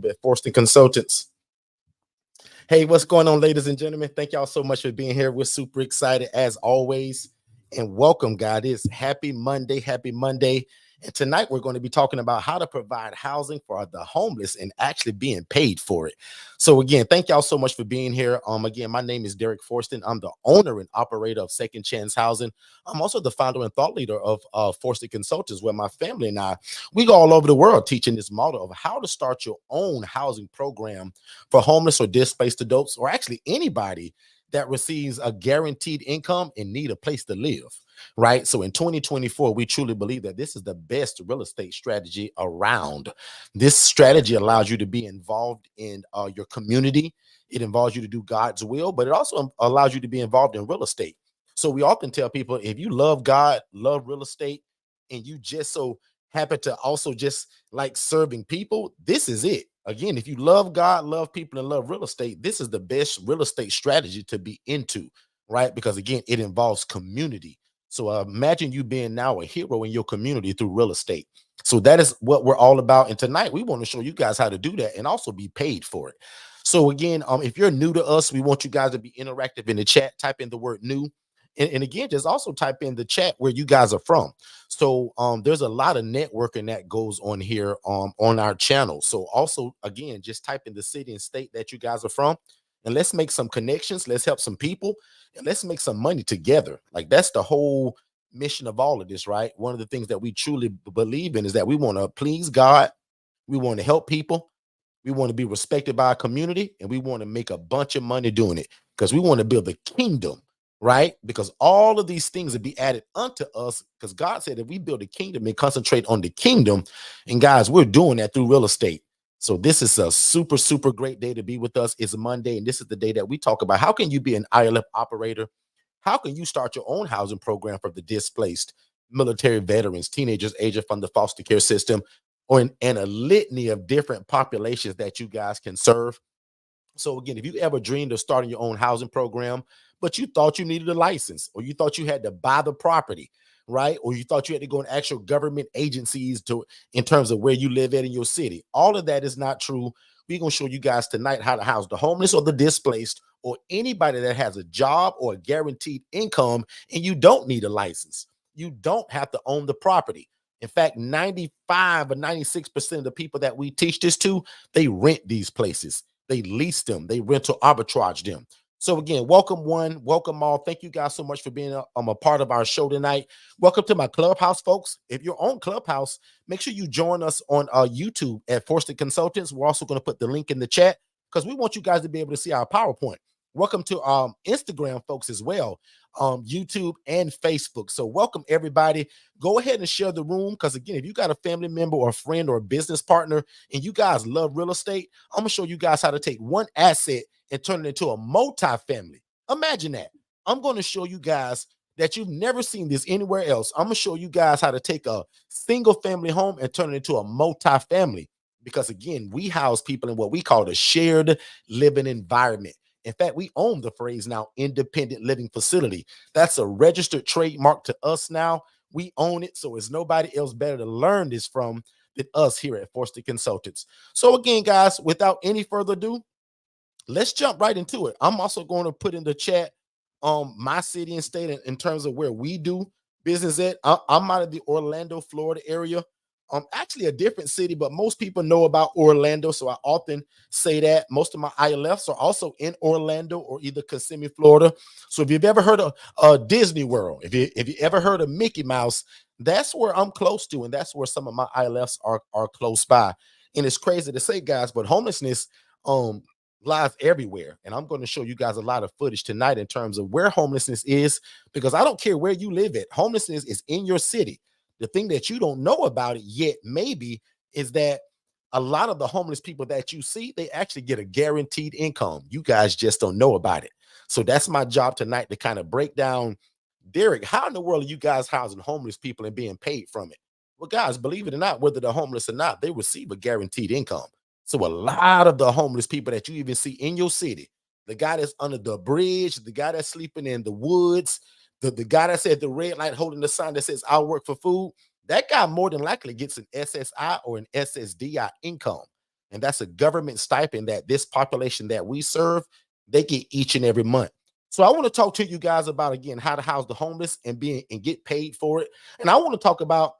at Forston Consultants. Hey, what's going on, ladies and gentlemen? Thank y'all so much for being here. We're super excited as always. And welcome, God. It's happy Monday. Happy Monday. And tonight we're going to be talking about how to provide housing for the homeless and actually being paid for it. So again, thank y'all so much for being here. Again, my name is Derek Forston. I'm the owner and operator of Second Chance Housing. I'm also the founder and thought leader of Forston Consultants, where my family and we go all over the world teaching this model of how to start your own housing program for homeless or displaced adults, or actually anybody that receives a guaranteed income and need a place to live, right? So in 2024, we truly believe that this is the best real estate strategy around. This strategy allows you to be involved in your community. It involves you to do God's will, but it also allows you to be involved in real estate. So we often tell people, if you love God, love real estate, and you just so happen to also just like serving people, this is it. Again, if you love God, love people, and love real estate, this is the best real estate strategy to be into, right? Because again, it involves community. So imagine you being now a hero in your community through real estate. So that is what we're all about. And tonight we want to show you guys how to do that and also be paid for it. So again, if you're new to us, we want you guys to be interactive in the chat. Type in the word new. And again, just also type in the chat where you guys are from. So there's a lot of networking that goes on here on our channel. So also, again, just type in the city and state that you guys are from, and let's make some connections. Let's help some people, and let's make some money together. Like, that's the whole mission of all of this, right? One of the things that we truly believe in is that we want to please God, we want to help people, we want to be respected by our community, and we want to make a bunch of money doing it because we want to build the kingdom, right? Because all of these things will be added unto us, because God said if we build a kingdom and concentrate on the kingdom, and guys, we're doing that through real estate. So this is a super, super great day to be with us. It's Monday, and this is the day that we talk about how can you be an ILF operator? How can you start your own housing program for the displaced, military veterans, teenagers aged from the foster care system, or and a litany of different populations that you guys can serve. So again, if you ever dreamed of starting your own housing program, but you thought you needed a license, or you thought you had to buy the property, right? Or you thought you had to go in actual government agencies to in terms of where you live at in your city. All of that is not true. We're going to show you guys tonight how to house the homeless or the displaced or anybody that has a job or a guaranteed income, and you don't need a license. You don't have to own the property. In fact, 95 or 96% of the people that we teach this to, they rent these places. They lease them, they rental arbitrage them. So again, welcome one, welcome all. Thank you guys so much for being a part of our show tonight. Welcome to my Clubhouse, folks. If you're on Clubhouse, make sure you join us on YouTube at Forston Consultants. We're also going to put the link in the chat because we want you guys to be able to see our PowerPoint. Welcome to Instagram, folks, as well, YouTube and Facebook. So welcome, everybody. Go ahead and share the room, because again, if you got a family member or a friend or a business partner and you guys love real estate, I'm going to show you guys how to take one asset and turn it into a multi-family. Imagine that. I'm going to show you guys that you've never seen this anywhere else. I'm going to show you guys how to take a single family home and turn it into a multi-family, because again, we house people in what we call the shared living environment. In fact, we own the phrase now, independent living facility. That's a registered trademark to us now. We own it, so it's nobody else better to learn this from than us here at Forston Consultants. So again, guys, without any further ado, let's jump right into it. I'm also going to put in the chat my city and state in terms of where we do business at. I'm out of the Orlando, Florida area. Actually a different city, but most people know about Orlando, so I often say that. Most of my ILFs are also in Orlando or either Kissimmee, Florida. So if you've ever heard of Disney World, if you ever heard of Mickey Mouse, that's where I'm close to, and that's where some of my ILFs are close by. And it's crazy to say, guys, but homelessness lies everywhere, and I'm going to show you guys a lot of footage tonight in terms of where homelessness is, because I don't care where you live at, homelessness is in your city. The thing that you don't know about it yet, maybe, is that a lot of the homeless people that you see, they actually get a guaranteed income. You guys just don't know about it. So that's my job tonight, to kind of break down, Derek, how in the world are you guys housing homeless people and being paid from it? Well, guys, believe it or not, whether they're homeless or not, they receive a guaranteed income. So a lot of the homeless people that you even see in your city, the guy that's under the bridge, the guy that's sleeping in the woods, the guy that's at the red light holding the sign that says "I'll work for food," that guy more than likely gets an SSI or an SSDI income. And that's a government stipend that this population that we serve, they get each and every month. So I want to talk to you guys about, again, how to house the homeless and get paid for it. And I want to talk about,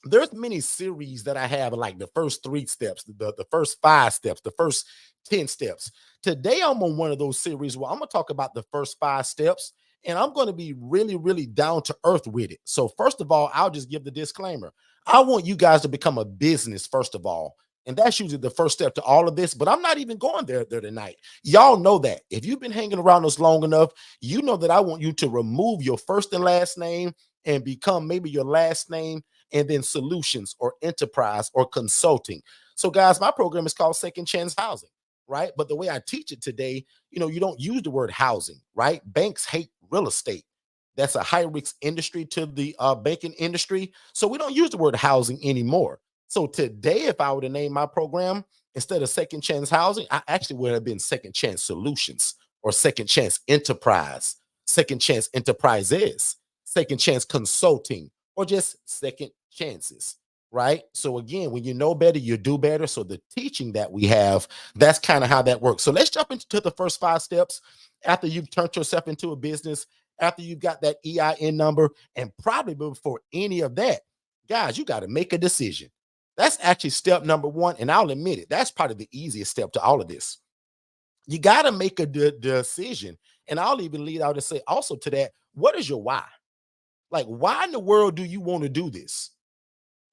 there's many series that I have, like the first 3 steps, the first 5 steps, the first 10 steps. Today, I'm on one of those series where I'm going to talk about the first 5 steps, and I'm going to be really, really down to earth with it. So first of all, I'll just give the disclaimer. I want you guys to become a business, first of all. And that's usually the first step to all of this, but I'm not even going there tonight. Y'all know that. If you've been hanging around us long enough, you know that I want you to remove your first and last name and become maybe your last name and then solutions or enterprise or consulting. So guys, my program is called Second Chance Housing, right? But the way I teach it today, you don't use the word housing, right? Banks hate real estate. That's a high risk industry to the banking industry. So we don't use the word housing anymore. So today, if I were to name my program, instead of Second Chance Housing, I actually would have been Second Chance Solutions or Second Chance Enterprise, Second Chance Enterprises, Second Chance Consulting, or just Second Chances, right? So again, when you know better, you do better. So the teaching that we have, that's kind of how that works. So let's jump into the first 5 steps. After you've turned yourself into a business, after you've got that EIN number, and probably before any of that, guys, you got to make a decision. That's actually step number 1. And I'll admit it, that's probably the easiest step to all of this. You got to make a decision. And I'll even lead out and say also to that, what is your why? Like, why in the world do you want to do this?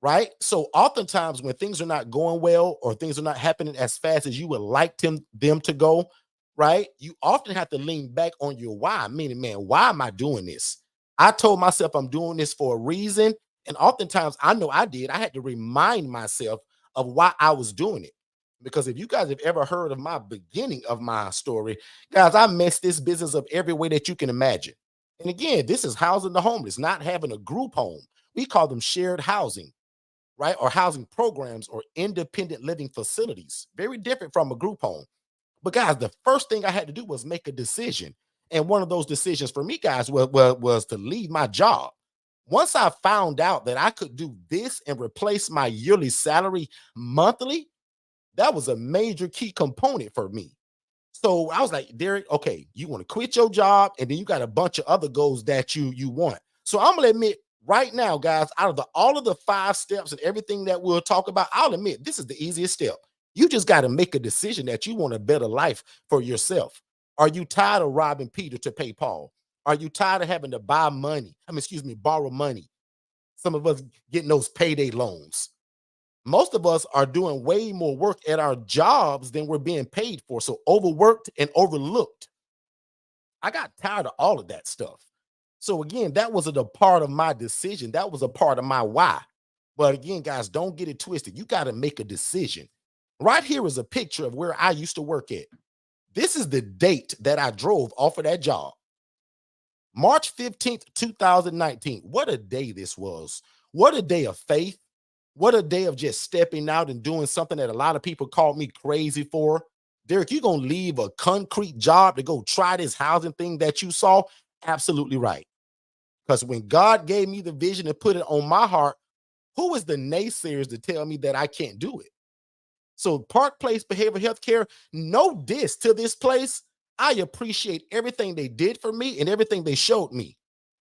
Right? So oftentimes when things are not going well or things are not happening as fast as you would like them to go, right? You often have to lean back on your why, meaning, man, why am I doing this? I told myself I'm doing this for a reason. And oftentimes I know I did. I had to remind myself of why I was doing it. Because if you guys have ever heard of my beginning of my story, guys, I messed this business up every way that you can imagine. And again, this is housing the homeless, not having a group home. We call them shared housing, right? Or housing programs or independent living facilities. Very different from a group home. But guys, the first thing I had to do was make a decision. And one of those decisions for me, guys, was to leave my job. Once I found out that I could do this and replace my yearly salary monthly, that was a major key component for me. So I was like, Derek, okay, you want to quit your job, and then you got a bunch of other goals that you want. So I'm gonna admit right now, guys, out of all of the 5 steps and everything that we'll talk about, I'll admit this is the easiest step. You just got to make a decision that you want a better life for yourself. Are you tired of robbing Peter to pay Paul? Are you tired of having to borrow money? Some of us getting those payday loans. Most of us are doing way more work at our jobs than we're being paid for. So overworked and overlooked. I got tired of all of that stuff. So again, that wasn't a part of my decision. That was a part of my why. But again, guys, don't get it twisted. You got to make a decision. Right here is a picture of where I used to work at. This is the date that I drove off of that job. March 15th, 2019. What a day this was. What a day of faith. What a day of just stepping out and doing something that a lot of people called me crazy for. Derek, you going to leave a concrete job to go try this housing thing that you saw? Absolutely right. Because when God gave me the vision and put it on my heart, who is the naysayers to tell me that I can't do it? So Park Place Behavioral Health Care, no diss to this place. I appreciate everything they did for me and everything they showed me.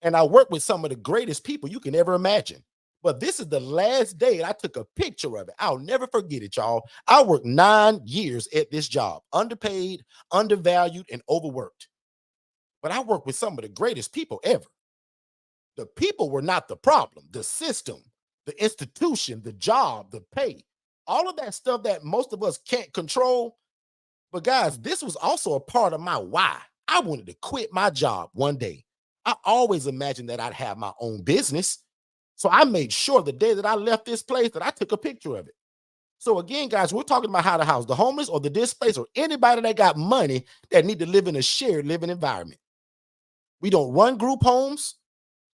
And I work with some of the greatest people you can ever imagine. But this is the last day, and I took a picture of it. I'll never forget it, y'all. I worked 9 years at this job, underpaid, undervalued, and overworked. But I worked with some of the greatest people ever. The people were not the problem. The system, the institution, the job, the pay, all of that stuff that most of us can't control. But guys, this was also a part of my why. I wanted to quit my job one day. I always imagined that I'd have my own business. So I made sure the day that I left this place that I took a picture of it. So again, guys, we're talking about how to house the homeless or the displaced or anybody that got money that need to live in a shared living environment. We don't run group homes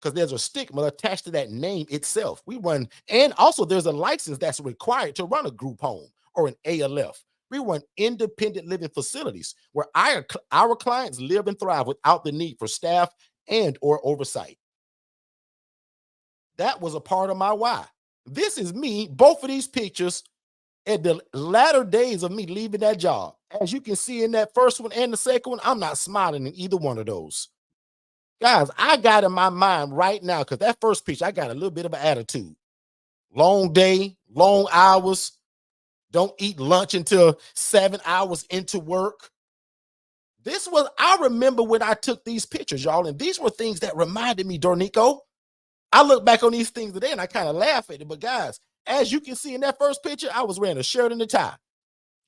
because there's a stigma attached to that name itself. We run, and also there's a license that's required to run a group home or an ALF. We run independent living facilities where our clients live and thrive without the need for staff and or oversight. That was a part of my why. This is me, both of these pictures, At the latter days of me leaving that job, as you can see in that first one and the second one, I'm not smiling in either one of those. Guys, I got in my mind right now, because that first picture, I got a little bit of an attitude. Long day, long hours, don't eat lunch until 7 hours into work. This was, I remember when I took these pictures, y'all, and these were things that reminded me, Dornico. I look back on these things today and I kind of laugh at it. But guys, as you can see in that first picture, I was wearing a shirt and a tie.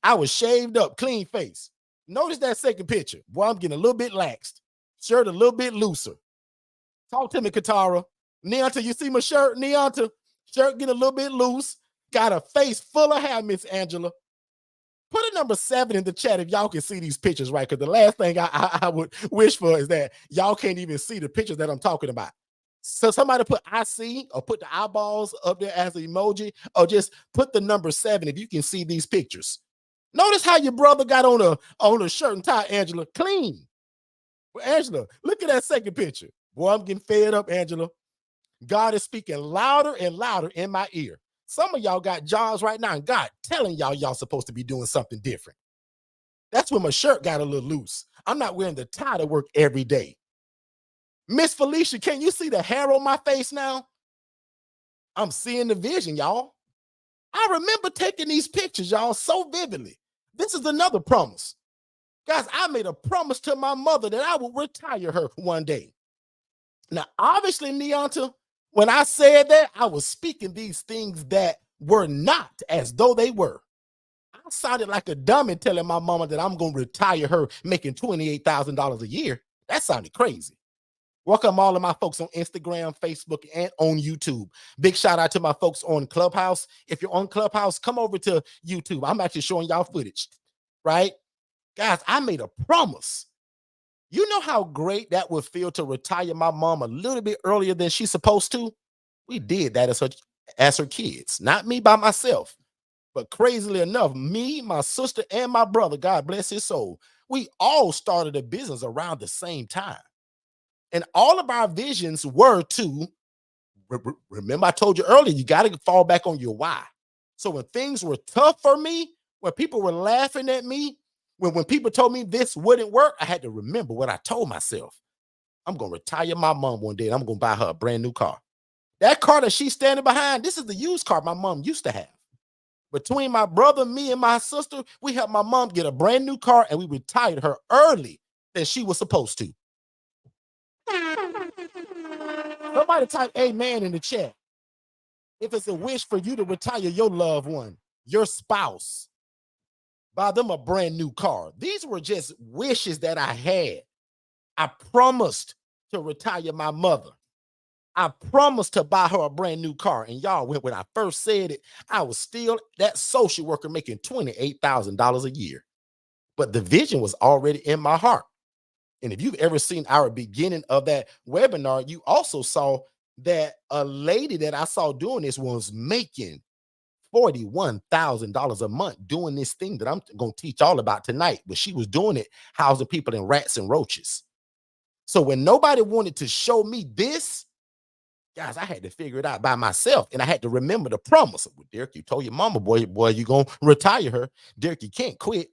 I was shaved up, clean face. Notice that second picture. Boy, I'm getting a little bit laxed. Shirt a little bit looser. Talk to me, Katara. Neonta, you see my shirt, Neonta? Shirt getting a little bit loose. Got a face full of hair, Miss Angela. Put a number 7 in the chat if y'all can see these pictures, right? Because the last thing I would wish for is that y'all can't even see the pictures that I'm talking about. So somebody put I see, or put the eyeballs up there as an emoji, or just put the number 7 if you can see these pictures. Notice how your brother got on a shirt and tie, Angela. Clean. Well, Angela, look at that second picture. Boy, I'm getting fed up, Angela. God is speaking louder and louder in my ear. Some of y'all got jobs right now, and God telling y'all supposed to be doing something different. That's when my shirt got a little loose. I'm not wearing the tie to work every day. Miss Felicia, can you see the hair on my face now? I'm seeing the vision, y'all. I remember taking these pictures, y'all, so vividly. This is another promise. Guys, I made a promise to my mother that I would retire her one day. Now, obviously, Neonta, when I said that, I was speaking these things that were not as though they were. I sounded like a dummy telling my mama that I'm going to retire her making $28,000 a year. That sounded crazy. Welcome all of my folks on Instagram, Facebook, and on YouTube. Big shout out to my folks on Clubhouse. If you're on Clubhouse, come over to YouTube. I'm actually showing y'all footage, right? Guys, I made a promise. You know how great that would feel to retire my mom a little bit earlier than she's supposed to? We did that as her kids, not me by myself. But crazily enough, me, my sister, and my brother, God bless his soul, we all started a business around the same time. And all of our visions were to, remember I told you earlier, you got to fall back on your why. So when things were tough for me, when people were laughing at me, when people told me this wouldn't work, I had to remember what I told myself. I'm going to retire my mom one day and I'm going to buy her a brand new car. That car that she's standing behind, this is the used car my mom used to have. Between my brother, me, and my sister, we helped my mom get a brand new car and we retired her early than she was supposed to. Somebody type amen in the chat if it's a wish for you to retire your loved one, your spouse, buy them a brand new car. These were just wishes that I had. I promised to retire my mother. I promised to buy her a brand new car. And y'all, when I first said it, I was still that social worker making $28,000 a year. But the vision was already in my heart. And if you've ever seen our beginning of that webinar, you also saw that a lady that I saw doing this was making $41,000 a month doing this thing that I'm going to teach all about tonight. But she was doing it housing people in rats and roaches. So when nobody wanted to show me this, guys, I had to figure it out by myself. And I had to remember the promise. Well, Derek, you told your mama, boy, you're going to retire her. Derek, you can't quit.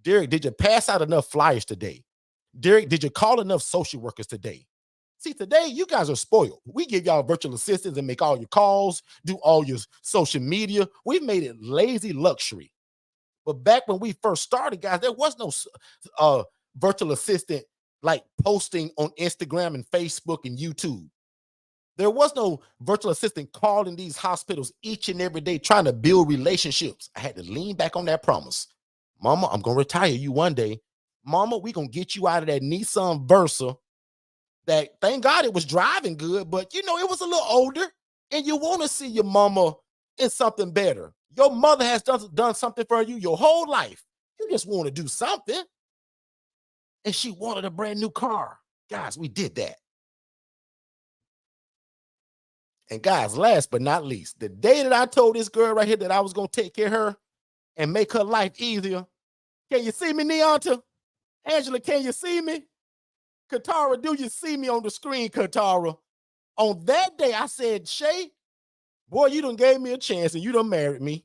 Derek, did you pass out enough flyers today? Derek, did you call enough social workers today? See, today, you guys are spoiled. We give y'all virtual assistants and make all your calls, do all your social media. We've made it lazy luxury. But back when we first started, guys, there was no virtual assistant like posting on Instagram and Facebook and YouTube. There was no virtual assistant calling these hospitals each and every day trying to build relationships. I had to lean back on that promise. Mama, I'm going to retire you one day. Mama, we're going to get you out of that Nissan Versa that, thank God, it was driving good, but, you know, it was a little older, and you want to see your mama in something better. Your mother has done something for you your whole life. You just want to do something. And she wanted a brand new car. Guys, we did that. And guys, last but not least, the day that I told this girl right here that I was going to take care of her and make her life easier. Can you see me, Neonta? Angela, can you see me? Katara, do you see me on the screen, Katara? On that day, I said, Shay, boy, you done gave me a chance and you done married me.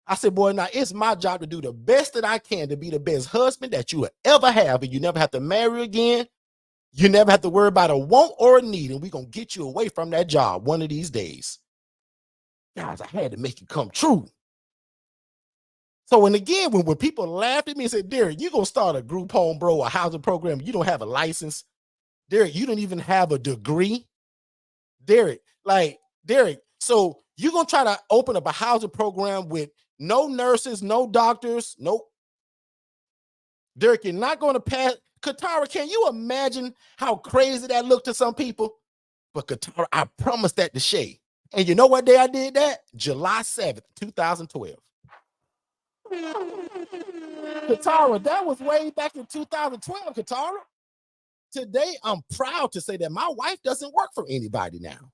I said, boy, now it's my job to do the best that I can to be the best husband that you will ever have. And you never have to marry again. You never have to worry about a want or a need. And we're going to get you away from that job one of these days. Guys, I had to make it come true. So, and again, when people laughed at me and said, Derek, you're going to start a group home, bro, a housing program. You don't have a license. Derek, you don't even have a degree. Derek, so you're going to try to open up a housing program with no nurses, no doctors, no. Derek, you're not going to pass. Katara, can you imagine how crazy that looked to some people? But Katara, I promised that to Shay. And you know what day I did that? July 7th, 2012. Katara, that was way back in 2012, Katara. Today, I'm proud to say that my wife doesn't work for anybody now.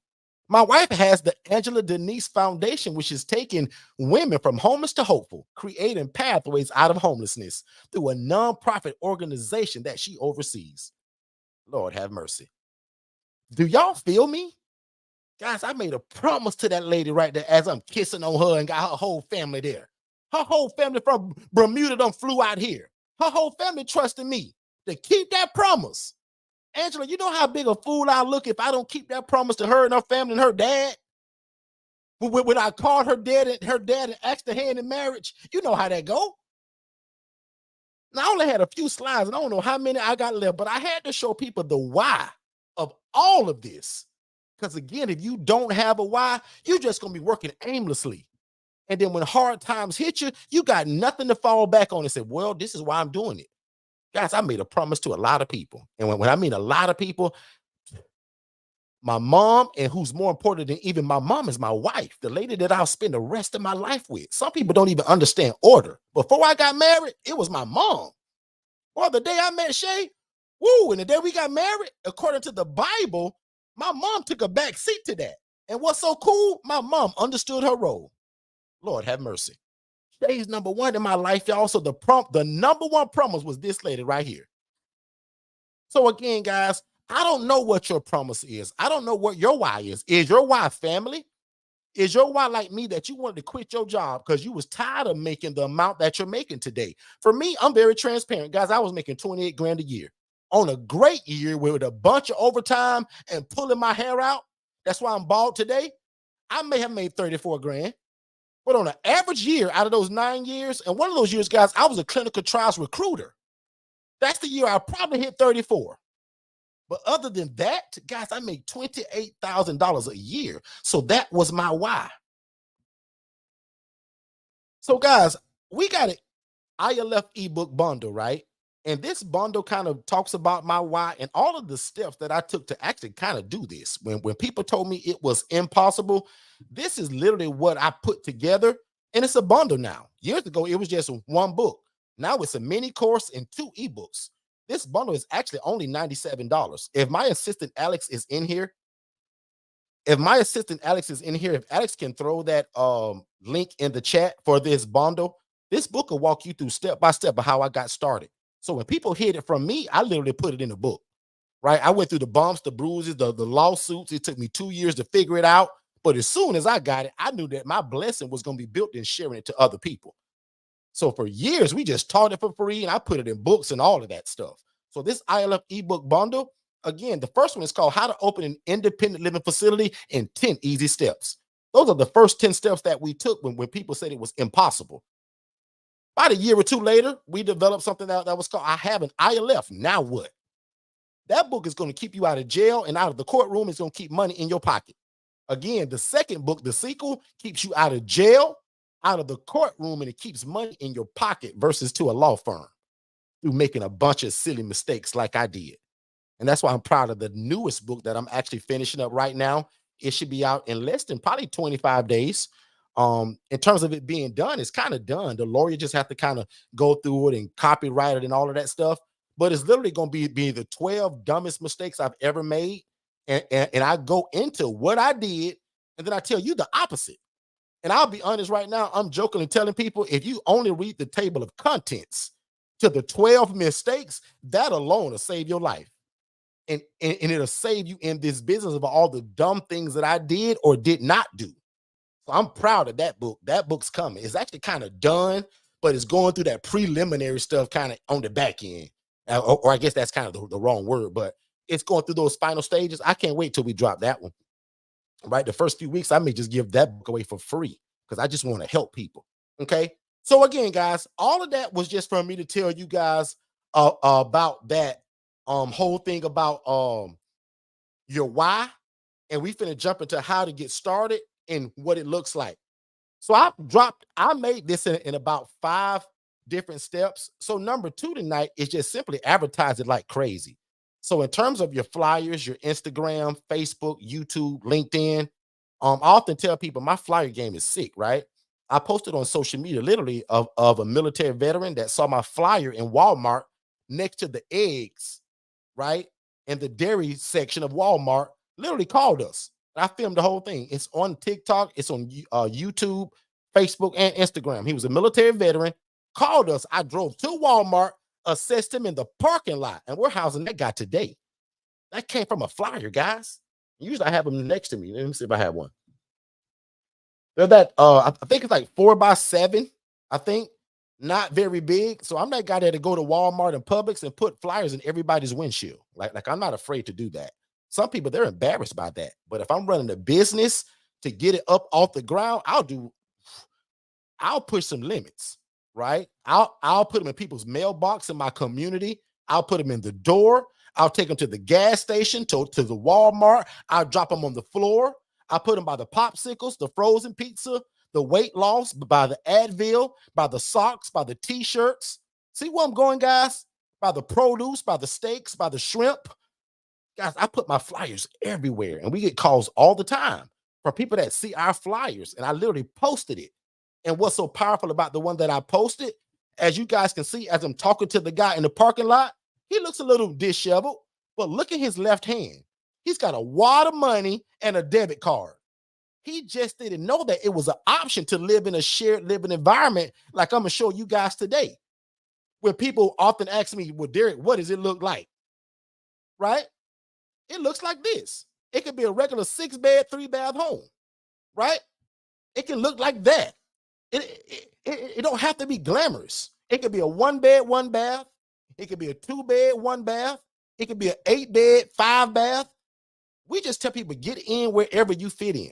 My wife has the Angela Denise Foundation, which is taking women from homeless to hopeful, creating pathways out of homelessness through a nonprofit organization that she oversees. Lord have mercy. Do y'all feel me? Guys, I made a promise to that lady right there as I'm kissing on her and got her whole family there. Her whole family from Bermuda done flew out here. Her whole family trusted me to keep that promise. Angela, you know how big a fool I look if I don't keep that promise to her and her family and her dad? When I called her dad and asked her hand in marriage, you know how that go. Now, I only had a few slides, and I don't know how many I got left, but I had to show people the why of all of this. Because again, if you don't have a why, you're just going to be working aimlessly. And then when hard times hit you, you got nothing to fall back on and say, well, this is why I'm doing it. Guys, I made a promise to a lot of people. And when I mean a lot of people, my mom, and who's more important than even my mom is my wife, the lady that I'll spend the rest of my life with. Some people don't even understand order. Before I got married, it was my mom. Well, the day I met Shay, and the day we got married, according to the Bible, my mom took a back seat to that. And what's so cool, my mom understood her role. Lord have mercy. Shay's number one in my life, y'all. So the number one promise was this lady right here. So again, guys, I don't know what your promise is. I don't know what your why is. Is your why family? Is your why like me that you wanted to quit your job because you was tired of making the amount that you're making today? For me, I'm very transparent. Guys, I was making 28 grand a year. On a great year with a bunch of overtime and pulling my hair out, that's why I'm bald today, I may have made 34 grand. But on an average year out of those 9 years, and one of those years, guys, I was a clinical trials recruiter. That's the year I probably hit 34. But other than that, guys, I made $28,000 a year. So that was my why. So guys, we got an ILF Ebook Bundle, right? And this bundle kind of talks about my why and all of the steps that I took to actually kind of do this. When people told me it was impossible, this is literally what I put together. And it's a bundle now. Years ago, it was just one book. Now it's a mini course and 2 ebooks. This bundle is actually only $97. If my assistant Alex is in here, if Alex can throw that link in the chat for this bundle, this book will walk you through step by step of how I got started. So when people hear it from me, I literally put it in a book, right? I went through the bumps, the bruises, the lawsuits. It took me 2 years to figure it out. But as soon as I got it, I knew that my blessing was going to be built in sharing it to other people. So for years, we just taught it for free, and I put it in books and all of that stuff. So this ILF ebook bundle, again, the first one is called How to Open an Independent Living Facility in 10 Easy Steps. Those are the first 10 steps that we took when people said it was impossible. About a year or two later, we developed something that was called I Have an ILF. Now what? That book is going to keep you out of jail and out of the courtroom. It's going to keep money in your pocket. Again, the second book, the sequel, keeps you out of jail, out of the courtroom, and it keeps money in your pocket versus to a law firm through making a bunch of silly mistakes like I did. And that's why I'm proud of the newest book that I'm actually finishing up right now. It should be out in less than probably 25 days. In terms of it being done, it's kind of done. The lawyer just have to kind of go through it and copyright it and all of that stuff. But it's literally going to be the 12 dumbest mistakes I've ever made. And I go into what I did, and then I tell you the opposite. And I'll be honest right now, I'm jokingly telling people, if you only read the table of contents to the 12 mistakes, that alone will save your life. And it'll save you in this business of all the dumb things that I did or did not do. So I'm proud of that book. That book's coming. It's actually kind of done, but it's going through that preliminary stuff kind of on the back end. Or I guess that's kind of the wrong word, but it's going through those final stages. I can't wait till we drop that one. Right. The first few weeks, I may just give that book away for free because I just want to help people. Okay. So again, guys, all of that was just for me to tell you guys about that whole thing about your why. And we finna jump into how to get started and what it looks like. So I made this in about 5 different steps. So number 2 tonight is just simply advertise it like crazy. So in terms of your flyers, your Instagram, Facebook, YouTube, LinkedIn, I often tell people my flyer game is sick, right? I posted on social media literally of a military veteran that saw my flyer in Walmart next to the eggs, right? In the dairy section of Walmart, literally called us. I filmed the whole thing. It's on TikTok, it's on YouTube, Facebook, and Instagram. He was a military veteran, called us. I drove to Walmart, assessed him in the parking lot, and we're housing that guy today. That came from a flyer, guys. Usually I have them next to me. Let me see if I have one. They're that I think it's like 4x7, I think. Not very big. So I'm that guy that to go to Walmart and Publix and put flyers in everybody's windshield. Like I'm not afraid to do that. Some people, they're embarrassed by that. But if I'm running a business to get it up off the ground, I'll push some limits, right? I'll put them in people's mailbox in my community. I'll put them in the door. I'll take them to the gas station, to the Walmart. I'll drop them on the floor. I'll put them by the popsicles, the frozen pizza, the weight loss, by the Advil, by the socks, by the t-shirts. See where I'm going, guys? By the produce, by the steaks, by the shrimp. Guys, I put my flyers everywhere, and we get calls all the time from people that see our flyers, and I literally posted it. And what's so powerful about the one that I posted, as you guys can see, as I'm talking to the guy in the parking lot, he looks a little disheveled, but look at his left hand. He's got a wad of money and a debit card. He just didn't know that it was an option to live in a shared living environment like I'm going to show you guys today. Where people often ask me, well, Derek, what does it look like? Right? It looks like this. It could be a regular 6-bed, 3-bath home, right? It can look like that. It don't have to be glamorous. It could be a 1-bed, 1-bath. It could be a 2-bed, 1-bath. It could be an 8-bed, 5-bath. We just tell people, get in wherever you fit in.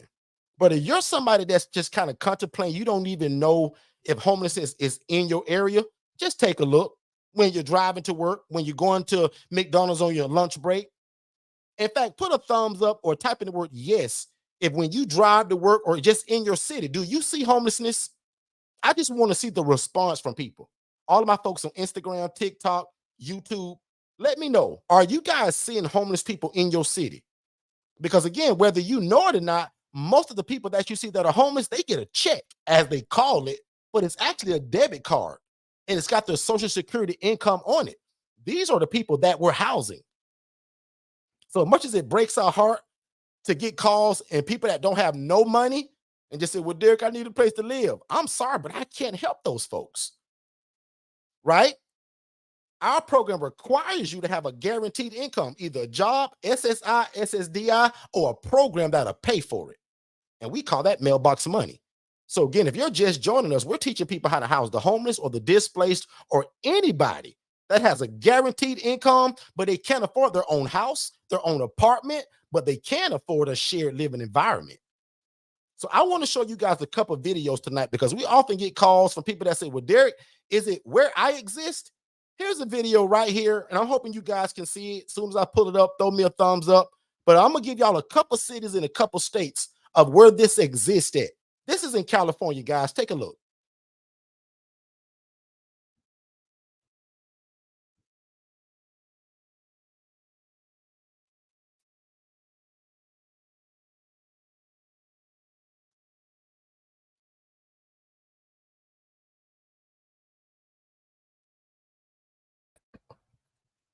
But if you're somebody that's just kind of contemplating, you don't even know if homelessness is in your area, just take a look when you're driving to work, when you're going to McDonald's on your lunch break. In fact, put a thumbs up or type in the word yes if when you drive to work or just in your city, do you see homelessness? I just want to see the response from people. All of my folks on Instagram, TikTok, YouTube, let me know. Are you guys seeing homeless people in your city? Because again, whether you know it or not, most of the people that you see that are homeless, they get a check, as they call it, but it's actually a debit card, and it's got their Social Security income on it. These are the people that we're housing. So much as it breaks our heart to get calls and people that don't have no money and just say, well, Derek, I need a place to live. I'm sorry, but I can't help those folks, right? Our program requires you to have a guaranteed income, either a job, SSI, SSDI, or a program that'll pay for it. And we call that mailbox money. So again, if you're just joining us, we're teaching people how to house the homeless or the displaced or anybody that has a guaranteed income, but they can't afford their own house, their own apartment, but they can afford a shared living environment. So I want to show you guys a couple of videos tonight because we often get calls from people that say, well, Derek, is it where I exist? Here's a video right here, and I'm hoping you guys can see it. As soon as I pull it up, throw me a thumbs up. But I'm going to give y'all a couple cities in a couple states of where this exists at. This is in California, guys. Take a look.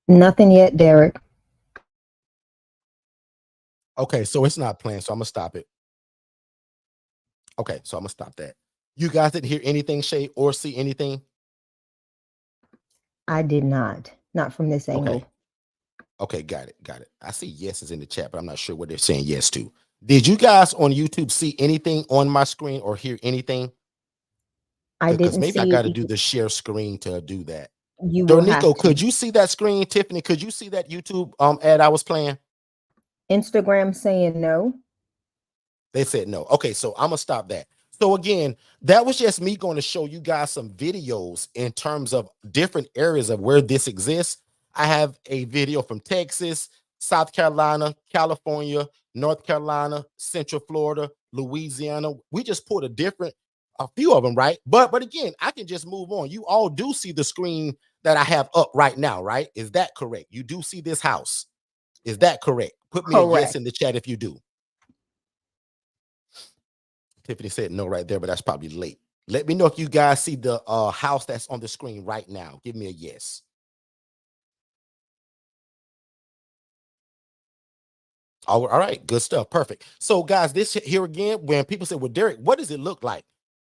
Nothing yet, Derek. Okay, so it's not playing, so I'm going to stop it. Okay, so I'm going to stop that. You guys didn't hear anything, Shay, or see anything? I did not. Not from this angle. Okay. Okay, got it. I see yeses in the chat, but I'm not sure what they're saying yes to. Did you guys on YouTube see anything on my screen or hear anything? I Because didn't maybe I see got to it. do the share screen to do that. You will Dornico, have could to. you see that screen? Tiffany, could you see that YouTube ad I was playing? Instagram saying no. They said no. Okay, so I'm gonna stop that. So again, that was just me going to show you guys some videos in terms of different areas of where this exists. I have a video from Texas, South Carolina, California, North Carolina, Central Florida, Louisiana. We just put a few of them, right? But again, I can just move on. You all do see the screen that I have up right now, right? Is that correct? You do see this house. Is that correct? Put me a yes Correct. in the chat if you do. Tiffany said no right there, but that's probably late. Let me know if you guys see the house that's on the screen right now. Give me a yes. All right, good stuff. Perfect. So, guys, this here again, when people say, well, Derek, what does it look like?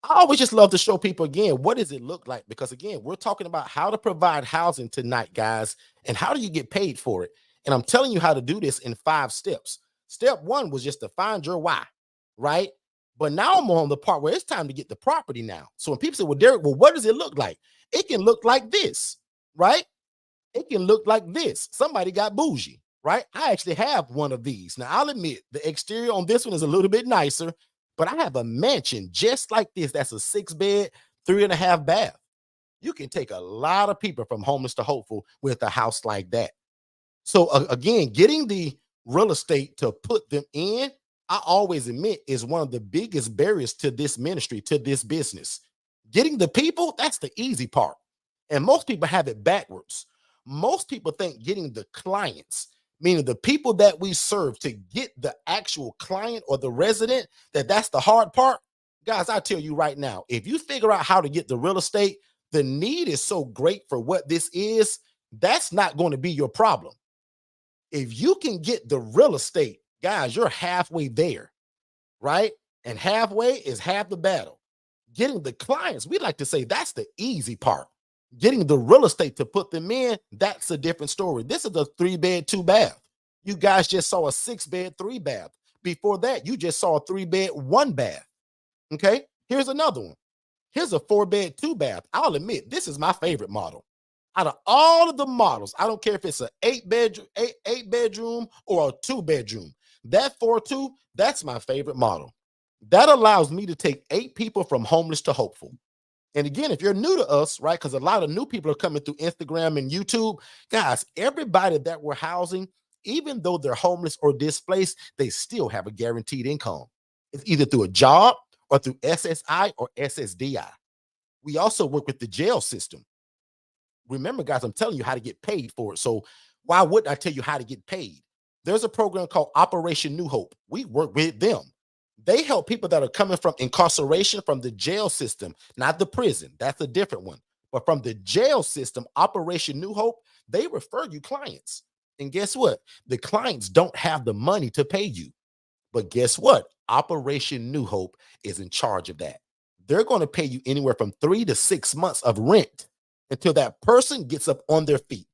I always just love to show people again, what does it look like? Because again, we're talking about how to provide housing tonight, guys, and how do you get paid for it? And I'm telling you how to do this in 5 steps. Step 1 was just to find your why, right? But now I'm on the part where it's time to get the property now. So when people say, well, Derek, well, what does it look like? It can look like this, right? It can look like this. Somebody got bougie, right? I actually have one of these. Now, I'll admit the exterior on this one is a little bit nicer, but I have a mansion just like this. That's a 6-bed, 3.5 bath. You can take a lot of people from homeless to hopeful with a house like that. So again, getting the real estate to put them in, I always admit, is one of the biggest barriers to this ministry, to this business. Getting the people, that's the easy part. And most people have it backwards. Most people think getting the clients, meaning the people that we serve, to get the actual client or the resident, that's the hard part. Guys, I tell you right now, if you figure out how to get the real estate, the need is so great for what this is, that's not going to be your problem. If you can get the real estate, guys, you're halfway there, right? And halfway is half the battle. Getting the clients, we like to say that's the easy part. Getting the real estate to put them in, that's a different story. This is a 3-bed, 2-bath. You guys just saw a 6-bed, 3-bath. Before that, you just saw a 3-bed, 1-bath. Okay, here's another one. Here's a 4-bed, 2-bath. I'll admit, this is my favorite model. Out of all of the models, I don't care if it's an 8-bedroom or a 2-bedroom. That 4-2, that's my favorite model. That allows me to take 8 people from homeless to hopeful. And again, if you're new to us, right, because a lot of new people are coming through Instagram and YouTube, guys, everybody that we're housing, even though they're homeless or displaced, they still have a guaranteed income. It's either through a job or through SSI or SSDI. We also work with the jail system. Remember, guys, I'm telling you how to get paid for it. So why wouldn't I tell you how to get paid? There's a program called Operation New Hope. We work with them. They help people that are coming from incarceration from the jail system, not the prison. That's a different one. But from the jail system, Operation New Hope, they refer you clients. And guess what? The clients don't have the money to pay you. But guess what? Operation New Hope is in charge of that. They're going to pay you anywhere from 3 to 6 months of rent until that person gets up on their feet.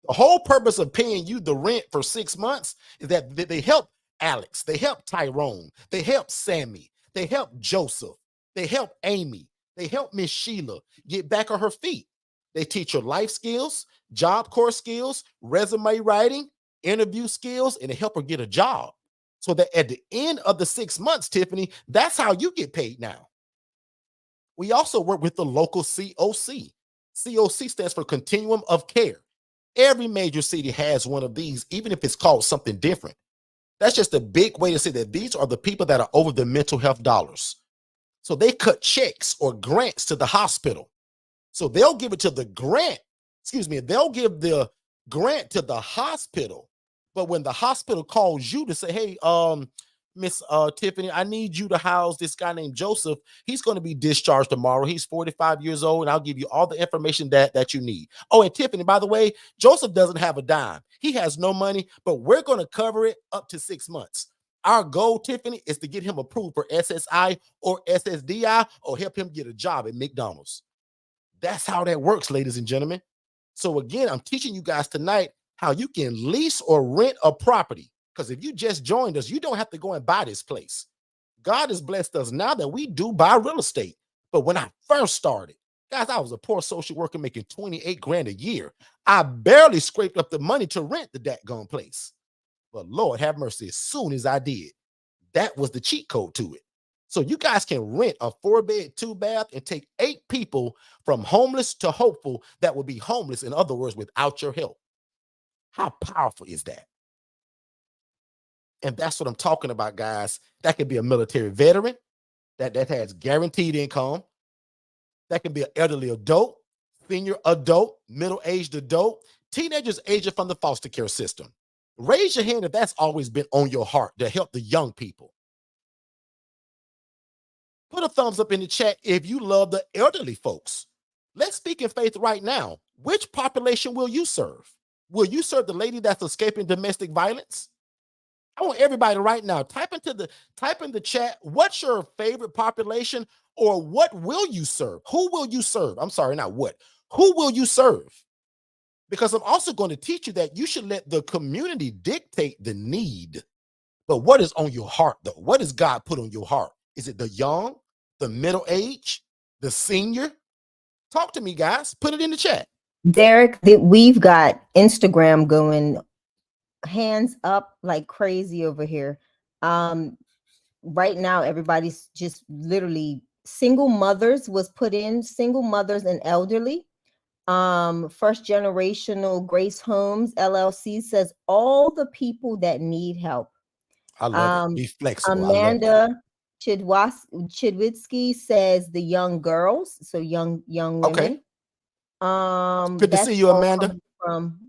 The whole purpose of paying you the rent for 6 months is that they help Alex, they help Tyrone, they help Sammy, they help Joseph, they help Amy, they help Miss Sheila get back on her feet. They teach her life skills, job corps skills, resume writing, interview skills, and they help her get a job. So that at the end of the 6 months, Tiffany, that's how you get paid now. We also work with the local COC. COC stands for Continuum of Care. Every major city has one of these, even if it's called something different. That's just a big way to say that these are the people that are over the mental health dollars. So they cut checks or grants to the hospital. So they'll give it to the grant, they'll give the grant to the hospital. But when the hospital calls you to say, hey, Miss Tiffany, I need you to house this guy named Joseph. He's going to be discharged tomorrow. He's 45 years old, and I'll give you all the information that you need. Oh, and Tiffany, by the way, Joseph doesn't have a dime. He has no money, but we're going to cover it up to 6 months. Our goal, Tiffany, is to get him approved for SSI or SSDI or help him get a job at McDonald's. That's how that works, ladies and gentlemen. So again, I'm teaching you guys tonight how you can lease or rent a property. Because if you just joined us, you don't have to go and buy this place. God has blessed us now that we do buy real estate. But when I first started, guys, I was a poor social worker making 28 grand a year. I barely scraped up the money to rent the dadgone place. But Lord have mercy, as soon as I did, that was the cheat code to it. So you guys can rent a 4-bed, 2-bath and take 8 people from homeless to hopeful that will be homeless, in other words, without your help. How powerful is that? And that's what I'm talking about, guys. That could be a military veteran that has guaranteed income. That can be an elderly adult, senior adult, middle-aged adult, teenagers aging from the foster care system. Raise your hand if that's always been on your heart to help the young people. Put a thumbs up in the chat if you love the elderly folks. Let's speak in faith right now. Which population will you serve? Will you serve the lady that's escaping domestic violence? I want everybody right now, type in the chat, what's your favorite population, or what will you serve? Who will you serve? I'm sorry, not what. Who will you serve? Because I'm also going to teach you that you should let the community dictate the need. But what is on your heart, though? What does God put on your heart? Is it the young, the middle age, the senior? Talk to me, guys. Put it in the chat. Derek, we've got Instagram going hands up like crazy over here. Right now, everybody's just literally single mothers was put in, single mothers and elderly. First Generational Grace Homes LLC says all the people that need help. I love it. Be flexible. Amanda Chidwitsky says the young girls, so young women. Okay. Good to see you, Amanda. From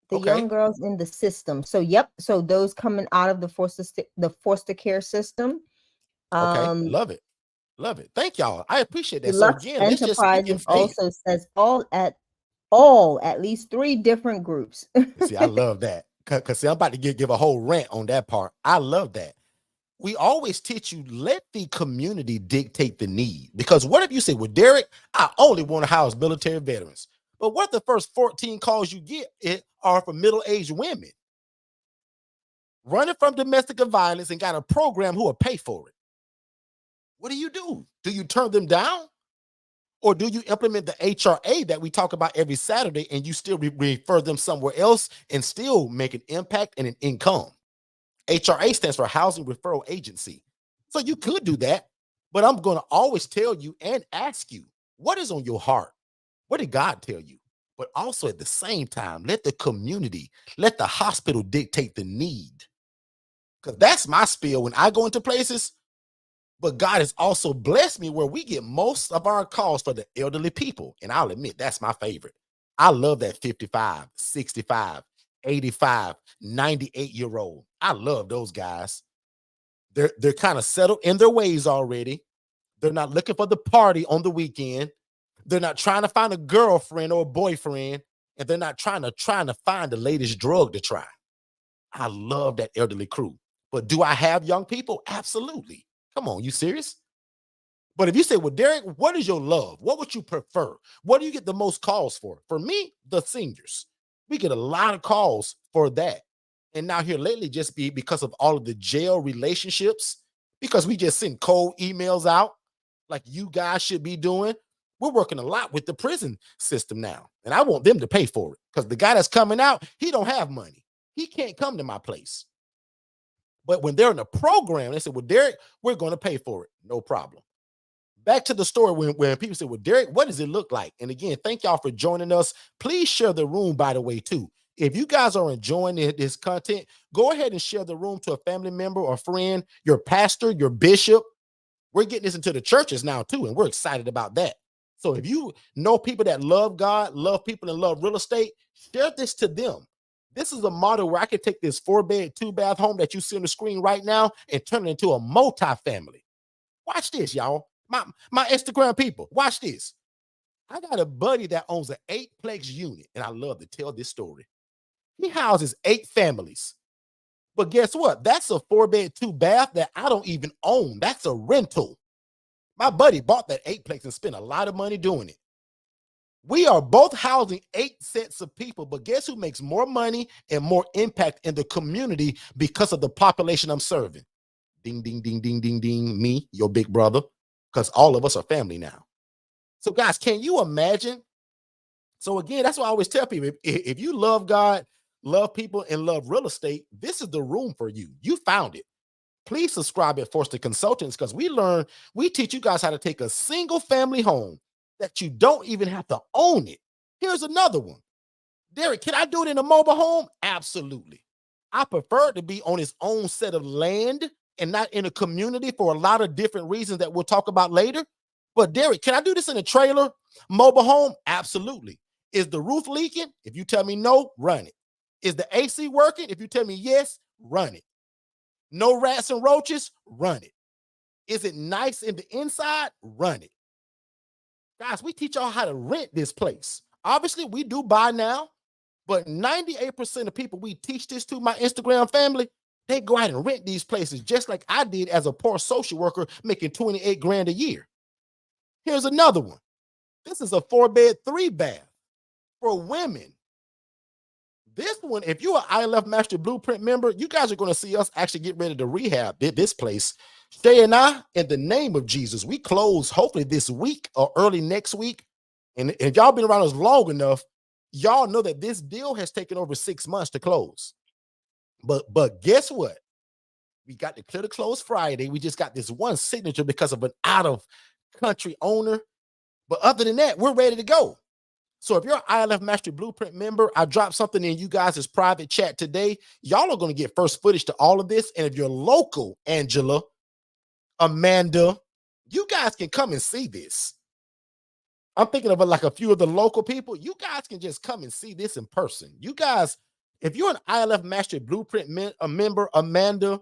the young girls in the system. So yep. So those coming out of the foster care system. Okay. Love it. Love it. Thank y'all. I appreciate that. Deluxe so again, let's just speak in faith. Also says at least 3 different groups. See, I love that. Because I'm about to give a whole rant on that part. I love that. We always teach you, let the community dictate the need. Because what if you say, well, Derek, I only want to house military veterans. But what if the first 14 calls you get are from middle-aged women running from domestic violence and got a program who will pay for it? What do? Do you turn them down? Or do you implement the HRA that we talk about every Saturday and you still refer them somewhere else and still make an impact and an income? HRA stands for Housing Referral Agency. So you could do that, but I'm going to always tell you and ask you, what is on your heart? What did God tell you? But also at the same time, let the community, let the hospital dictate the need. Because that's my spiel when I go into places. But God has also blessed me where we get most of our calls for the elderly people. And I'll admit, that's my favorite. I love that 55, 65, 85, 98-year-old. I love those guys. They're kind of settled in their ways already. They're not looking for the party on the weekend. They're not trying to find a girlfriend or a boyfriend. And they're not trying to find the latest drug to try. I love that elderly crew. But do I have young people? Absolutely. Come on, you serious? But if you say, well, Derek, what is your love? What would you prefer? What do you get the most calls for? For me, the seniors. We get a lot of calls for that. And now here lately, just because of all of the jail relationships, because we just send cold emails out like you guys should be doing. We're working a lot with the prison system now. And I want them to pay for it because the guy that's coming out, he don't have money. He can't come to my place. But when they're in a program, they say, well, Derek, we're going to pay for it. No problem. Back to the story when people say, well, Derek, what does it look like? And again, thank y'all for joining us. Please share the room, by the way, too. If you guys are enjoying this content, go ahead and share the room to a family member or friend, your pastor, your bishop. We're getting this into the churches now, too, and we're excited about that. So if you know people that love God, love people, and love real estate, share this to them. This is a model where I can take this 4-bed, 2-bath home that you see on the screen right now and turn it into a multi-family. Watch this, y'all. My Instagram people, watch this. I got a buddy that owns an 8-plex unit, and I love to tell this story. He houses 8 families. But guess what? That's a 4-bed, 2-bath that I don't even own. That's a rental. My buddy bought that 8-plex and spent a lot of money doing it. We are both housing 8 sets of people, but guess who makes more money and more impact in the community because of the population I'm serving? Ding, ding, ding, ding, ding, ding. Me, your big brother, because all of us are family now. So, guys, can you imagine? So, again, that's why I always tell people, if you love God, love people, and love real estate, this is the room for you. You found it. Please subscribe at Forster Consultants, because we teach you guys how to take a single family home that you don't even have to own it. Here's another one. Derek, can I do it in a mobile home? Absolutely. I prefer it to be on its own set of land and not in a community for a lot of different reasons that we'll talk about later. But Derek, can I do this in a trailer, mobile home? Absolutely. Is the roof leaking? If you tell me no, run it. Is the AC working? If you tell me yes, run it. No rats and roaches? Run it. Is it nice in the inside? Run it. Guys, we teach y'all how to rent this place. Obviously, we do buy now, but 98% of people we teach this to, my Instagram family, they go out and rent these places just like I did as a poor social worker making 28 grand a year. Here's another one. This is a 4-bed, 3-bath for women. This one, if you're an ILF Master Blueprint member, you guys are going to see us actually get ready to rehab this place. Shay and I, in the name of Jesus, we close hopefully this week or early next week. And if y'all been around us long enough, y'all know that this deal has taken over 6 months to close. But guess what? We got to clear the close Friday. We just got this one signature because of an out-of-country owner. But other than that, we're ready to go. So if you're an ILF Master Blueprint member, I dropped something in you guys' private chat today. Y'all are going to get first footage to all of this. And if you're local, Angela, Amanda, you guys can come and see this. I'm thinking of like a few of the local people. You guys can just come and see this in person. You guys, if you're an ILF Master Blueprint member, Amanda,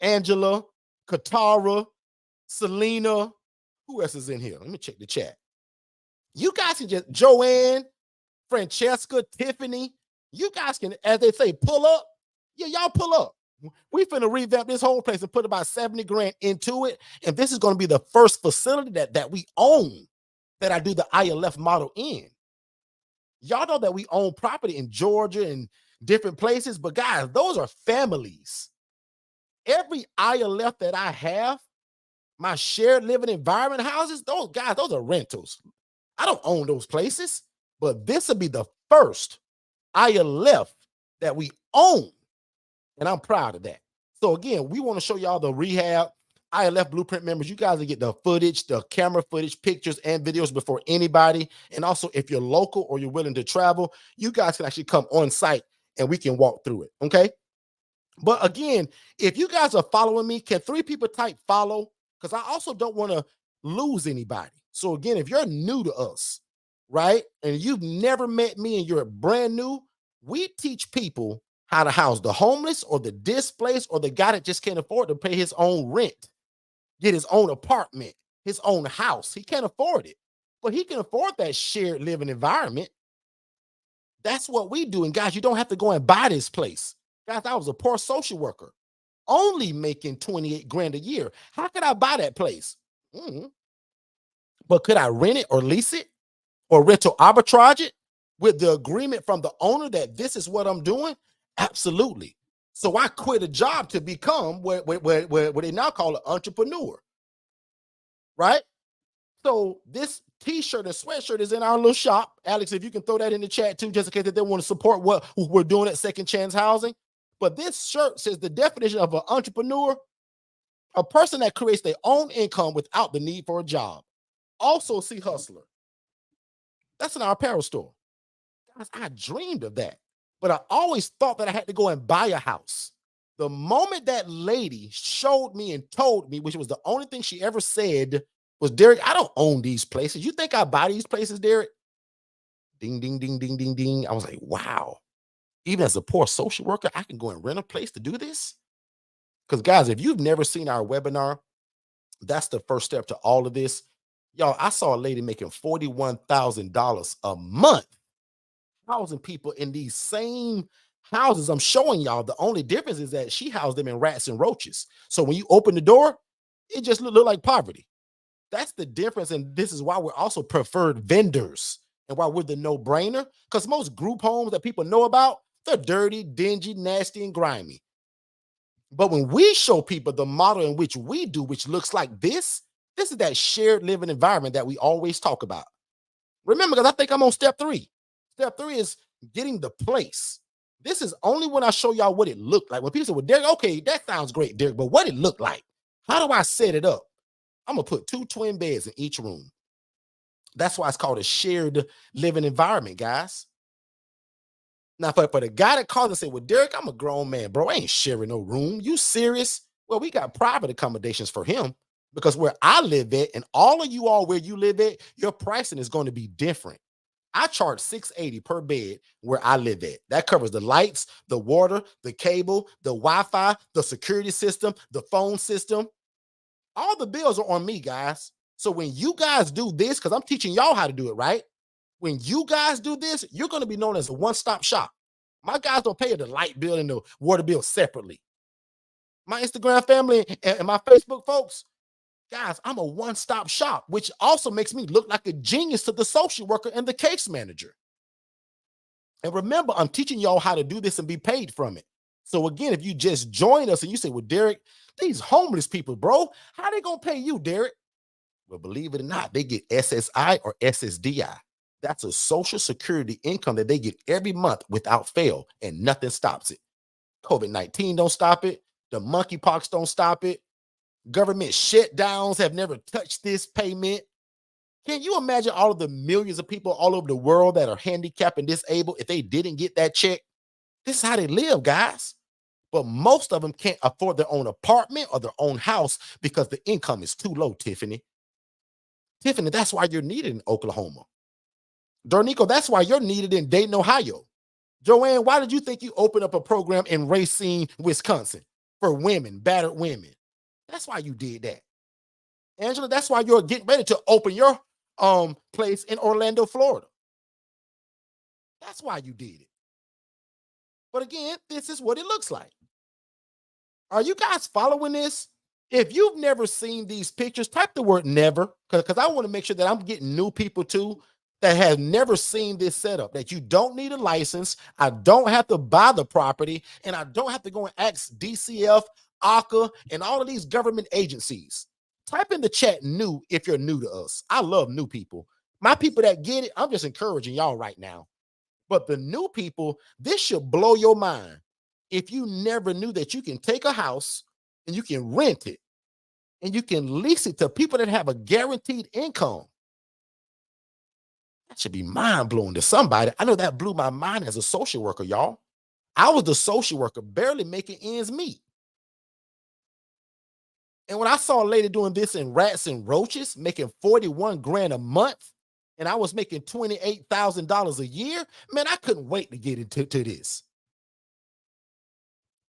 Angela, Katara, Selena, who else is in here? Let me check the chat. You guys can just, Joanne, Francesca, Tiffany, you guys can, as they say, pull up. Yeah, y'all pull up. We finna revamp this whole place and put about 70 grand into it. And this is going to be the first facility that we own that I do the ILF model in. Y'all know that we own property in Georgia and different places, but guys, those are families. Every ILF that I have, my shared living environment houses, those guys, those are rentals. I don't own those places, but this will be the first ILF that we own. And I'm proud of that. So again, we want to show y'all the rehab. ILF Blueprint members, you guys will get the footage, the camera footage, pictures, and videos before anybody. And also, if you're local or you're willing to travel, you guys can actually come on site and we can walk through it, okay? But again, if you guys are following me, can 3 people type follow? Because I also don't want to lose anybody. So again, if you're new to us, right, and you've never met me and you're brand new, we teach people how to house the homeless or the displaced or the guy that just can't afford to pay his own rent, get his own apartment, his own house. He can't afford it, but he can afford that shared living environment. That's what we do. And guys, you don't have to go and buy this place. Guys, I was a poor social worker, only making 28 grand a year. How could I buy that place? But could I rent it or lease it or rental arbitrage it with the agreement from the owner that this is what I'm doing? Absolutely. So I quit a job to become what they now call an entrepreneur, right? So this t-shirt and sweatshirt is in our little shop. Alex, if you can throw that in the chat too, just in case that they want to support what we're doing at Second Chance Housing. But this shirt says the definition of an entrepreneur, a person that creates their own income without the need for a job. Also see hustler. That's in our apparel store. Guys, I dreamed of that, but I always thought that I had to go and buy a house. The moment that lady showed me and told me, which was the only thing she ever said, was, Derek, I don't own these places. You think I buy these places, Derek? Ding, ding, ding, ding, ding, ding. I was like, wow. Even as a poor social worker, I can go and rent a place to do this? Because guys, if you've never seen our webinar, that's the first step to all of this. Y'all, I saw a lady making $41,000 a month housing people in these same houses I'm showing y'all. The only difference is that she housed them in rats and roaches. So when you open the door, it just look like poverty. That's the difference. And this is why we're also preferred vendors. And why we're the no-brainer? Because most group homes that people know about, they're dirty, dingy, nasty, and grimy. But when we show people the model in which we do, which looks like this is that shared living environment that we always talk about. Remember, because I think I'm on step 3. Step 3 is getting the place. This is only when I show y'all what it looked like. When people say, well, Derek, okay, that sounds great, Derek, but what it looked like? How do I set it up? I'm going to put 2 twin beds in each room. That's why it's called a shared living environment, guys. Now, for the guy that calls and say, well, Derek, I'm a grown man, bro. I ain't sharing no room. You serious? Well, we got private accommodations for him because where I live at and all of you all where you live at, your pricing is going to be different. I charge $680 per bed where I live at. That covers the lights, the water, the cable, the Wi-Fi, the security system, the phone system. All the bills are on me, guys. So when you guys do this, because I'm teaching y'all how to do it, right? When you guys do this, you're going to be known as a one-stop shop. My guys don't pay the light bill and the water bill separately. My Instagram family and my Facebook folks, guys, I'm a one-stop shop, which also makes me look like a genius to the social worker and the case manager. And remember, I'm teaching y'all how to do this and be paid from it. So again, if you just join us and you say, well, Derek, these homeless people, bro, how they going to pay you, Derek? Well, believe it or not, they get SSI or SSDI. That's a social security income that they get every month without fail, and nothing stops it. COVID-19 don't stop it. The monkeypox don't stop it. Government shutdowns have never touched this payment. Can you imagine all of the millions of people all over the world that are handicapped and disabled if they didn't get that check? This is how they live, guys. But most of them can't afford their own apartment or their own house because the income is too low, Tiffany. Tiffany, that's why you're needed in Oklahoma. Dornico, that's why you're needed in Dayton, Ohio. Joanne, why did you think you opened up a program in Racine, Wisconsin for women, battered women? That's why you did that. Angela, that's why you're getting ready to open your place in Orlando, Florida. That's why you did it. But again, this is what it looks like. Are you guys following this? If you've never seen these pictures, type the word never, because I want to make sure that I'm getting new people too that have never seen this setup, that you don't need a license. I don't have to buy the property, and I don't have to go and ask DCF, ACA, and all of these government agencies. Type in the chat new if you're new to us. I love new people. My people that get it, I'm just encouraging y'all right now. But the new people, this should blow your mind. If you never knew that you can take a house and you can rent it and you can lease it to people that have a guaranteed income. That should be mind-blowing to somebody. I know that blew my mind as a social worker, y'all. I was the social worker barely making ends meet. And when I saw a lady doing this in Rats and Roaches, making 41 grand a month, and I was making $28,000 a year, man, I couldn't wait to get into this.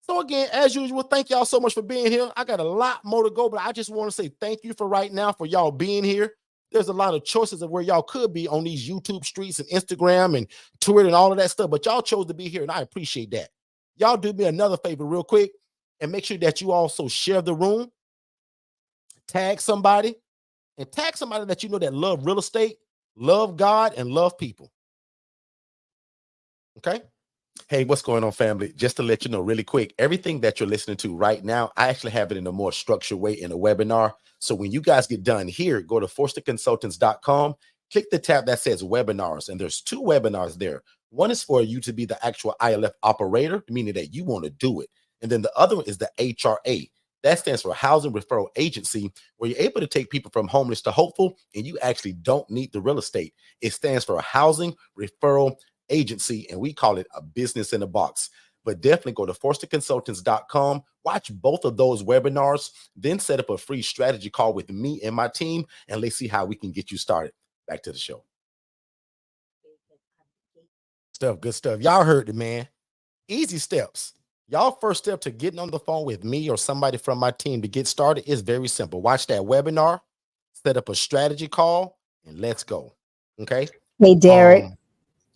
So again, as usual, thank y'all so much for being here. I got a lot more to go, but I just want to say thank you for right now for y'all being here. There's a lot of choices of where y'all could be on these YouTube streets and Instagram and Twitter and all of that stuff, but y'all chose to be here, and I appreciate that. Y'all do me another favor real quick and make sure that you also share the room, tag somebody, and tag somebody that you know that love real estate, love God, and love people. Okay? Hey, what's going on, family? Just to let you know really quick, everything that you're listening to right now, I actually have it in a more structured way in a webinar. So when you guys get done here, go to forsterconsultants.com, click the tab that says webinars, and there's 2 webinars there. One is for you to be the actual ILF operator, meaning that you want to do it. And then the other one is the HRA. That stands for Housing Referral Agency, where you're able to take people from homeless to hopeful, and you actually don't need the real estate. It stands for Housing Referral Agency, and we call it a business in a box. But definitely go to forsterconsultants.com, watch both of those webinars, then set up a free strategy call with me and my team, and let's see how we can get you started. Back to the show. Good stuff. Y'all heard it, man. Easy steps. Y'all first step to getting on the phone with me or somebody from my team to get started is very simple. Watch that webinar, set up a strategy call, and let's go. Okay? Hey, Derek.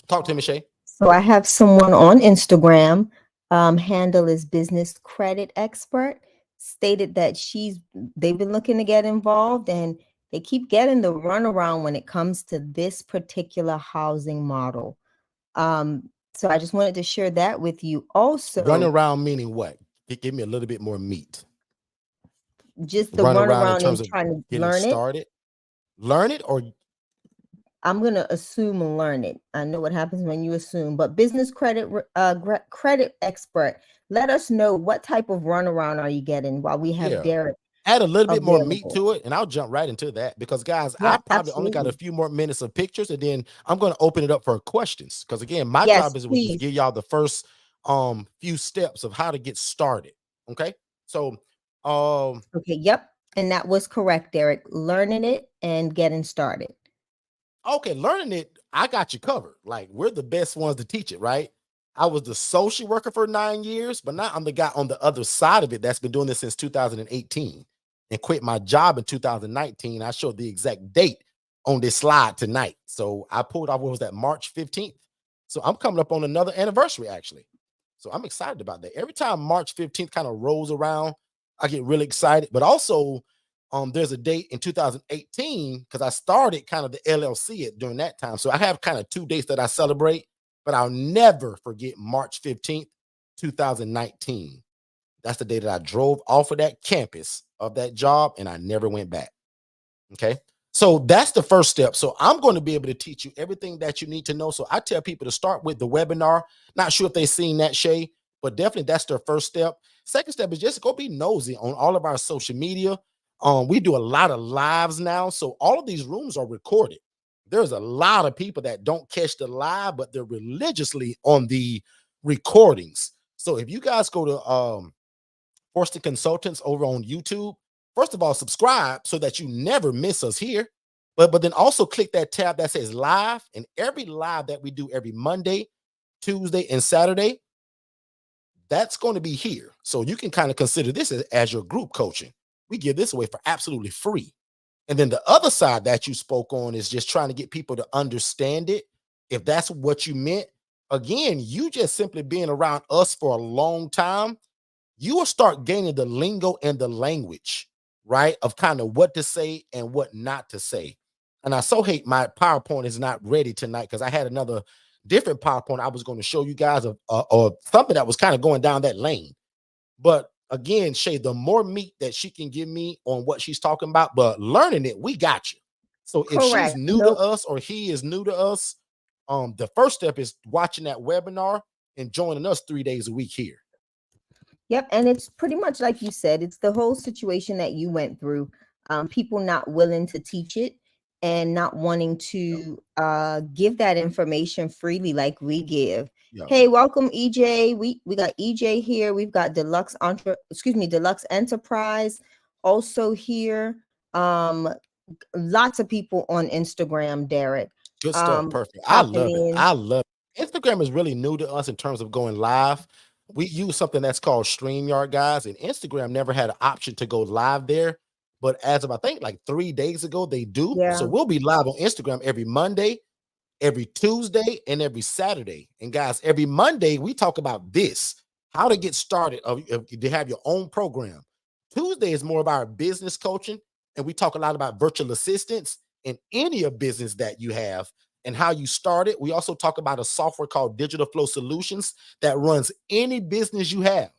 Talk to me, Shay. So I have someone on Instagram, handle is business credit expert, stated that they've been looking to get involved, and They keep getting the runaround when it comes to this particular housing model. So I just wanted to share that with you. Run Also, around meaning what? Give me a little bit more meat. just the Run around in runaround terms and of trying to getting learn it. started. Learn it, or I'm going to assume and learn it. I know what happens when you assume, but business credit expert, let us know what type of runaround are you getting while we have yeah. Derek Add a little bit more meat available. to it, and I'll jump right into that because, guys, I Yeah, probably only got a absolutely. few more minutes of pictures, and then I'm going to open it up for questions. Because again, my Yes, job is to just please. give y'all the first few steps of how to get started. Okay, so Okay, yep. And that was correct, Derek. Learning it and getting started. okay, learning it, I got you covered. Like, we're the best ones to teach it, right? I was the social worker for 9 years, but now I'm the guy on the other side of it that's been doing this since 2018 and quit my job in 2019. I showed the exact date on this slide tonight. So I pulled off, what was that, March 15th? So I'm coming up on another anniversary, actually. So I'm excited about that. Every time March 15th kind of rolls around, I get really excited. But also, there's a date in 2018 because I started kind of the LLC during that time. So I have kind of 2 dates that I celebrate, but I'll never forget March 15th, 2019. That's the day that I drove off of that campus of that job and I never went back. Okay. So that's the first step. So I'm going to be able to teach you everything that you need to know. So I tell people to start with the webinar. Not sure if they've seen that, Shay, but definitely that's their first step. Second step is just go be nosy on all of our social media. We do a lot of lives now. So all of these rooms are recorded. There's a lot of people that don't catch the live, but they're religiously on the recordings. So if you guys go to Forston Consultants over on YouTube, first of all, subscribe so that you never miss us here. But then also click that tab that says live, and every live that we do every Monday, Tuesday, and Saturday, that's going to be here. So you can kind of consider this as your group coaching. We give this away for absolutely free. And then the other side that you spoke on is just trying to get people to understand it. If that's what you meant, again, you just simply being around us for a long time, you will start gaining the lingo and the language, right? Of kind of what to say and what not to say. And I so hate my PowerPoint is not ready tonight because I had another different PowerPoint I was going to show you guys of or something that was kind of going down that lane. But again, Shay, the more meat that she can give me on what she's talking about, but learning it, we got you. So if she's Correct. new to Nope. us or he is new to us, the first step is watching that webinar and joining us 3 days a week here. Yep. And it's pretty much like you said, it's the whole situation that you went through. People not willing to teach it and not wanting to give that information freely like we give. Yeah. Hey, welcome, EJ. We got EJ here. We've got Deluxe Enterprise also here. Lots of people on Instagram, Derek. Good stuff. Perfect. I Popping love it. in. I love it. Instagram is really new to us in terms of going live. We use something that's called StreamYard, guys, and Instagram never had an option to go live there. But as of I think like 3 days ago, they do. So Yeah. we'll be live on Instagram every Monday, every Tuesday, and every Saturday. And guys, every Monday we talk about this, how to get started, to have your own program. Tuesday is more about our business coaching, and we talk a lot about virtual assistants in any of business that you have and how you start it. We also talk about a software called Digital Flow Solutions that runs any business you have.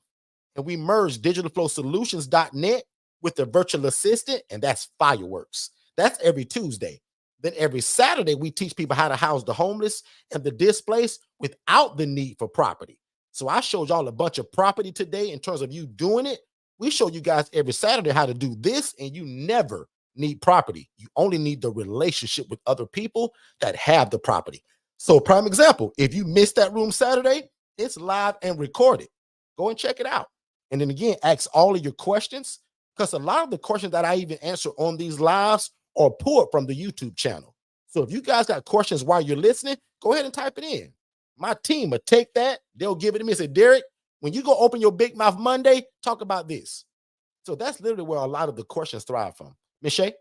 And we merge digitalflowsolutions.net with the virtual assistant, and that's fireworks. That's every Tuesday. Then every Saturday, we teach people how to house the homeless and the displaced without the need for property. So I showed y'all a bunch of property today in terms of you doing it. We show you guys every Saturday how to do this, and you never need property. You only need the relationship with other people that have the property. So, prime example, if you missed that room Saturday, it's live and recorded. Go and check it out. And then again, ask all of your questions because a lot of the questions that I even answer on these lives are pulled from the YouTube channel. So if you guys got questions while you're listening, go ahead and type it in. My team will take that. They'll give it to me and say, Derek, when you go open your Big Mouth Monday, talk about this. So that's literally where a lot of the questions thrive from. Miss Shay?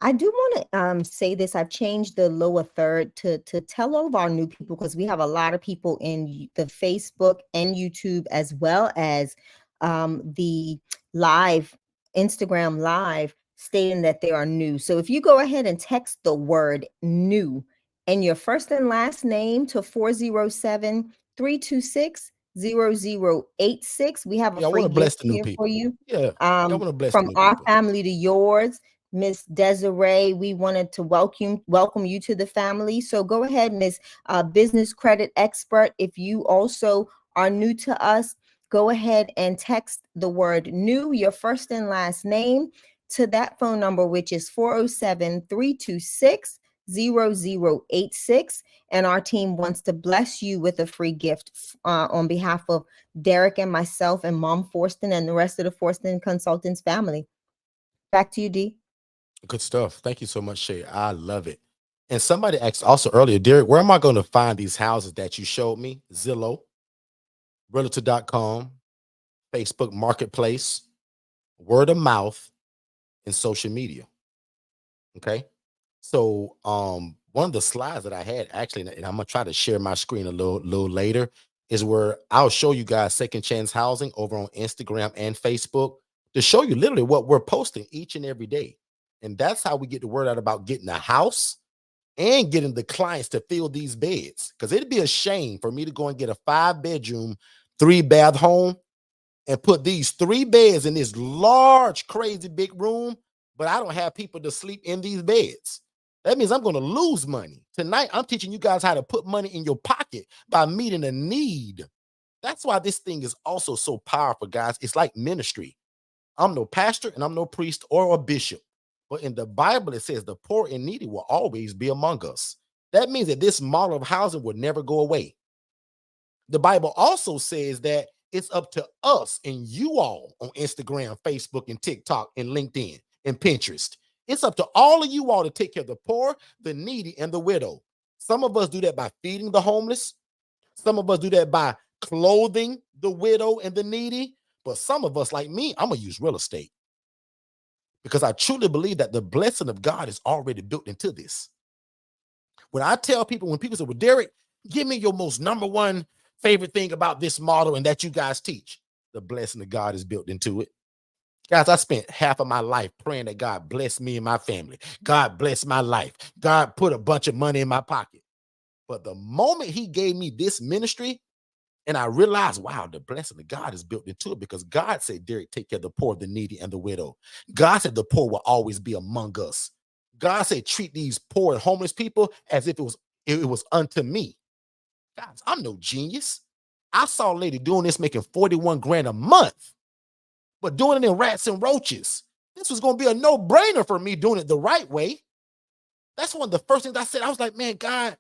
I do want to say this. I've changed the lower third to tell all of our new people because we have a lot of people in the Facebook and YouTube as well as the live Instagram live. stating that they are new. So if you go ahead and text the word new and your first and last name to 407-326-0086, we have a Yeah, I want free to bless gift the new here for people. you. Yeah, I want to bless the From new our people. family to yours, Miss Desiree, we wanted to welcome you to the family. So go ahead, Miss Business Credit Expert. If you also are new to us, go ahead and text the word new, your first and last name, to that phone number, which is 407-326-0086. And our team wants to bless you with a free gift on behalf of Derek and myself and Mom Forston and the rest of the Forston Consultants family. Back to you, D. Good stuff. Thank you so much, Shay. I love it. And somebody asked also earlier, Derek, where am I going to find these houses that you showed me? Zillow, realtor.com, Facebook Marketplace, word of mouth, and social media. Okay. So one of the slides that I had actually, and I'm gonna try to share my screen a little later, is where I'll show you guys Second Chance Housing over on Instagram and Facebook to show you literally what we're posting each and every day. And that's how we get the word out about getting a house and getting the clients to fill these beds. Because it'd be a shame for me to go and get a 5-bedroom, 3-bath home and put these 3 beds in this large, crazy big room, but I don't have people to sleep in these beds. That means I'm going to lose money. Tonight, I'm teaching you guys how to put money in your pocket by meeting a need. That's why this thing is also so powerful, guys. It's like ministry. I'm no pastor and I'm no priest or a bishop. But in the Bible, it says the poor and needy will always be among us. That means that this model of housing will never go away. The Bible also says that it's up to us and you all on Instagram, Facebook, and TikTok, and LinkedIn, and Pinterest. It's up to all of you all to take care of the poor, the needy, and the widow. Some of us do that by feeding the homeless. Some of us do that by clothing the widow and the needy. But some of us, like me, I'm going to use real estate because I truly believe that the blessing of God is already built into this. When I tell people, when people say, well, Derek, give me your most number one favorite thing about this model and that you guys teach, the blessing of God is built into it. Guys, I spent half of my life praying that God bless me and my family. God bless my life. God put a bunch of money in my pocket. But the moment he gave me this ministry, and I realized, wow, the blessing of God is built into it because God said, Derek, take care of the poor, the needy, and the widow. God said the poor will always be among us. God said, treat these poor and homeless people as if it was unto me. Guys, I'm no genius. I saw a lady doing this making 41 grand a month, but doing it in rats and roaches. This was going to be a no-brainer for me doing it the right way. That's one of the first things I said. I was like, man, God,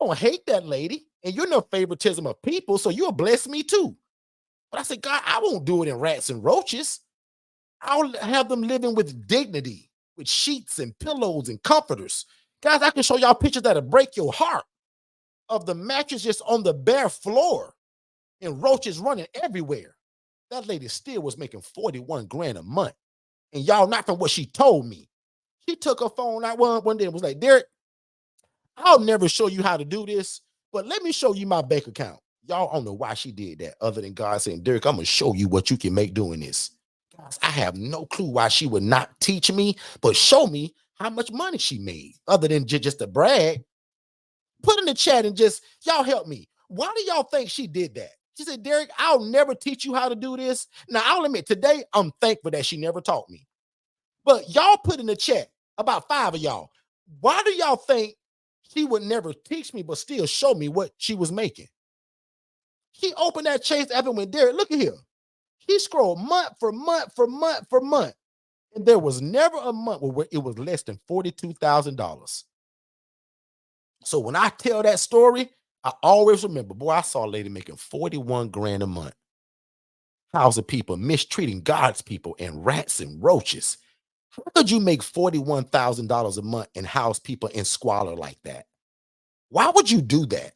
I don't hate that lady, and you're no favoritism of people, so you'll bless me too. But I said, God, I won't do it in rats and roaches. I'll have them living with dignity, with sheets and pillows and comforters. Guys, I can show y'all pictures that'll break your heart of the mattress just on the bare floor and roaches running everywhere. That lady still was making 41 grand a month. And y'all, not from what she told me. She took her phone out one day and was like, Derek, I'll never show you how to do this, but let me show you my bank account. Y'all don't know why she did that other than God saying, Derek, I'm going to show you what you can make doing this. Guys, I have no clue why she would not teach me, but show me how much money she made other than just to brag. Put in the chat and just, y'all help me. Why do y'all think she did that? She said, Derek, I'll never teach you how to do this. Now, I'll admit, today, I'm thankful that she never taught me. But y'all put in the chat, about 5 of y'all, why do y'all think she would never teach me but still show me what she was making? She opened that Chase app and went, Derek, look at here. He scrolled month for month for month for month. And there was never a month where it was less than $42,000. So when I tell that story, I always remember, boy, I saw a lady making 41 grand a month. Housing people, mistreating God's people, and rats and roaches. How could you make $41,000 a month and house people in squalor like that? Why would you do that?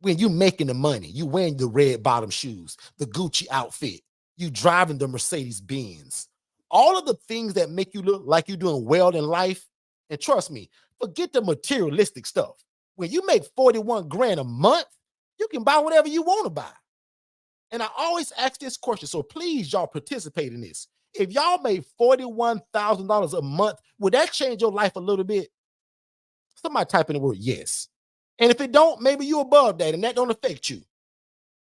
When you making the money, you wearing the red bottom shoes, the Gucci outfit, you driving the Mercedes Benz, all of the things that make you look like you're doing well in life. And trust me, forget the materialistic stuff. When you make 41 grand a month, you can buy whatever you want to buy. And I always ask this question, so please, y'all participate in this. If y'all made $41,000 a month, would that change your life a little bit? Somebody type in the word yes. And if it don't, maybe you above that and that don't affect you.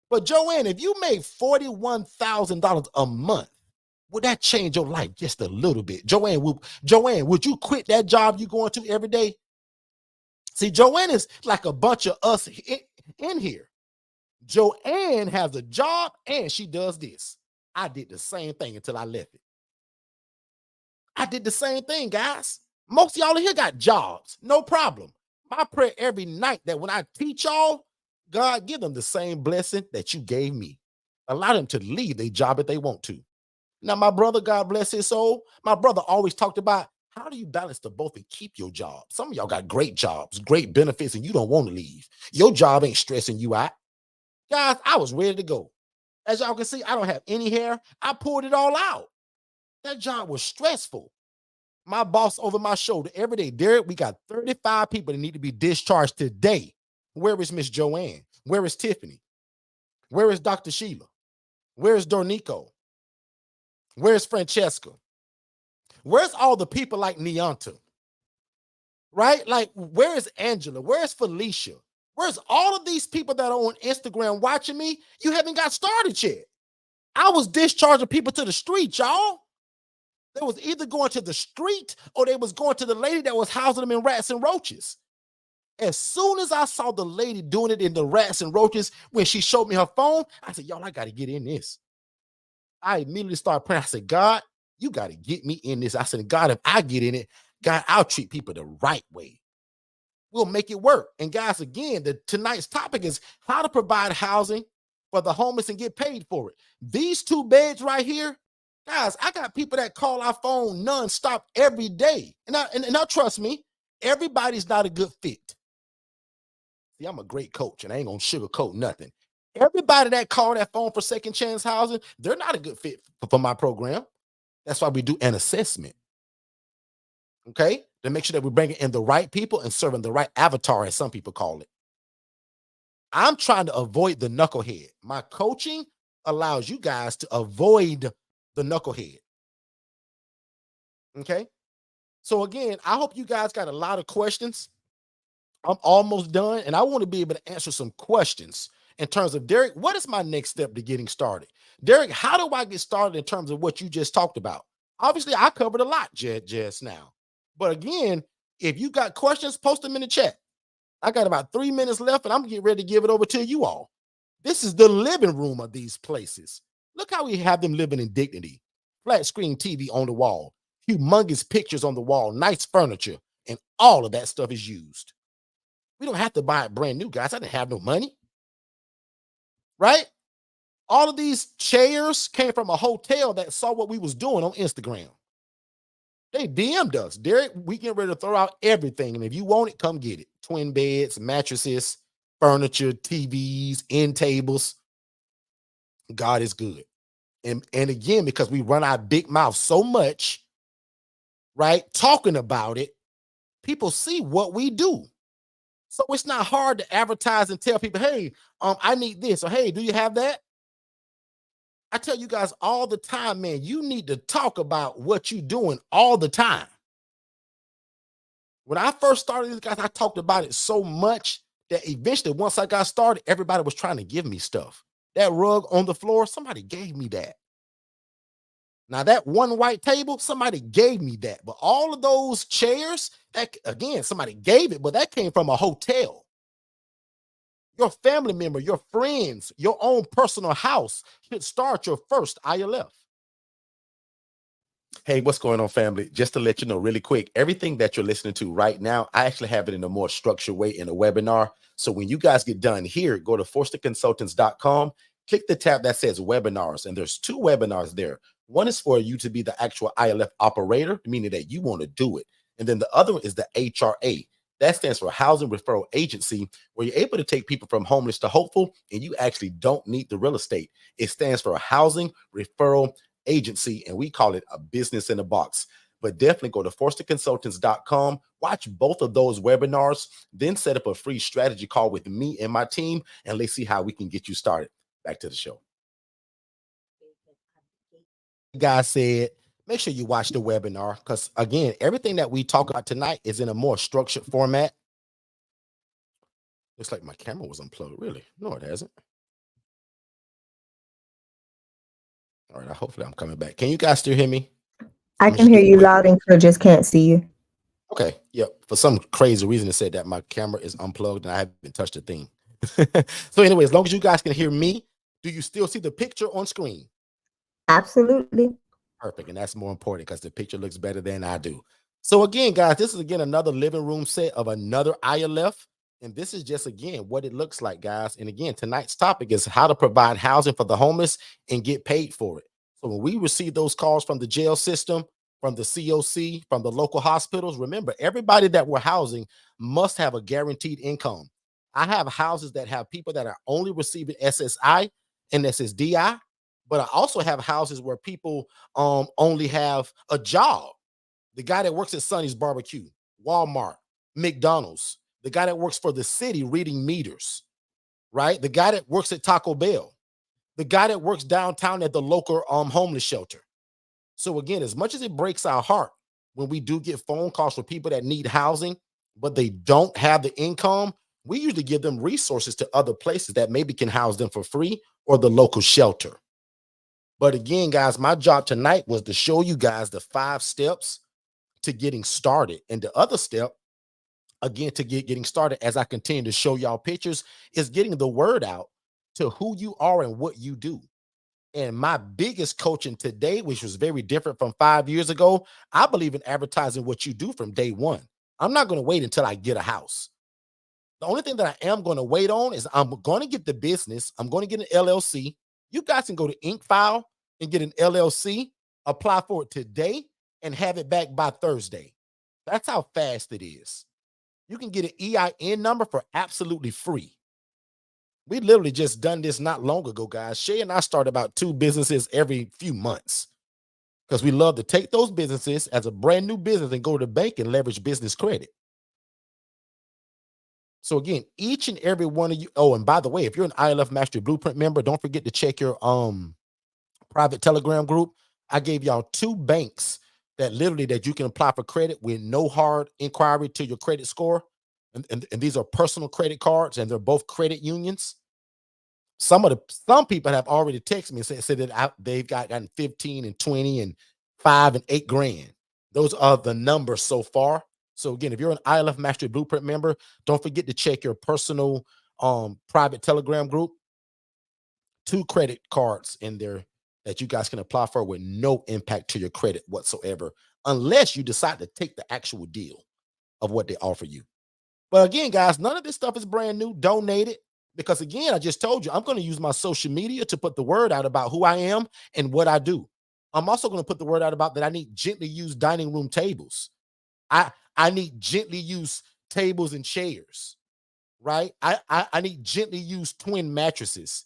But Joanne, if you made $41,000 a month, would that change your life just a little bit? Joanne, would you quit that job you going to every day? See, Joanne is like a bunch of us in here. Joanne has a job and she does this. I did the same thing until I left it. I did the same thing, guys. Most of y'all in here got jobs, no problem. My prayer every night that when I teach y'all, God give them the same blessing that you gave me. Allow them to leave their job if they want to. Now, my brother, God bless his soul, my brother always talked about how do you balance the both and keep your job? Some of y'all got great jobs, great benefits, and you don't want to leave. Your job ain't stressing you out. Guys, I was ready to go. As y'all can see, I don't have any hair. I pulled it all out. That job was stressful. My boss over my shoulder every day, Derek, we got 35 people that need to be discharged today. Where is Miss Joanne? Where is Tiffany? Where is Dr. Sheila? Where is Dornico? Where's Francesca? Where's all the people like Neonta? Right? Like, where is Angela? Where's Felicia? Where's all of these people that are on Instagram watching me? You haven't got started yet. I was discharging people to the street, y'all. They was either going to the street or they was going to the lady that was housing them in rats and roaches. As soon as I saw the lady doing it in the rats and roaches, when she showed me her phone, I said, y'all, I got to get in this. I immediately started praying. I said, God, you got to get me in this. I said, God, if I get in it, God, I'll treat people the right way. We'll make it work. And guys, again, tonight's topic is how to provide housing for the homeless and get paid for it. These 2 beds right here, guys, I got people that call our phone nonstop every day. And now trust me, everybody's not a good fit. See, I'm a great coach and I ain't gonna sugarcoat nothing. Everybody that call that phone for second chance housing, they're not a good fit for my program. That's why we do an assessment. Okay? To make sure that we're bringing in the right people and serving the right avatar, as some people call it. I'm trying to avoid the knucklehead. My coaching allows you guys to avoid the knucklehead. Okay? So again, I hope you guys got a lot of questions. I'm almost done, and I want to be able to answer some questions in terms of, Derek, what is my next step to getting started? Derek, how do I get started in terms of what you just talked about? Obviously, I covered a lot just now. But again, if you got questions, post them in the chat. I got about 3 minutes left, and I'm getting ready to give it over to you all. This is the living room of these places. Look how we have them living in dignity. Flat screen TV on the wall, humongous pictures on the wall, nice furniture, and all of that stuff is used. We don't have to buy it brand new, guys. I didn't have no money. Right? All of these chairs came from a hotel that saw what we was doing on Instagram. They DM'd us. Derek, we getting ready to throw out everything. And if you want it, come get it. Twin beds, mattresses, furniture, TVs, end tables. God is good. And again, because we run our big mouth so much, right? Talking about it, people see what we do. So it's not hard to advertise and tell people, hey, I need this, or hey, do you have that? I tell you guys all the time, man, you need to talk about what you're doing all the time. When I first started this, guys, I talked about it so much that eventually, once I got started, everybody was trying to give me stuff. That rug on the floor, somebody gave me that. Now, that one white table, somebody gave me that. But all of those chairs, that again, somebody gave it, but that came from a hotel. Your family member, your friends, your own personal house should start your first ILF. Hey, what's going on, family? Just to let you know really quick, everything that you're listening to right now, I actually have it in a more structured way in a webinar. So when you guys get done here, go to forsterconsultants.com, click the tab that says webinars, and there's 2 webinars there. One is for you to be the actual ILF operator, meaning that you want to do it. And then the other one is the HRA. That stands for Housing Referral Agency, where you're able to take people from homeless to hopeful, and you actually don't need the real estate. It stands for Housing Referral Agency, and we call it a business in a box. But definitely go to forsterconsultants.com, watch both of those webinars, then set up a free strategy call with me and my team, and let's see how we can get you started. Back to the show. guys said, make sure you watch the webinar because, again, everything that we talk about tonight is in a more structured format. Looks like my camera was unplugged. Really? No, it hasn't. All right. Hopefully, I'm coming back. Can you guys still hear me? I can hear you loud and clear, just can't see you. Okay. Yep. For some crazy reason, it said that my camera is unplugged and I haven't touched the thing. So, anyway, as long as you guys can hear me, do you still see the picture on screen? Absolutely. Perfect. And that's more important because the picture looks better than I do. So again, guys, this is again another living room set of another ILF. And this is just again what it looks like, guys. And again, tonight's topic is how to provide housing for the homeless and get paid for it. So when we receive those calls from the jail system, from the COC, from the local hospitals, remember, everybody that we're housing must have a guaranteed income. I have houses that have people that are only receiving SSI and SSDI, but I also have houses where people only have a job. The guy that works at Sonny's Barbecue, Walmart, McDonald's, the guy that works for the city reading meters, right? The guy that works at Taco Bell, the guy that works downtown at the local homeless shelter. So again, as much as it breaks our heart when we do get phone calls for people that need housing, but they don't have the income, we usually give them resources to other places that maybe can house them for free or the local shelter. But again, guys, my job tonight was to show you guys the 5 steps to getting started. And the other step, again, to getting started, as I continue to show y'all pictures, is getting the word out to who you are and what you do. And my biggest coaching today, which was very different from 5 years ago, I believe in advertising what you do from day one. I'm not going to wait until I get a house. The only thing that I am going to wait on is I'm going to get the business. I'm going to get an LLC. You guys can go to InkFile and get an LLC, apply for it today, and have it back by Thursday. That's how fast it is. You can get an EIN number for absolutely free. We literally just done this not long ago, guys. Shay and I start about 2 businesses every few months because we love to take those businesses as a brand new business and go to the bank and leverage business credit. So again, each and every one of you. Oh, and by the way, if you're an ILF Mastery Blueprint member, don't forget to check your private Telegram group. I gave y'all 2 banks that literally that you can apply for credit with no hard inquiry to your credit score. And these are personal credit cards, and they're both credit unions. Some people have already texted me and said that they've gotten 15 and 20 and 5 and 8 grand. Those are the numbers so far. So again, if you're an ILF Mastery Blueprint member, don't forget to check your personal private Telegram group. 2 credit cards in there that you guys can apply for with no impact to your credit whatsoever, unless you decide to take the actual deal of what they offer you. But again, guys, none of this stuff is brand new. Donate it. Because again, I just told you, I'm going to use my social media to put the word out about who I am and what I do. I'm also going to put the word out about that I need gently used dining room tables. I need gently used tables and chairs, right? I need gently used twin mattresses,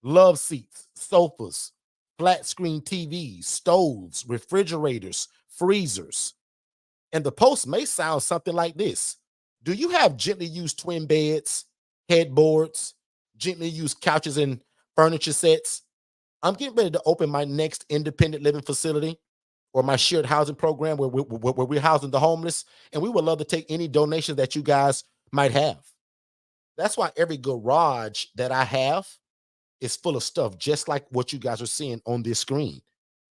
love seats, sofas, flat screen TVs, stoves, refrigerators, freezers. And the post may sound something like this. Do you have gently used twin beds, headboards, gently used couches and furniture sets? I'm getting ready to open my next independent living facility or my shared housing program where we're housing the homeless. And we would love to take any donations that you guys might have. That's why every garage that I have is full of stuff just like what you guys are seeing on this screen,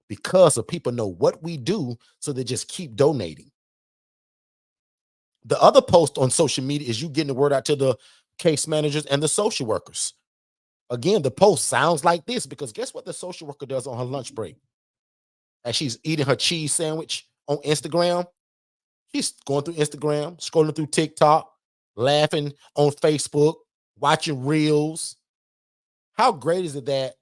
because of people know what we do, so they just keep donating. The other post on social media is you getting the word out to the case managers and the social workers. Again, the post sounds like this because guess what the social worker does on her lunch break? As she's eating her cheese sandwich on Instagram, she's going through Instagram, scrolling through TikTok, laughing on Facebook, watching reels. How great is it that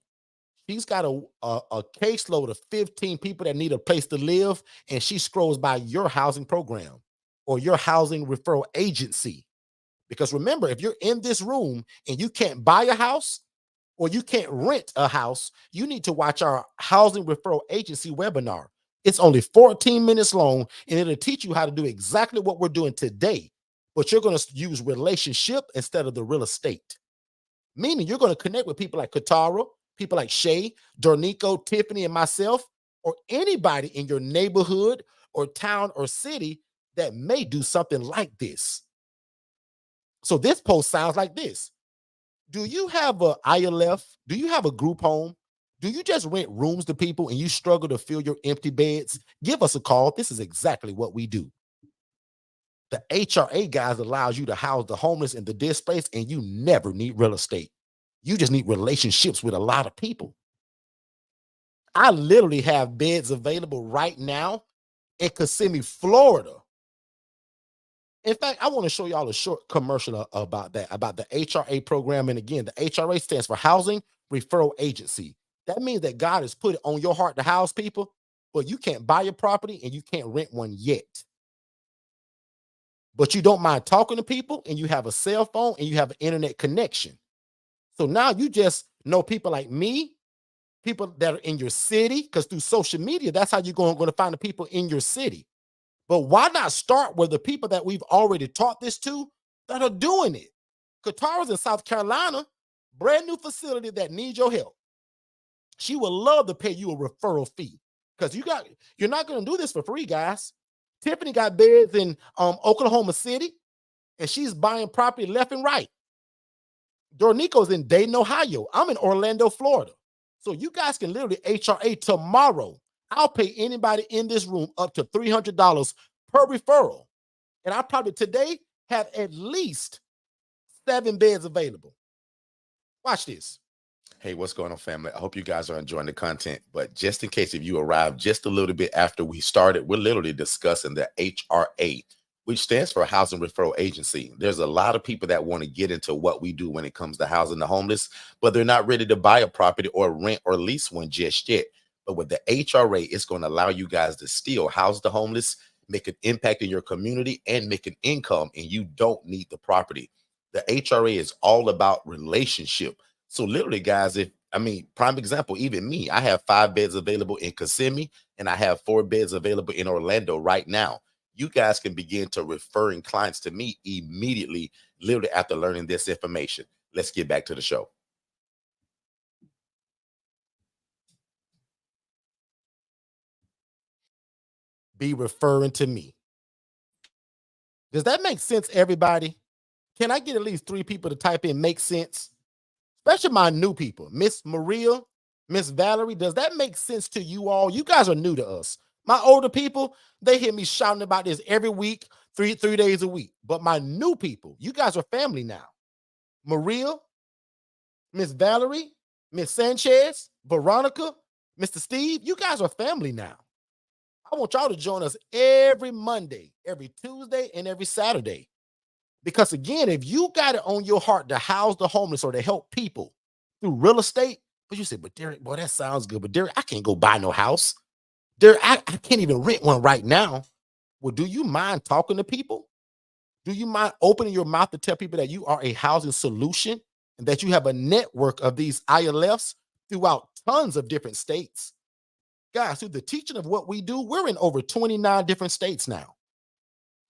she's got a caseload of 15 people that need a place to live, and she scrolls by your housing program or your housing referral agency? Because remember, if you're in this room and you can't buy a house or you can't rent a house, you need to watch our housing referral agency webinar. It's only 14 minutes long, and it'll teach you how to do exactly what we're doing today, but you're going to use relationship instead of the real estate. Meaning you're going to connect with people like Katara, people like Shay, Dornico, Tiffany, and myself, or anybody in your neighborhood or town or city that may do something like this. So this post sounds like this. Do you have a ILF? Do you have a group home? Do you just rent rooms to people and you struggle to fill your empty beds? Give us a call. This is exactly what we do. The HRA guys allows you to house the homeless in the displaced, and you never need real estate. You just need relationships with a lot of people. I literally have beds available right now in Kissimmee, Florida. In fact, I want to show y'all a short commercial about that, about the HRA program. And again, the HRA stands for Housing Referral Agency. That means that God has put it on your heart to house people, but you can't buy a property and you can't rent one yet. But you don't mind talking to people, and you have a cell phone and you have an internet connection. So now you just know people like me, people that are in your city, because through social media, that's how you're going to find the people in your city. But why not start with the people that we've already taught this to that are doing it? Katara's in South Carolina, brand new facility that needs your help. She would love to pay you a referral fee, because you're not going to do this for free, guys. Tiffany got beds in Oklahoma City, and she's buying property left and right. Dornico's in Dayton, Ohio. I'm in Orlando, Florida. So you guys can literally HRA tomorrow. I'll pay anybody in this room up to $300 per referral. And I probably today have at least 7 beds available. Watch this. Hey, what's going on, family? I hope you guys are enjoying the content. But just in case if you arrived just a little bit after we started, we're literally discussing the HRA, which stands for Housing Referral Agency. There's a lot of people that want to get into what we do when it comes to housing the homeless, but they're not ready to buy a property or rent or lease one just yet. But with the HRA, it's going to allow you guys to still house the homeless, make an impact in your community, and make an income, and you don't need the property. The HRA is all about relationship. So literally, guys, prime example, even me, I have 5 beds available in Kissimmee, and I have 4 beds available in Orlando right now. You guys can begin to referring clients to me immediately, literally after learning this information. Let's get back to the show. Be referring to me. Does that make sense, everybody? Can I get at least 3 people to type in make sense? Especially my new people. Miss Maria, Miss Valerie, does that make sense to you all? You guys are new to us. My older people, they hear me shouting about this every week, three days a week. But my new people, you guys are family now. Maria, Miss Valerie, Miss Sanchez, Veronica, Mr. Steve, you guys are family now. I want y'all to join us every Monday, every Tuesday, and every Saturday. Because again, if you got it on your heart to house the homeless or to help people through real estate, but you say, but Derek, boy, that sounds good. But Derek, I can't go buy no house. Derek, I can't even rent one right now. Well, do you mind talking to people? Do you mind opening your mouth to tell people that you are a housing solution and that you have a network of these ILFs throughout tons of different states? Guys, through the teaching of what we do, we're in over 29 different states now.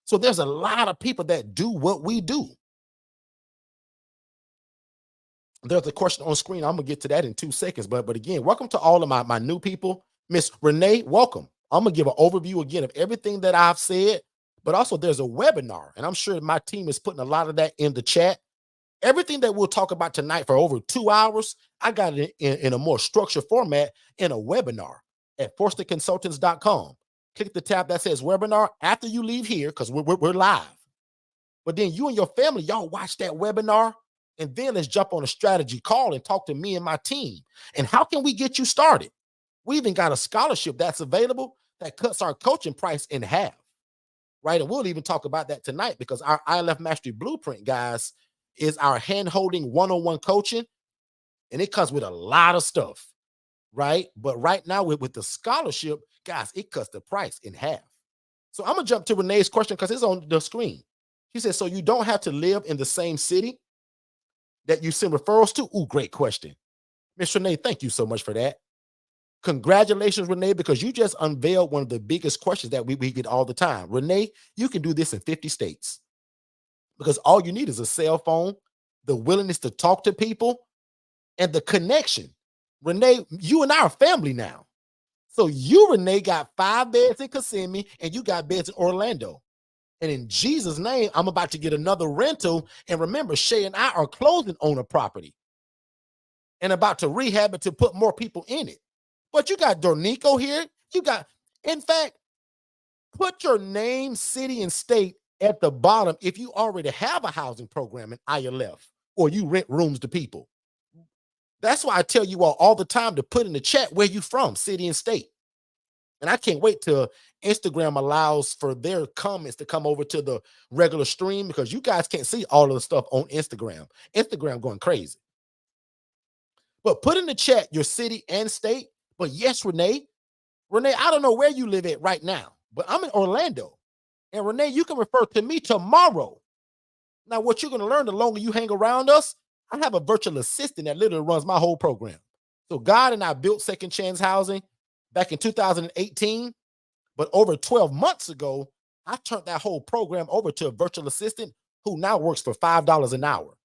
So there's a lot of people that do what we do. There's a question on screen. I'm going to get to that in 2 seconds. But again, welcome to all of my new people. Miss Renee, welcome. I'm going to give an overview again of everything that I've said. But also there's a webinar, and I'm sure my team is putting a lot of that in the chat. Everything that we'll talk about tonight for over 2 hours, I got it in a more structured format in a webinar at forsterconsultants.com. Click the tab that says webinar after you leave here, because we're live. But then you and your family, y'all watch that webinar, and then let's jump on a strategy call and talk to me and my team. And how can we get you started? We even got a scholarship that's available that cuts our coaching price in half, right? And we'll even talk about that tonight, because our ILF Mastery Blueprint, guys, is our hand-holding one-on-one coaching, and it comes with a lot of stuff, right? But right now with the scholarship, guys, it cuts the price in half. So I'm going to jump to Renee's question because it's on the screen. She says, so you don't have to live in the same city that you send referrals to? Ooh, great question. Miss Renee, thank you so much for that. Congratulations, Renee, because you just unveiled one of the biggest questions that we get all the time. Renee, you can do this in 50 states, because all you need is a cell phone, the willingness to talk to people, and the connection. Renee, you and I are family now. So you, Renee, got 5 beds in Kissimmee, and you got beds in Orlando. And in Jesus' name, I'm about to get another rental. And remember, Shay and I are closing on a property and about to rehab it to put more people in it. But you got Dornico here. You got, in fact, put your name, city, and state at the bottom if you already have a housing program in ILF or you rent rooms to people. That's why I tell you all the time to put in the chat where you from, city and state. And I can't wait till Instagram allows for their comments to come over to the regular stream, because you guys can't see all of the stuff on Instagram. Instagram going crazy. But put in the chat your city and state. But yes, Renee, I don't know where you live at right now, but I'm in Orlando. And Renee, you can refer to me tomorrow. Now, what you're going to learn the longer you hang around us, I have a virtual assistant that literally runs my whole program. So God and I built Second Chance Housing back in 2018. But over 12 months ago, I turned that whole program over to a virtual assistant who now works for $5 an hour.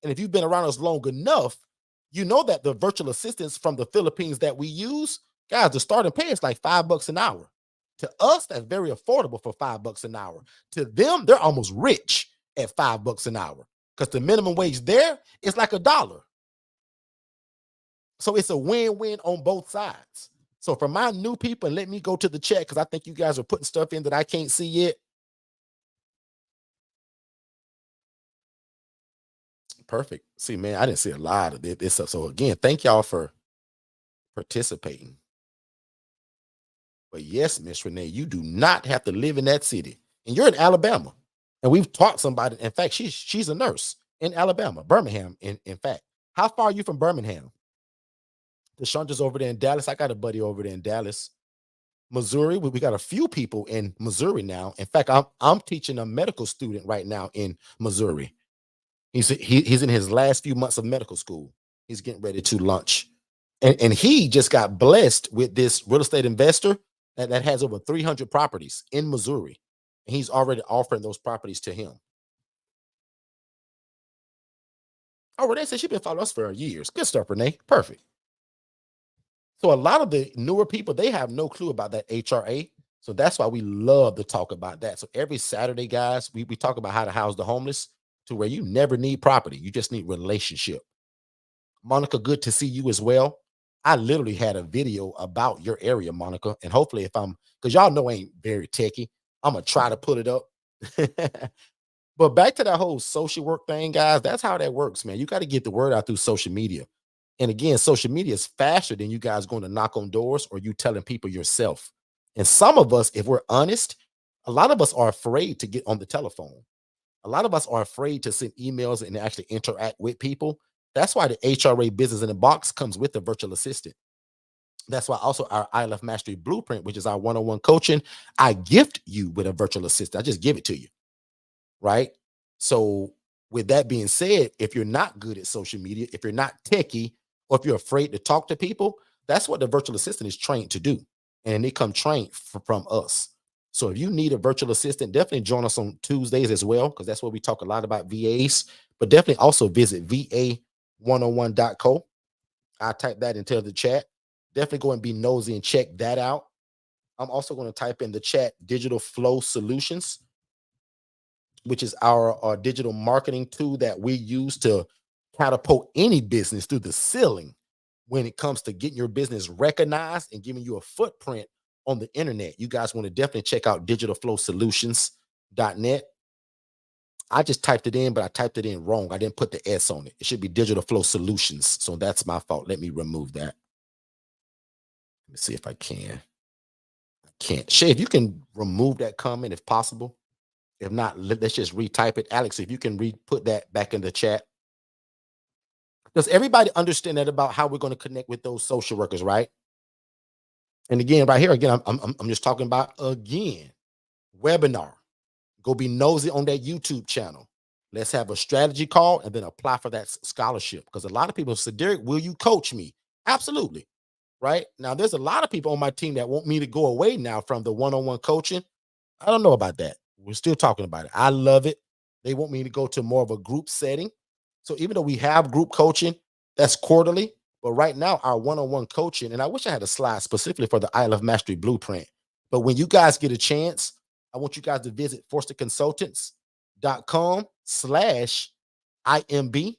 And if you've been around us long enough, you know that the virtual assistants from the Philippines that we use, guys, the starting pay is like $5 an hour. To us, that's very affordable for $5 an hour. To them, they're almost rich at $5 an hour, because the minimum wage there is like $1. So it's a win-win on both sides. So for my new people, and let me go to the chat, because I think you guys are putting stuff in that I can't see yet. Perfect. See, man, I didn't see a lot of this stuff. So again, thank y'all for participating. But yes, Miss Renee, you do not have to live in that city. And you're in Alabama. And we've taught somebody. In fact, she's a nurse in Alabama, Birmingham, in fact. How far are you from Birmingham? DeShandra's over there in Dallas. I got a buddy over there in Dallas. Missouri, we got a few people in Missouri now. In fact, I'm teaching a medical student right now in Missouri. He's in his last few months of medical school. He's getting ready to launch. And he just got blessed with this real estate investor that has over 300 properties in Missouri. And he's already offering those properties to him. Oh, Renee said she's been following us for years. Good stuff, Renee. Perfect. So a lot of the newer people, they have no clue about that HRA. So that's why we love to talk about that. So every Saturday, guys, we talk about how to house the homeless, to where you never need property. You just need relationship. Monica, good to see you as well. I literally had a video about your area, Monica. And hopefully because y'all know I ain't very techie, I'm going to try to put it up. But back to that whole social work thing, guys, that's how that works, man. You got to get the word out through social media. And again, social media is faster than you guys going to knock on doors or you telling people yourself. And some of us, if we're honest, a lot of us are afraid to get on the telephone. A lot of us are afraid to send emails and actually interact with people. That's why the HRA Business in the Box comes with a virtual assistant. That's why also our ILF Mastery Blueprint, which is our one-on-one coaching, I gift you with a virtual assistant. I just give it to you, right? So with that being said, if you're not good at social media, if you're not techie, or if you're afraid to talk to people, that's what the virtual assistant is trained to do. And they come trained from us. So if you need a virtual assistant, definitely join us on Tuesdays as well, because that's where we talk a lot about VAs. But definitely also visit va101.co. I type that into the chat. Definitely go and be nosy and check that out. I'm also going to type in the chat Digital Flow Solutions, which is our digital marketing tool that we use to catapult any business through the ceiling when it comes to getting your business recognized and giving you a footprint on the internet. You guys want to definitely check out digitalflowsolutions.net. I just typed it in, but I typed it in wrong. I didn't put the S on it. It should be Digital Flow Solutions. So that's my fault. Let me remove that. Let me see if I can. I can't. Shay, if you can remove that comment if possible. If not, let's just retype it. Alex, if you can put that back in the chat. Does everybody understand that about how we're going to connect with those social workers, right? And again, right here, again, I'm just talking about, again, webinar. Go be nosy on that YouTube channel. Let's have a strategy call and then apply for that scholarship. Because a lot of people say, Derek, will you coach me? Absolutely. Right? Now, there's a lot of people on my team that want me to go away now from the one-on-one coaching. I don't know about that. We're still talking about it. I love it. They want me to go to more of a group setting. So even though we have group coaching, that's quarterly, But right now, our one-on-one coaching, and I wish I had a slide specifically for the ILF Mastery Blueprint. But when you guys get a chance, I want you guys to visit forsterconsultants.com/IMB.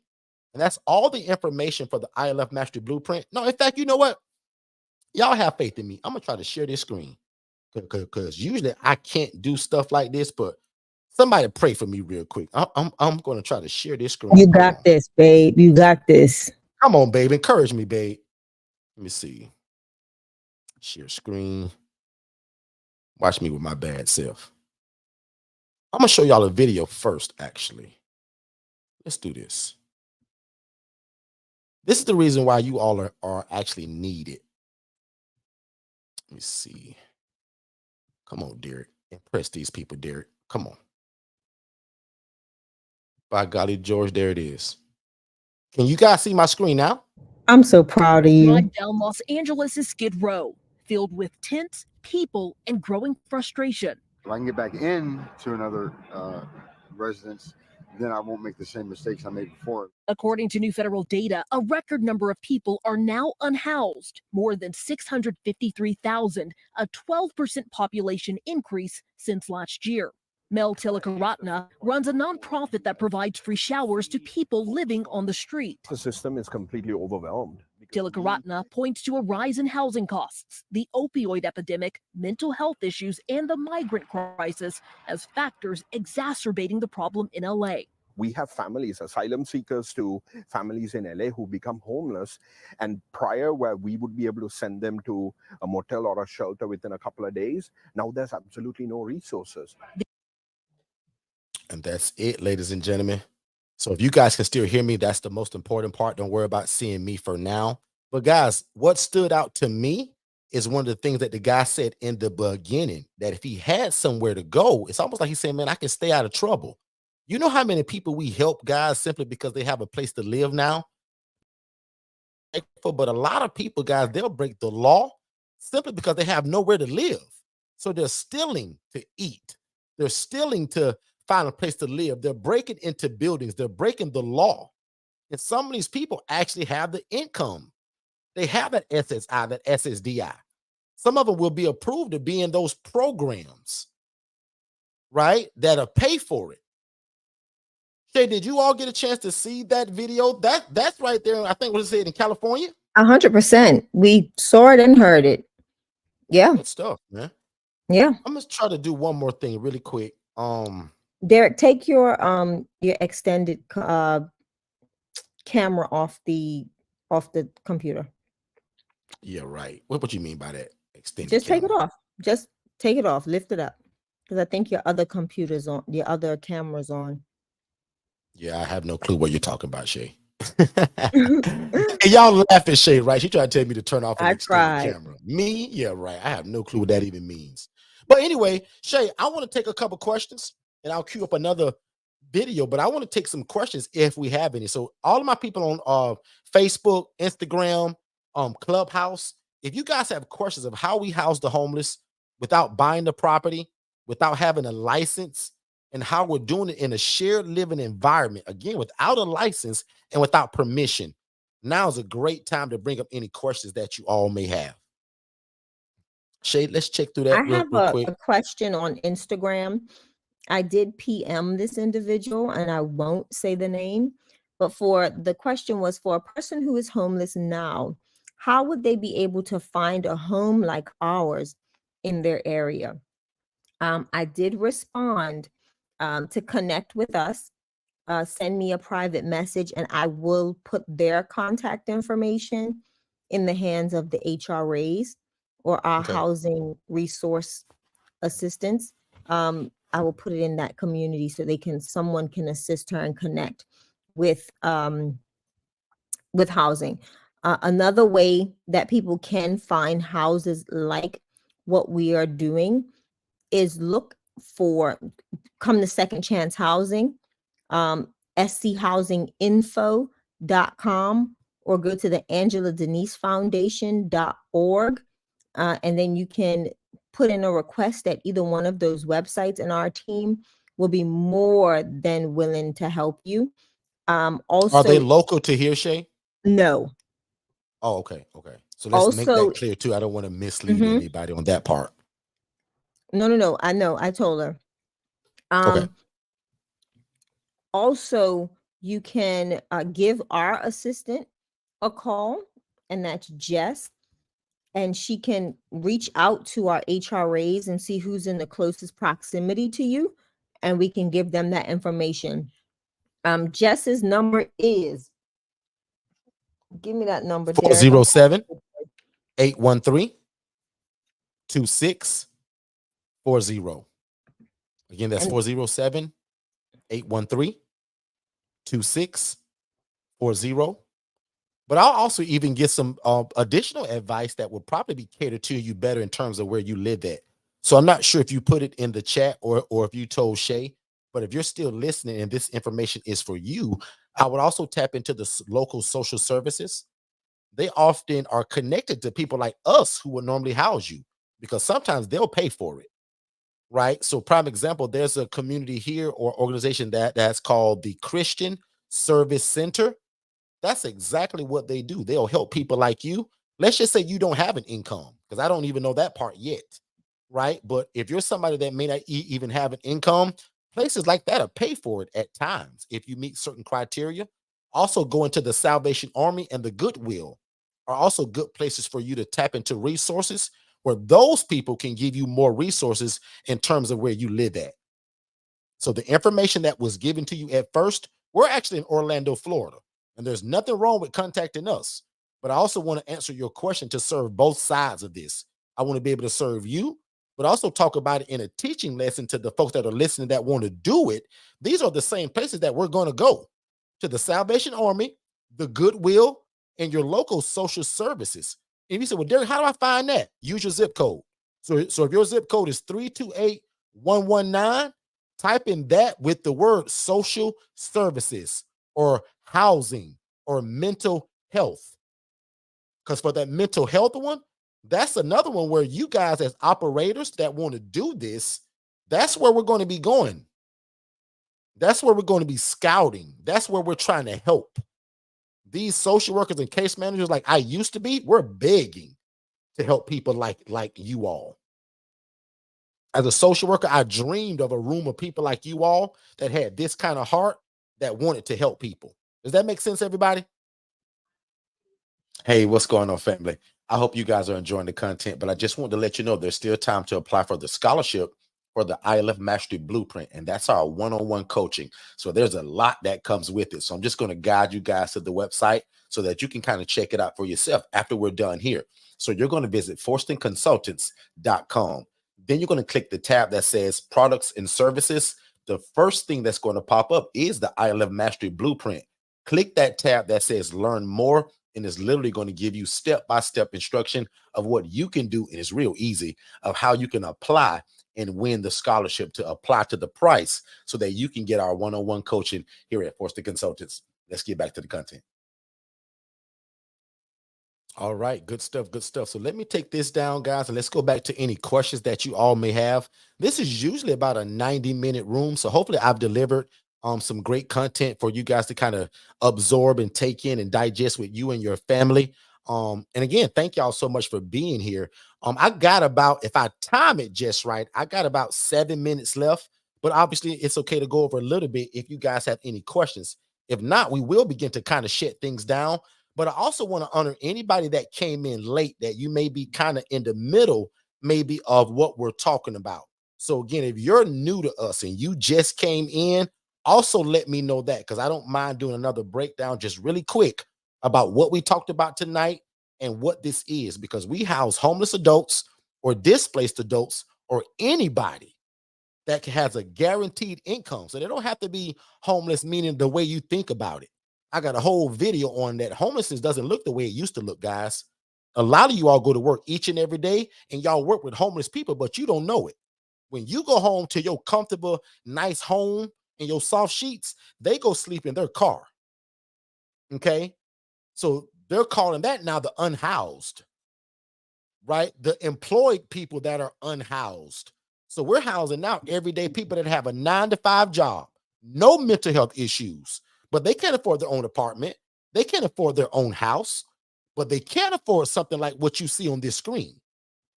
And that's all the information for the ILF Mastery Blueprint. No, in fact, you know what? Y'all have faith in me. I'm going to try to share this screen because usually I can't do stuff like this, but somebody pray for me real quick. I'm going to try to share this screen. You got this, babe. You got this. Come on, babe. Encourage me, babe. Let me see. Share screen. Watch me with my bad self. I'm going to show y'all a video first, actually. Let's do this. This is the reason why you all are actually needed. Let me see. Come on, Derek. Impress these people, Derek. Come on. By golly, George, there it is. Can you guys see my screen now? I'm so proud of you. Drive down Los Angeles' Skid Row, filled with tents, people, and growing frustration. If I can get back into another residence, then I won't make the same mistakes I made before. According to new federal data, a record number of people are now unhoused, more than 653,000, a 12% population increase since last year. Mel Tilakaratna runs a nonprofit that provides free showers to people living on the street. The system is completely overwhelmed. Tilakaratna points to a rise in housing costs, the opioid epidemic, mental health issues, and the migrant crisis as factors exacerbating the problem in LA. We have families, asylum seekers to families in LA who become homeless, and prior where we would be able to send them to a motel or a shelter within a couple of days, now there's absolutely no resources. And that's it, ladies and gentlemen. So if you guys can still hear me, that's the most important part. Don't worry about seeing me for now. But guys, what stood out to me is one of the things that the guy said in the beginning, that if he had somewhere to go, it's almost like he's saying, man, I can stay out of trouble. You know how many people we help, guys, simply because they have a place to live now? But a lot of people, guys, they'll break the law simply because they have nowhere to live. So they're stealing to eat. They're stealing to find a place to live. They're breaking into buildings. They're breaking the law. And some of these people actually have the income. They have that SSI, that SSDI. Some of them will be approved to be in those programs, right, that'll pay for it. Shay, did you all get a chance to see that video? That's right there. I think what it said in California. 100%. We saw it and heard it. Yeah. Good stuff, man. Yeah. I'm gonna try to do one more thing really quick. Derek, take your extended camera off the computer. Yeah, right. What you mean by that? Extended Just camera? take it off. Just take it off. Lift it up. Because I think your other computer's on, your other camera's on. Yeah, I have no clue what you're talking about, Shay. And y'all laugh at Shay, right? She tried to tell me to turn off an extended camera. Me? Yeah, right. I have no clue what that even means. But anyway, Shay, I want to take a couple questions and I'll queue up another video, but I want to take some questions if we have any. So all of my people on Facebook, Instagram, Clubhouse, if you guys have questions of how we house the homeless without buying the property, without having a license, and how we're doing it in a shared living environment, again, without a license and without permission, now is a great time to bring up any questions that you all may have. Shay, let's check through that real quick. A question on Instagram. I did PM this individual, and I won't say the name, but the question was, for a person who is homeless now, how would they be able to find a home like ours in their area? I did respond to connect with us, send me a private message, and I will put their contact information in the hands of the HRAs or our housing resource assistants. I will put it in that community so someone can assist her and connect with housing. Another way that people can find houses like what we are doing is come to Second Chance Housing, schousinginfo.com, or go to the AngelaDeniseFoundation.org, and then you can put in a request at either one of those websites, and our team will be more than willing to help you. Also, are they local to here, Shay? No. Oh, okay. Okay. So let's make Also, that clear too. I don't want to mislead mhm, anybody on that part. no. I know. I told her. Okay. Also, you can give our assistant a call, and that's Jess, and she can reach out to our HRAs and see who's in the closest proximity to you, and we can give them that information. Jess's number is, give me that number, Derek. 407 813 2640. Again, that's And 407 813 2640. But I'll also even get some additional advice that will probably be catered to you better in terms of where you live at. So I'm not sure if you put it in the chat or if you told Shay, but if you're still listening and this information is for you, I would also tap into the local social services. They often are connected to people like us who would normally house you because sometimes they'll pay for it, right? So prime example, there's a community here or organization that's called the Christian Service Center. That's exactly what they do. They'll help people like you. Let's just say you don't have an income, because I don't even know that part yet, right? But if you're somebody that may not even have an income, places like that will pay for it at times if you meet certain criteria. Also, going to the Salvation Army and the Goodwill are also good places for you to tap into resources where those people can give you more resources in terms of where you live at. So the information that was given to you at first, we're actually in Orlando, Florida, and there's nothing wrong with contacting us. But I also want to answer your question to serve both sides of this. I want to be able to serve you, but also talk about it in a teaching lesson to the folks that are listening that want to do it. These are the same places that we're going to go, to the Salvation Army, the Goodwill, and your local social services. And you say, well, Derek, how do I find that? Use your zip code. So if your zip code is 328119, type in that with the word social services or housing or mental health. Because for that mental health one, that's another one where you guys as operators that want to do this, that's where we're going to be going. That's where we're going to be scouting. That's where we're trying to help. These social workers and case managers, like I used to be, we're begging to help people like you all. As a social worker, I dreamed of a room of people like you all that had this kind of heart that wanted to help people. Does that make sense, everybody? Hey, what's going on, family? I hope you guys are enjoying the content, but I just want to let you know there's still time to apply for the scholarship for the ILF Mastery Blueprint, and that's our one-on-one coaching. So there's a lot that comes with it. So I'm just going to guide you guys to the website so that you can kind of check it out for yourself after we're done here. So you're going to visit forstonconsultants.com. Then you're going to click the tab that says products and services. The first thing that's going to pop up is the ILF Mastery Blueprint. Click that tab that says learn more, and it's literally going to give you step-by-step instruction of what you can do. And it's real easy of how you can apply and win the scholarship to apply to the price so that you can get our one-on-one coaching here at Forston Consultants. Let's get back to the content. All right, good stuff, good stuff. So let me take this down, guys, and let's go back to any questions that you all may have. This is usually about a 90-minute room, so hopefully I've delivered some great content for you guys to kind of absorb and take in and digest with you and your family. And again, thank y'all so much for being here. I got about, if I time it just right, I got about 7 minutes left, but obviously it's okay to go over a little bit if you guys have any questions. If not, we will begin to kind of shut things down. But I also want to honor anybody that came in late that you may be kind of in the middle, maybe, of what we're talking about. So again, if you're new to us and you just came in, also let me know that, because I don't mind doing another breakdown just really quick about what we talked about tonight and what this is, because we house homeless adults or displaced adults or anybody that has a guaranteed income. So they don't have to be homeless, meaning the way you think about it. I got a whole video on that. Homelessness doesn't look the way it used to look, guys. A lot of you all go to work each and every day and y'all work with homeless people, but you don't know it. When you go home to your comfortable, nice home and your soft sheets, they go sleep in their car. Okay? So they're calling that now the unhoused, right? The employed people that are unhoused. So we're housing now everyday people that have a 9-to-5 job, no mental health issues, but they can't afford their own apartment. They can't afford their own house. but they can't afford something like what you see on this screen,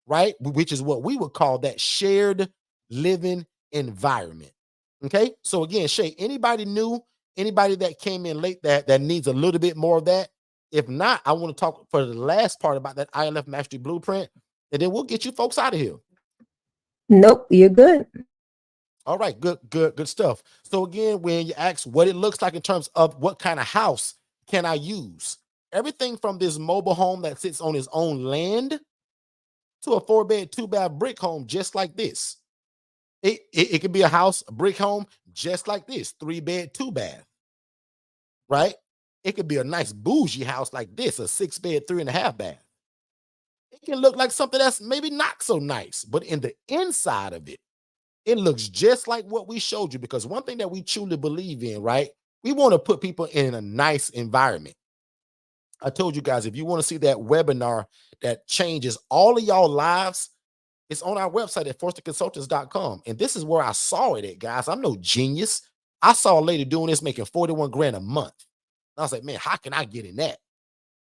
right? Which is what we would call that shared living environment. Okay. So again, Shay, anybody new, anybody that came in late that needs a little bit more of that. If not, I want to talk for the last part about that ILF Mastery Blueprint, and then we'll get you folks out of here. Nope, you're good. All right, good stuff. So again, when you ask what it looks like in terms of what kind of house can I use, everything from this mobile home that sits on its own land to a 4-bed, 2-bath brick home just like this. It could be a house, a brick home just like this, 3-bed, 2-bath, right? It could be a nice bougie house like this, a 6-bed, 3.5 bath. It can look like something that's maybe not so nice, but in the inside of it, it looks just like what we showed you, because one thing that we truly believe in, right? We want to put people in a nice environment. I told you guys, if you want to see that webinar that changes all of y'all lives, it's on our website at forsterconsultants.com. And this is where I saw it at, guys. I'm no genius. I saw a lady doing this, making 41 grand a month. I was like, man, how can I get in that?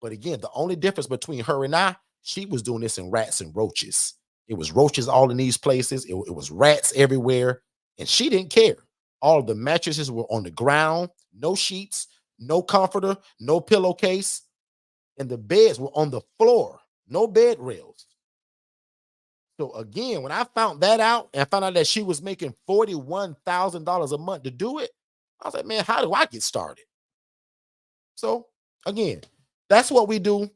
But again, the only difference between her and I, she was doing this in rats and roaches. It was roaches all in these places. It was rats everywhere. And she didn't care. All of the mattresses were on the ground, no sheets, no comforter, no pillowcase. And the beds were on the floor, no bed rails. So again, when I found that out and I found out that she was making $41,000 a month to do it, I was like, man, how do I get started? So again, that's what we do.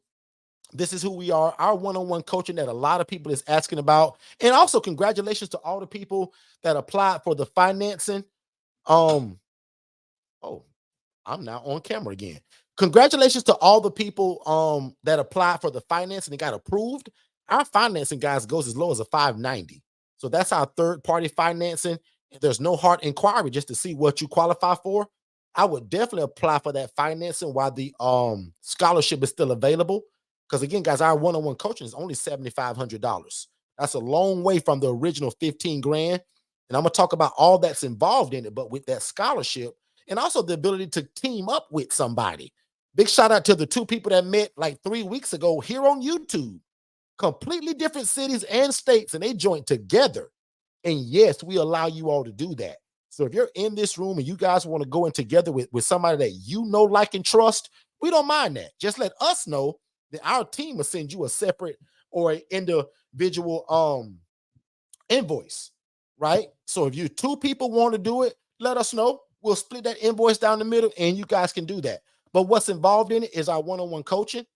This is who we are, our one-on-one coaching that a lot of people is asking about. And also congratulations to all the people that applied for the financing. Oh, I'm now on camera again. Congratulations to all the people that applied for the financing and got approved. Our financing, guys, goes as low as a $590. So that's our third-party financing. There's no hard inquiry just to see what you qualify for. I would definitely apply for that financing while the scholarship is still available. Because again, guys, our one-on-one coaching is only $7,500. That's a long way from the original 15 grand. And I'm going to talk about all that's involved in it. But with that scholarship and also the ability to team up with somebody. Big shout out to the 2 people that met like 3 weeks ago here on YouTube. Completely different cities and states, and they joined together. And yes, we allow you all to do that. So if you're in this room and you guys want to go in together with somebody that you know, like, and trust, we don't mind that. Just let us know that our team will send you a separate or an individual invoice, right? So if you 2 people want to do it, let us know. We'll split that invoice down the middle and you guys can do that. But what's involved in it is our one-on-one coaching.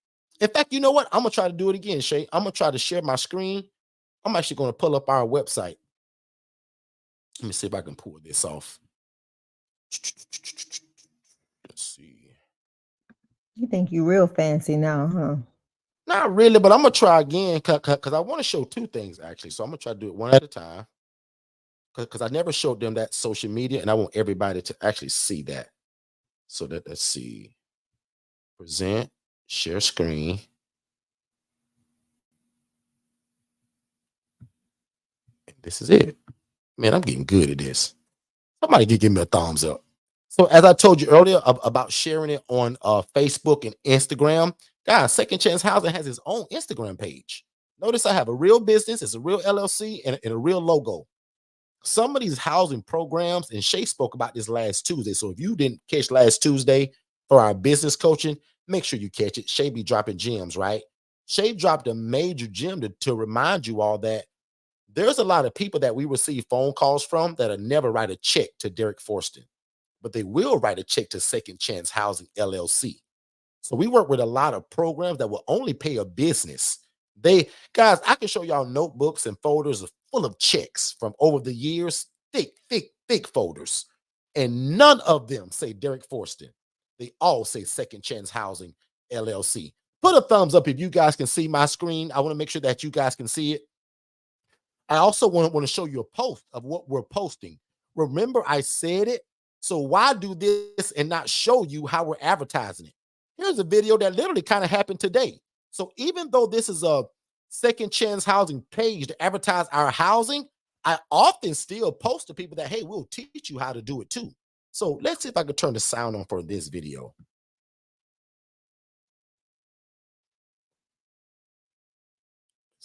In fact, you know what? I'm going to try to do it again, Shay. I'm going to try to share my screen. I'm actually going to pull up our website. Let me see if I can pull this off. Let's see. You think you real fancy now, huh? Not really, but I'm going to try again because I want to show 2 things, actually. So I'm going to try to do it one at a time because I never showed them that social media, and I want everybody to actually see that. So let's see. Present, share screen. And this is it. Man, I'm getting good at this. Somebody give me a thumbs up. So as I told you earlier about sharing it on Facebook and Instagram, guys, Second Chance Housing has its own Instagram page. Notice I have a real business, it's a real LLC, and a real logo. Some of these housing programs, and Shay spoke about this last Tuesday. So if you didn't catch last Tuesday for our business coaching, make sure you catch it. Shay be dropping gems, right? Shay dropped a major gem to remind you all that there's a lot of people that we receive phone calls from that'll never write a check to Derek Forston, but they will write a check to Second Chance Housing LLC. So we work with a lot of programs that will only pay a business. Guys, I can show y'all notebooks and folders full of checks from over the years, thick folders. And none of them say Derek Forston. They all say Second Chance Housing LLC. Put a thumbs up if you guys can see my screen. I want to make sure that you guys can see it. I also want to show you a post of what we're posting. Remember, I said it. So why do this and not show you how we're advertising it? Here's a video that literally kind of happened today. So even though this is a Second Chance Housing page to advertise our housing, I often still post to people that, hey, we'll teach you how to do it too. So let's see if I can turn the sound on for this video.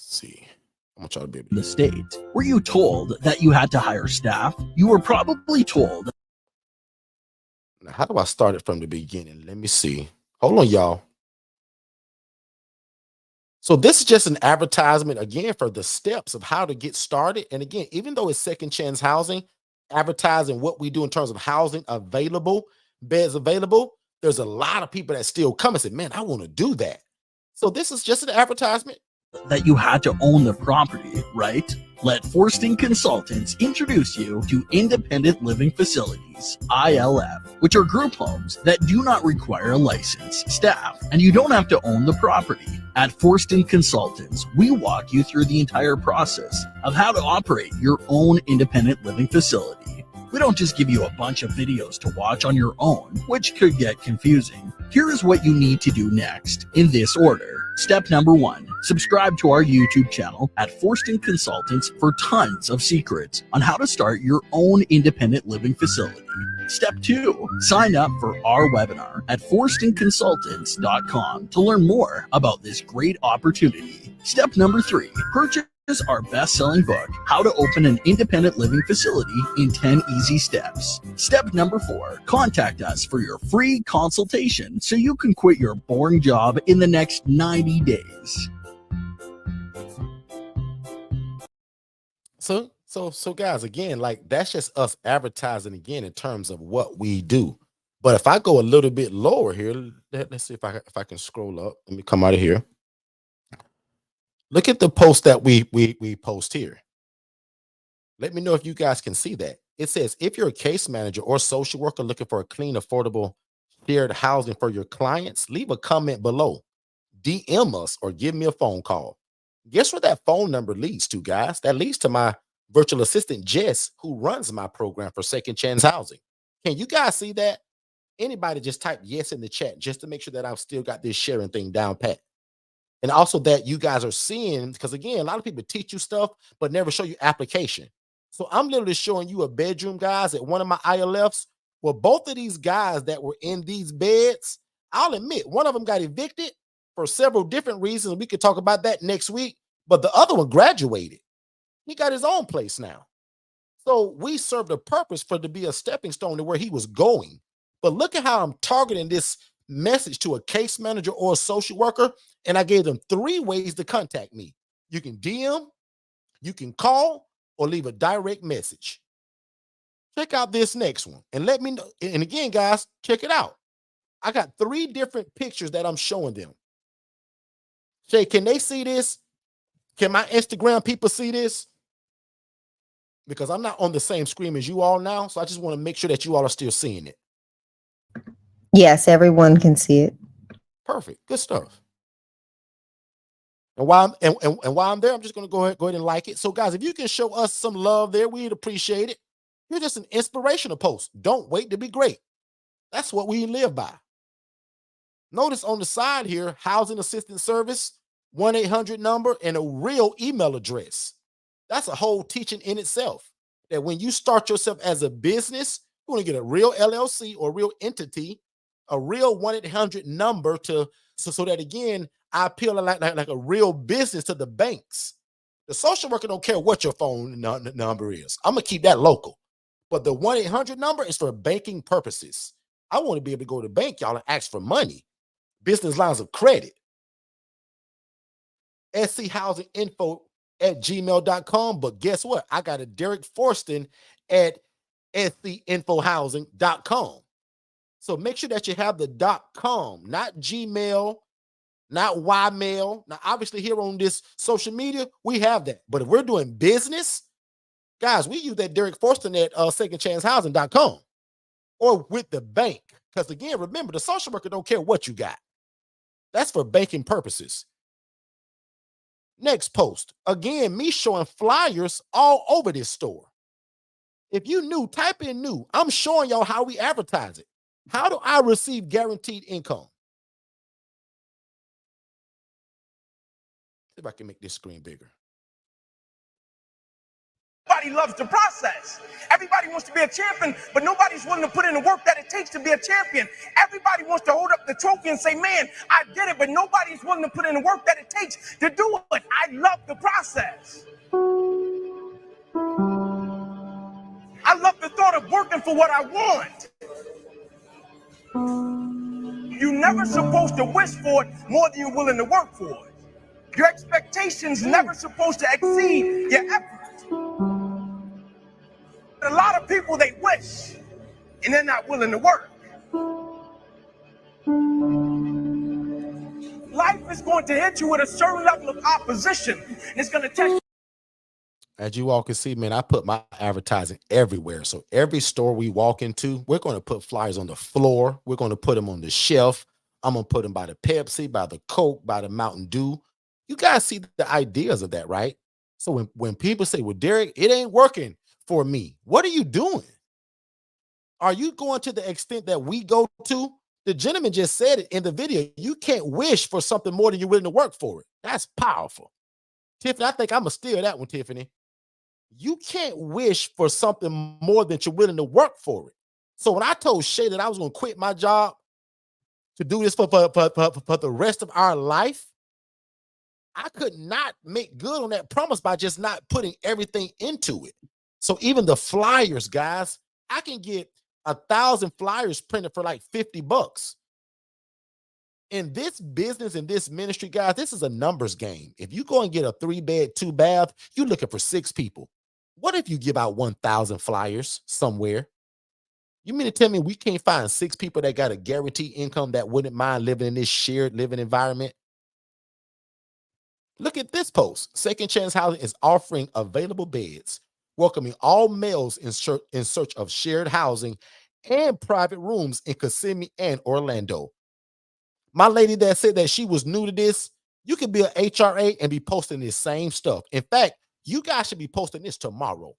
see. I'm gonna try to be the state. Were you told that you had to hire staff? You were probably told. Now, how do I start it from the beginning? Let me see. Hold on, y'all. So this is just an advertisement again for the steps of how to get started. And again, even though it's second chance housing, advertising what we do in terms of housing available, beds available, there's a lot of people that still come and say, man, I want to do that. So this is just an advertisement. That you had to own the property, right? Let Forsting Consultants introduce you to Independent Living Facilities, ILF, which are group homes that do not require a licensed staff, and you don't have to own the property. At Forsting Consultants, we walk you through the entire process of how to operate your own independent living facility. We don't just give you a bunch of videos to watch on your own, which could get confusing. Here is what you need to do next, in this order. Step number 1, subscribe to our YouTube channel at Forsting Consultants for tons of secrets on how to start your own independent living facility. Step 2, sign up for our webinar at forstingconsultants.com to learn more about this great opportunity. Step number 3, purchase our best-selling book, How to Open an Independent Living Facility in 10 Easy Steps. Step number 4, contact us for your free consultation so you can quit your boring job in the next 90 days. So guys, again, like that's just us advertising again in terms of what we do. But if I go a little bit lower here, let's see if I can scroll up. Let me come out of here. Look at the post that we post here. Let me know if you guys can see that. It says, if you're a case manager or social worker looking for a clean, affordable, shared housing for your clients, leave a comment below. DM us or give me a phone call. Guess where that phone number leads to, guys? That leads to my virtual assistant, Jess, who runs my program for Second Chance Housing. Can you guys see that? Anybody just type yes in the chat just to make sure that I've still got this sharing thing down pat. And also that you guys are seeing, because again, a lot of people teach you stuff, but never show you application. So I'm literally showing you a bedroom, guys, at one of my ILFs. Well, both of these guys that were in these beds, I'll admit, one of them got evicted for several different reasons. We could talk about that next week. But the other one graduated. He got his own place now. So we served a purpose for it to be a stepping stone to where he was going. But look at how I'm targeting this message to a case manager or a social worker. And I gave them 3 ways to contact me. You can DM, you can call, or leave a direct message. Check out this next one and let me know. And again, guys, check it out. I got 3 different pictures that I'm showing them. Shay, can they see this? Can my Instagram people see this? Because I'm not on the same screen as you all now. So I just want to make sure that you all are still seeing it. Yes, everyone can see it. Perfect. Good stuff. And while I'm there, I'm just going to go ahead and like it. So guys, if you can show us some love there, we'd appreciate it. You're just an inspirational post. Don't wait to be great. That's what we live by. Notice on the side here, housing assistance service, 1-800 number, and a real email address. That's a whole teaching in itself. That when you start yourself as a business, you want to get a real LLC or real entity, a real 1-800 number so that again, I appeal like a real business to the banks. The social worker don't care what your phone number is. I'm gonna keep that local. But the 1-800 number is for banking purposes. I want to be able to go to the bank, y'all, and ask for money. Business lines of credit. schousing.info@gmail.com. But guess what? I got a Derek Forston at scinfohousing.com. So make sure that you have the .com, not Gmail, not Ymail. Now, obviously, here on this social media, we have that. But if we're doing business, guys, we use that Derek Forston at secondchancehousing.com or with the bank. Because again, remember, the social worker don't care what you got. That's for banking purposes. Next post. Again, me showing flyers all over this store. If you new, type in new. I'm showing y'all how we advertise it. How do I receive guaranteed income? See if I can make this screen bigger. everybody loves the process. Everybody wants to be a champion, but nobody's willing to put in the work that it takes to be a champion. Everybody wants to hold up the trophy and say, man, I did it, but nobody's willing to put in the work that it takes to do it. I love the process. I love the thought of working for what I want. You're never supposed to wish for it more than you're willing to work for it. Your expectations never supposed to exceed your efforts. A lot of people, they wish, and they're not willing to work. Life is going to hit you with a certain level of opposition, and it's going to test you. As you all can see, man, I put my advertising everywhere. So every store we walk into, we're going to put flyers on the floor. We're going to put them on the shelf. I'm going to put them by the Pepsi, by the Coke, by the Mountain Dew. You guys see the ideas of that, right? So when people say, well, Derek, it ain't working for me, what are you doing? Are you going to the extent that we go to? The gentleman just said it in the video. You can't wish for something more than you're willing to work for it. That's powerful. Tiffany, I think I'm going to steal that one, Tiffany. You can't wish for something more than you're willing to work for it. So when I told Shay that I was going to quit my job to do this for the rest of our life, I could not make good on that promise by just not putting everything into it. So even the flyers, guys, I can get 1,000 flyers printed for like $50. In this business, in this ministry, guys, this is a numbers game. If you go and get a 3-bed, 2-bath, you're looking for 6 people. What if you give out 1,000 flyers somewhere? You mean to tell me we can't find 6 people that got a guaranteed income that wouldn't mind living in this shared living environment? Look at this post. Second Chance Housing is offering available beds, welcoming all males in search of shared housing and private rooms in Kissimmee and Orlando. My lady that said that she was new to this, you could be an HRA and be posting this same stuff. In fact, you guys should be posting this tomorrow.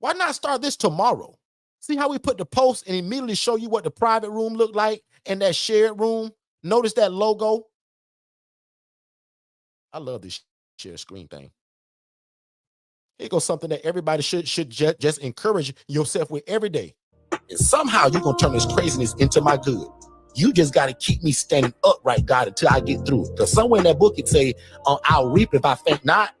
Why not start this tomorrow? See how we put the post and immediately show you what the private room looked like and that shared room? Notice that logo? I love this share screen thing. Here goes something that everybody should just encourage yourself with every day. And somehow you're going to turn this craziness into my good. You just got to keep me standing upright, God, until I get through it. Because somewhere in that book it say, I'll reap if I faint not.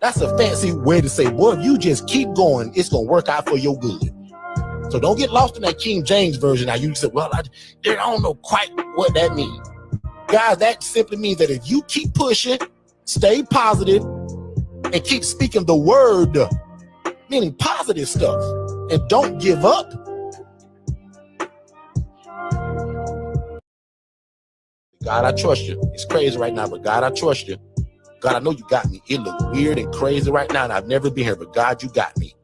That's a fancy way to say, boy, if you just keep going, it's going to work out for your good. So don't get lost in that King James version. Now you say, well, I don't know quite what that means. Guys, that simply means that if you keep pushing, stay positive, and keep speaking the word, meaning positive stuff, and don't give up. God, I trust you. It's crazy right now, but God, I trust you. God, I know you got me. It looks weird and crazy right now, and I've never been here, but God, you got me.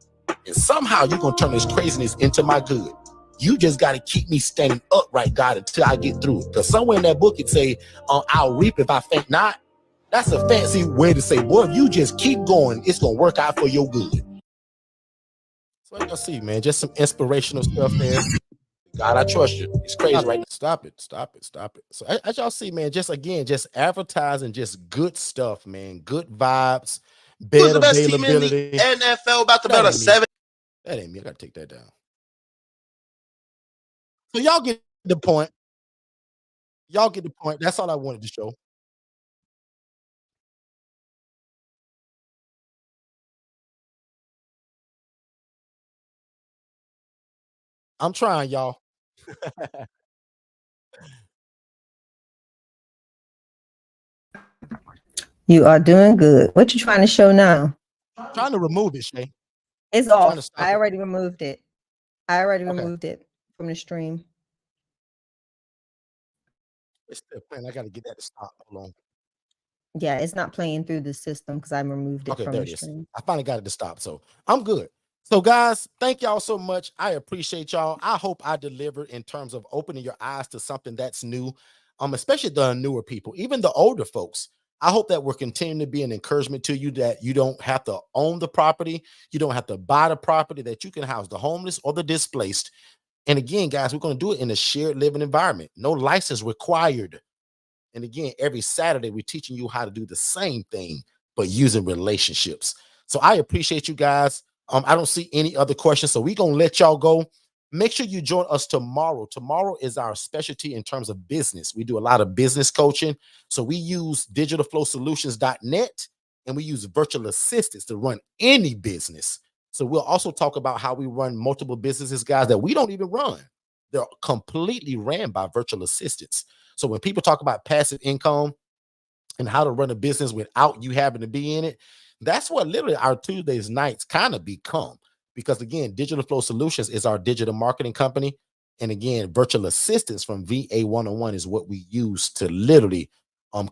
And somehow you're going to turn this craziness into my good. You just got to keep me standing upright, God, until I get through it. Because somewhere in that book it say, I'll reap if I faint not. That's a fancy way to say, boy, if you just keep going, it's going to work out for your good. So you'll see, man, just some inspirational stuff there. God, I trust you. It's crazy right now. Stop it. So as y'all see, man, just again, just advertising, just good stuff, man. Good vibes. Who's the best team in the NFL? About to bet a 7. That ain't me. I got to take that down. So y'all get the point. That's all I wanted to show. I'm trying, y'all. You are doing good. What you trying to show now? I'm trying to remove it, Shay. It's off. I already removed it. Removed it from the stream. It's still playing. I got to get that to stop. Hold on. Yeah, it's not playing through the system because I removed it from the stream. I finally got it to stop, so I'm good. So guys, thank y'all so much. I appreciate y'all. I hope I delivered in terms of opening your eyes to something that's new, especially the newer people, even the older folks. I hope that we're continuing to be an encouragement to you, that you don't have to own the property, you don't have to buy the property, that you can house the homeless or the displaced. And again, guys, we're going to do it in a shared living environment. No license required. And again, every Saturday, we're teaching you how to do the same thing, but using relationships. So I appreciate you guys. I don't see any other questions, so we're going to let y'all go. Make sure you join us tomorrow. Tomorrow is our specialty in terms of business. We do a lot of business coaching. So we use digitalflowsolutions.net, and we use virtual assistants to run any business. So we'll also talk about how we run multiple businesses, guys, that we don't even run. They're completely ran by virtual assistants. So when people talk about passive income and how to run a business without you having to be in it, that's what literally our Tuesdays nights kind of become. Because again, Digital Flow Solutions is our digital marketing company. And again, virtual assistants from VA 101 is what we use to literally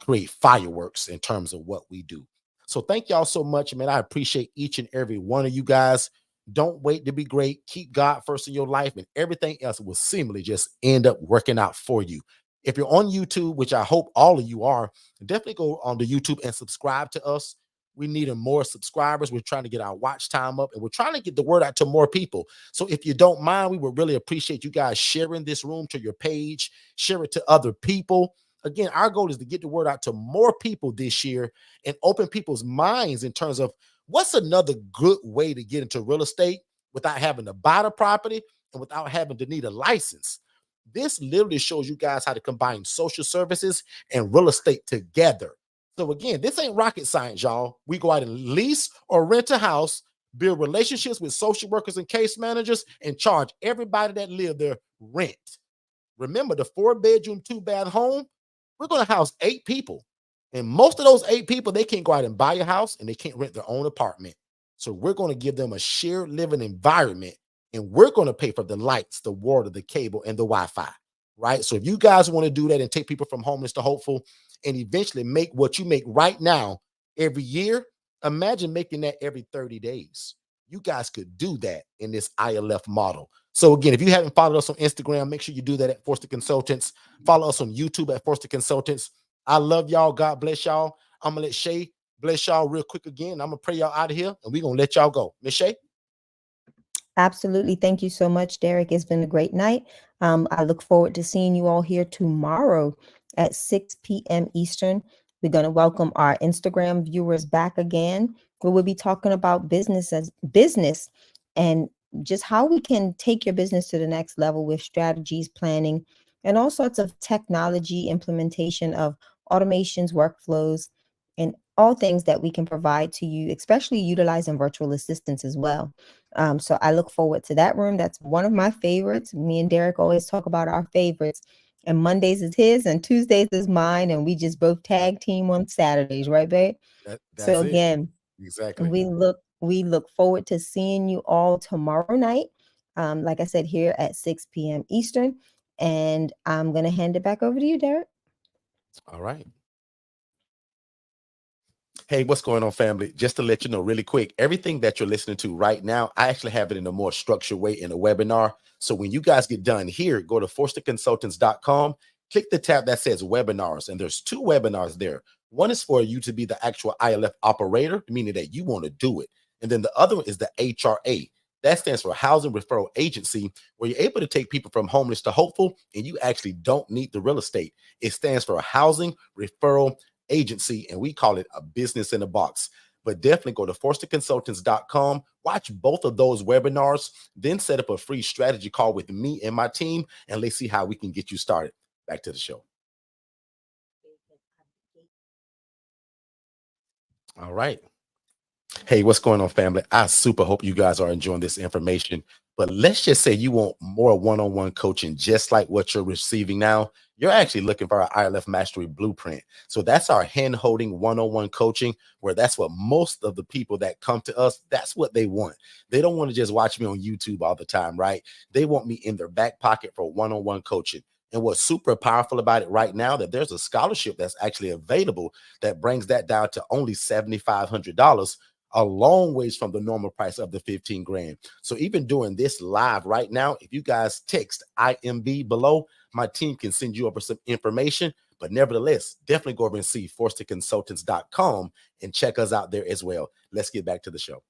create fireworks in terms of what we do. So thank y'all so much, man. I appreciate each and every one of you guys. Don't wait to be great. Keep God first in your life, and everything else will seemingly just end up working out for you. If you're on YouTube, which I hope all of you are, definitely go on to YouTube and subscribe to us. We need more subscribers. We're trying to get our watch time up, and we're trying to get the word out to more people. So if you don't mind, we would really appreciate you guys sharing this room to your page, share it to other people. Again, our goal is to get the word out to more people this year and open people's minds in terms of what's another good way to get into real estate without having to buy the property and without having to need a license. This literally shows you guys how to combine social services and real estate together. So again, this ain't rocket science, y'all. We go out and lease or rent a house, build relationships with social workers and case managers, and charge everybody that live there rent. Remember, the 4-bedroom, 2-bath home, we're going to house 8 people. And most of those 8 people, they can't go out and buy a house, and they can't rent their own apartment. So we're going to give them a shared living environment, and we're going to pay for the lights, the water, the cable, and the Wi-Fi, right? So if you guys want to do that and take people from homeless to hopeful and eventually make what you make right now every year, imagine making that every 30 days. You guys could do that in this ILF model. So again, if you haven't followed us on Instagram, make sure you do that at Forster Consultants. Follow us on YouTube at Forster Consultants. I love y'all. God bless y'all. I'm going to let Shay bless y'all real quick again. I'm going to pray y'all out of here, and we're going to let y'all go. Miss Shay? Absolutely. Thank you so much, Derek. It's been a great night. I look forward to seeing you all here tomorrow at 6 p.m. Eastern. We're going to welcome our Instagram viewers back again, where we'll be talking about business and just how we can take your business to the next level with strategies, planning, and all sorts of technology implementation of automations, workflows, and all things that we can provide to you, especially utilizing virtual assistants as well. So I look forward to that room. That's one of my favorites. Me and Derek always talk about our favorites. And Mondays is his and Tuesdays is mine. And we just both tag team on Saturdays, right, babe? So again, exactly. we look forward to seeing you all tomorrow night. Like I said, here at 6 p.m. Eastern. And I'm going to hand it back over to you, Derek. All right. Hey, what's going on, family? Just to let you know really quick, everything that you're listening to right now, I actually have it in a more structured way in a webinar. So when you guys get done here, go to forsterconsultants.com, click the tab that says webinars, and there's 2 webinars there. One is for you to be the actual ILF operator, meaning that you want to do it. And then the other one is the HRA. That stands for Housing Referral Agency, where you're able to take people from homeless to hopeful, and you actually don't need the real estate. It stands for Housing Referral Agency, and we call it a business in a box. But definitely go to forsterconsultants.com, watch both of those webinars, then set up a free strategy call with me and my team, and let's see how we can get you started. Back to the show. All right. Hey, what's going on, family? I super hope you guys are enjoying this information. But let's just say you want more one-on-one coaching, just like what you're receiving now. You're actually looking for our ILF Mastery Blueprint. So that's our hand-holding one-on-one coaching, where that's what most of the people that come to us, that's what they want. They don't want to just watch me on YouTube all the time, right? They want me in their back pocket for one-on-one coaching. And what's super powerful about it right now, that there's a scholarship that's actually available that brings that down to only $7,500, a long ways from the normal price of the 15 grand. So even doing this live right now, if you guys text IMB below, my team can send you over some information. But nevertheless, definitely go over and see forsterconsultants.com and check us out there as well. Let's get back to the show.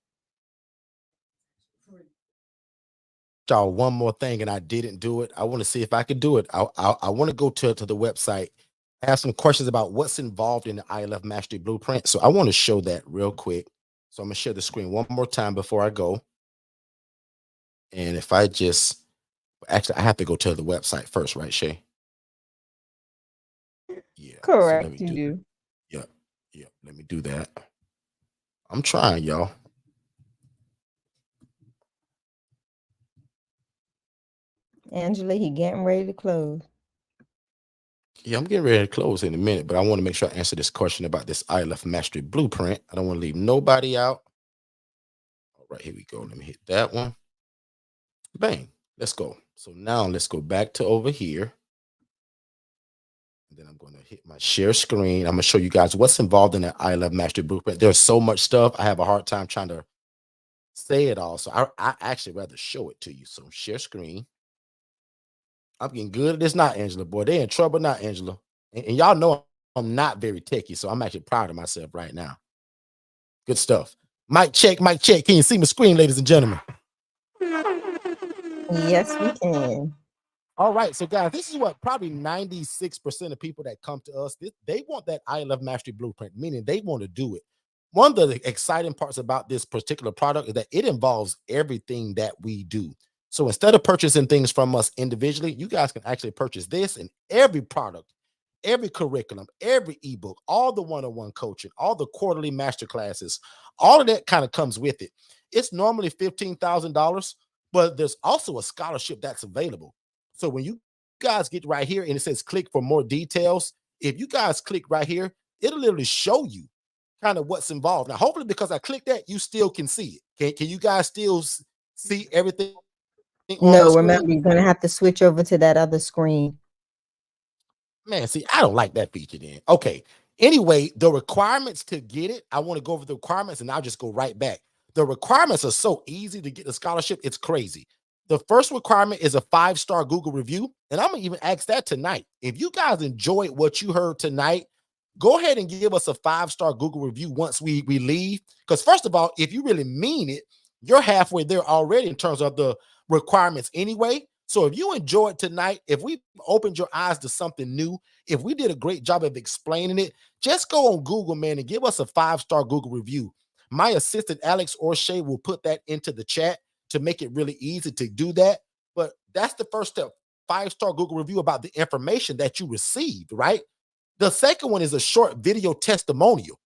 Y'all, one more thing, and I didn't do it. I want to see if I could do it. I want to go to the website, ask some questions about what's involved in the ILF Mastery Blueprint. So I want to show that real quick. So I'm gonna share the screen one more time before I go. And if I just actually I have to go to the website first, right, Shay? Yeah. So let me Correct, you do do. yeah, yeah. Let me do that. I'm trying, y'all. Angela, he getting ready to close. Yeah, I'm getting ready to close in a minute, but I want to make sure I answer this question about this ILF Mastery Blueprint. I don't want to leave nobody out. All right, here we go. Let me hit that one. Bang. Let's go. So now let's go back to over here. And then I'm going to hit my share screen. I'm going to show you guys what's involved in that ILF Mastery Blueprint. There's so much stuff. I have a hard time trying to say it all. So I actually rather show it to you. So share screen. I'm getting good at this now, Angela. Boy, they're in trouble now, Angela. And y'all know I'm not very techy, so I'm actually proud of myself right now. Good stuff. Mic check, mic check. Can you see my screen, ladies and gentlemen? Yes, we can. All right, so guys, this is what probably 96% of people that come to us, they want that ILF Mastery Blueprint, meaning they want to do it. One of the exciting parts about this particular product is that it involves everything that we do. So instead of purchasing things from us individually, you guys can actually purchase this and every product, every curriculum, every ebook, all the one-on-one coaching, all the quarterly master classes, all of that kind of comes with it. It's normally $15,000, but there's also a scholarship that's available. So when you guys get right here and it says click for more details, if you guys click right here, it'll literally show you kind of what's involved. Now, hopefully, because I clicked that, you still can see it. Can you guys still see everything on the No, screen? remember, you're going to have to switch over to that other screen. Man, see, I don't like that feature then. Okay. Anyway, the requirements to get it, I want to go over the requirements and I'll just go right back. The requirements are so easy to get the scholarship. It's crazy. The first requirement is a 5-star Google review. And I'm going to even ask that tonight. If you guys enjoyed what you heard tonight, go ahead and give us a 5-star Google review once we leave. Because first of all, if you really mean it, you're halfway there already in terms of the requirements anyway. So if you enjoyed tonight, if we opened your eyes to something new, if we did a great job of explaining it, just go on Google, man, and give us a 5-star Google review. My assistant, Alex or Shay, will put that into the chat to make it really easy to do that. But that's the first step, 5-star Google review about the information that you received, right? The second one is a short video testimonial.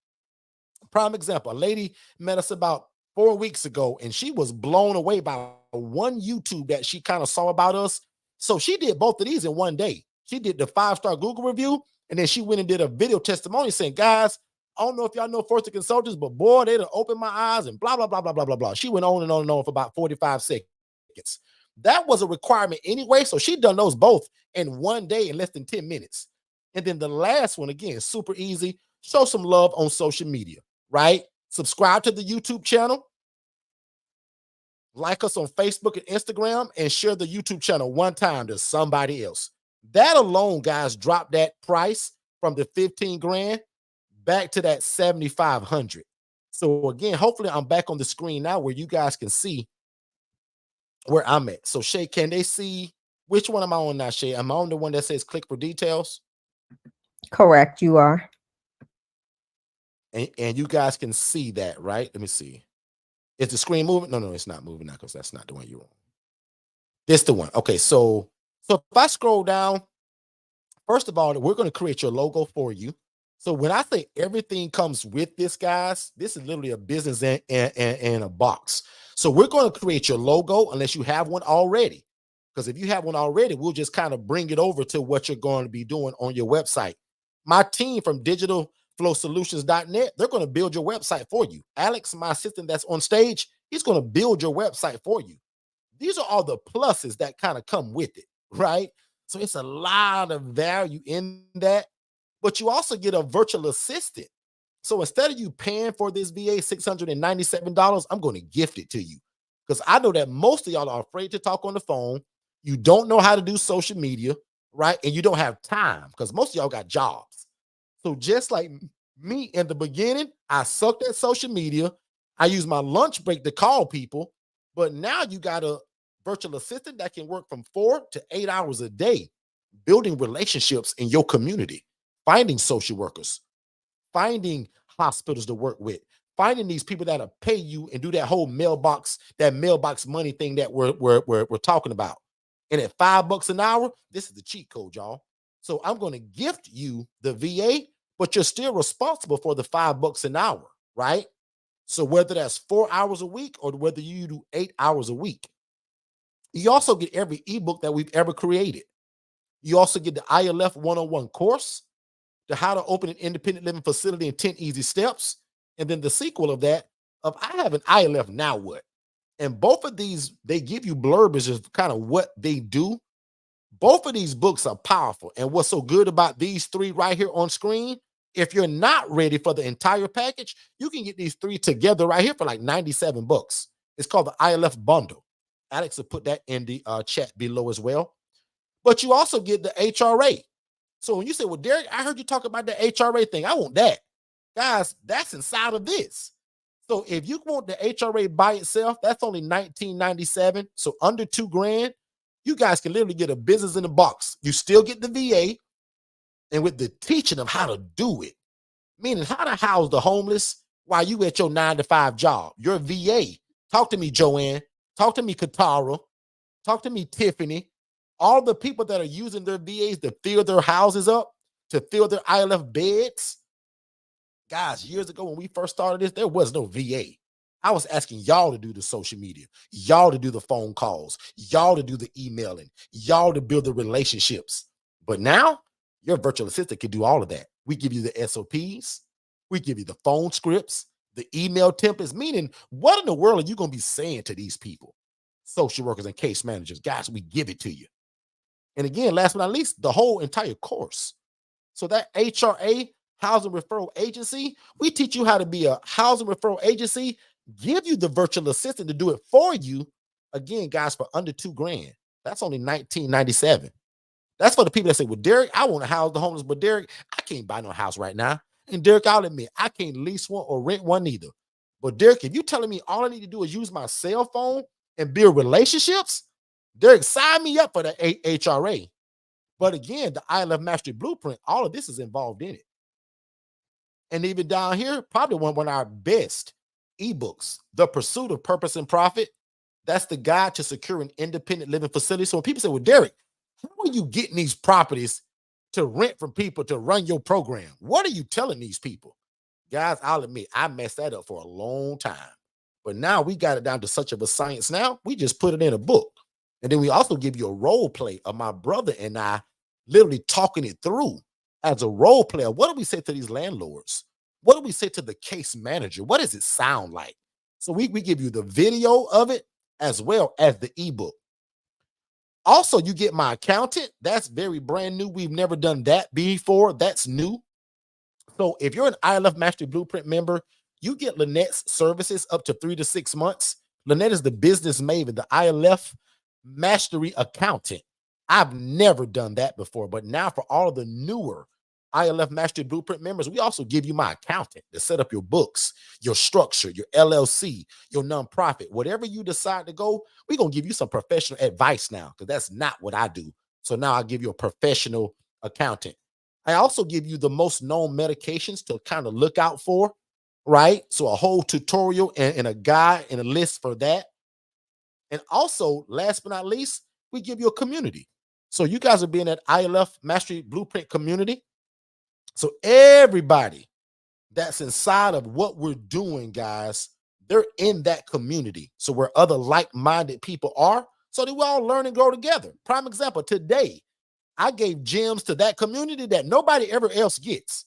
Prime example, a lady met us about 4 weeks ago, and she was blown away by one YouTube that she kind of saw about us. So she did both of these in one day. She did the 5-star Google review, and then she went and did a video testimony saying, guys, I don't know if y'all know Fortune Consultants, but boy, they done opened my eyes and blah, blah, blah, blah, blah, blah, blah. She went on and on and on for about 45 seconds. That was a requirement anyway. So she done those both in one day in less than 10 minutes. And then the last one, again, super easy. Show some love on social media, right? Subscribe to the YouTube channel. Like us on Facebook and Instagram, and share the YouTube channel one time to somebody else. That alone, guys, drop that price from the 15 grand back to that 7,500. So again, hopefully I'm back on the screen now where you guys can see where I'm at. So Shay, can they see which one am I on now, Shay? Am I on the one that says click for details? Correct, you are. And you guys can see that, right? Let me see. Is the screen moving? No, it's not moving now because that's not the one you're on. This the one. Okay, so if I scroll down, first of all, we're going to create your logo for you. So when I say everything comes with this, guys, this is literally a business in a box. So we're going to create your logo unless you have one already. Because if you have one already, we'll just kind of bring it over to what you're going to be doing on your website. My team from digitalflowsolutions.net, they're going to build your website for you. Alex, my assistant that's on stage, he's going to build your website for you. These are all the pluses that kind of come with it, right? So it's a lot of value in that. But you also get a virtual assistant. So instead of you paying for this VA $697, I'm going to gift it to you. Because I know that most of y'all are afraid to talk on the phone. You don't know how to do social media, right? And you don't have time because most of y'all got jobs. So just like me in the beginning, I sucked at social media. I use my lunch break to call people. But now you got a virtual assistant that can work from 4 to 8 hours a day, building relationships in your community, finding social workers, finding hospitals to work with, finding these people that'll pay you and do that whole mailbox money thing that we're talking about. And at $5 an hour, this is the cheat code, y'all. So I'm going to gift you the VA, but you're still responsible for the $5 an hour, right? So whether that's 4 hours a week or whether you do 8 hours a week, you also get every ebook that we've ever created. You also get the ILF 101 course, the How to Open an Independent Living Facility in 10 Easy Steps, and then the sequel of that of I have an ILF Now What? And both of these, they give you blurbs of kind of what they do. Both of these books are powerful. And what's so good about these three right here on screen, if you're not ready for the entire package, you can get these three together right here for like $97. It's called the ILF Bundle. Alex will put that in the chat below as well. But you also get the HRA. So when you say, well, Derek, I heard you talk about the HRA thing. I want that. Guys, that's inside of this. So if you want the HRA by itself, that's only $19.97. So under $2,000, you guys can literally get a business in a box. You still get the VA, and with the teaching of how to do it, meaning how to house the homeless while you at your 9-to-5 job, your VA. Talk to me, Joanne. Talk to me, Katara. Talk to me, Tiffany. All the people that are using their VAs to fill their houses up, to fill their ILF beds. Guys, years ago when we first started this, there was no VA. I was asking y'all to do the social media, y'all to do the phone calls, y'all to do the emailing, y'all to build the relationships. But now, your virtual assistant can do all of that. We give you the SOPs, we give you the phone scripts, the email templates, meaning what in the world are you going to be saying to these people? Social workers and case managers. Guys, we give it to you. And again, last but not least, the whole entire course. So that HRA, Housing Referral Agency, we teach you how to be a housing referral agency, give you the virtual assistant to do it for you. Again, guys, for under $2,000. That's only $19.97. That's for the people that say, well, Derek, I want to house the homeless, but Derek, I can't buy no house right now. And Derek, I'll admit, I can't lease one or rent one either. But Derek, if you're telling me all I need to do is use my cell phone and build relationships, Derek, sign me up for the HRA. But again, the ILF Mastery Blueprint, all of this is involved in it. And even down here, probably one of our best ebooks, The Pursuit of Purpose and Profit. That's the guide to secure an independent living facility. So when people say, well, Derek, how are you getting these properties to rent from people to run your program? What are you telling these people? Guys, I'll admit, I messed that up for a long time. But now we got it down to such of a science now, we just put it in a book. And then we also give you a role play of my brother and I literally talking it through as a role player. What do we say to these landlords? What do we say to the case manager? What does it sound like? So we give you the video of it as well as the ebook. Also, you get my accountant. That's very brand new. We've never done that before. That's new. So if you're an ILF Mastery Blueprint member, you get Lynette's services up to 3 to 6 months. Lynette is the business maven, the ILF Mastery accountant. I've never done that before, but now for all of the newer ILF Mastery Blueprint members, we also give you my accountant to set up your books, your structure, your LLC, your nonprofit, whatever you decide to go, we're going to give you some professional advice now, because that's not what I do. So now I'll give you a professional accountant. I also give you the most known medications to kind of look out for, right? So a whole tutorial and a guide and a list for that. And also, last but not least, we give you a community. So you guys are being at ILF Mastery Blueprint community. So everybody that's inside of what we're doing, guys, they're in that community. So where other like-minded people are, so that we all learn and grow together. Prime example, today, I gave gems to that community that nobody ever else gets.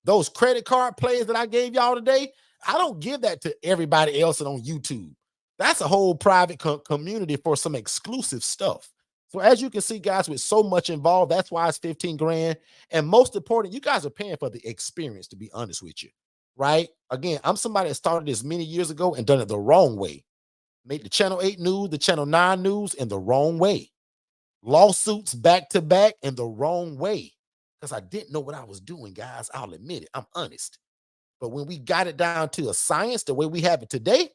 Those credit card plays that I gave y'all today, I don't give that to everybody else on YouTube. That's a whole private community for some exclusive stuff. So as you can see, guys, with so much involved, that's why it's $15,000. And most important, you guys are paying for the experience, to be honest with you, right? Again, I'm somebody that started this many years ago and done it the wrong way. Made the Channel 8 news, the Channel 9 news in the wrong way. Lawsuits back to back in the wrong way. Because I didn't know what I was doing, guys. I'll admit it. I'm honest. But when we got it down to a science, the way we have it today,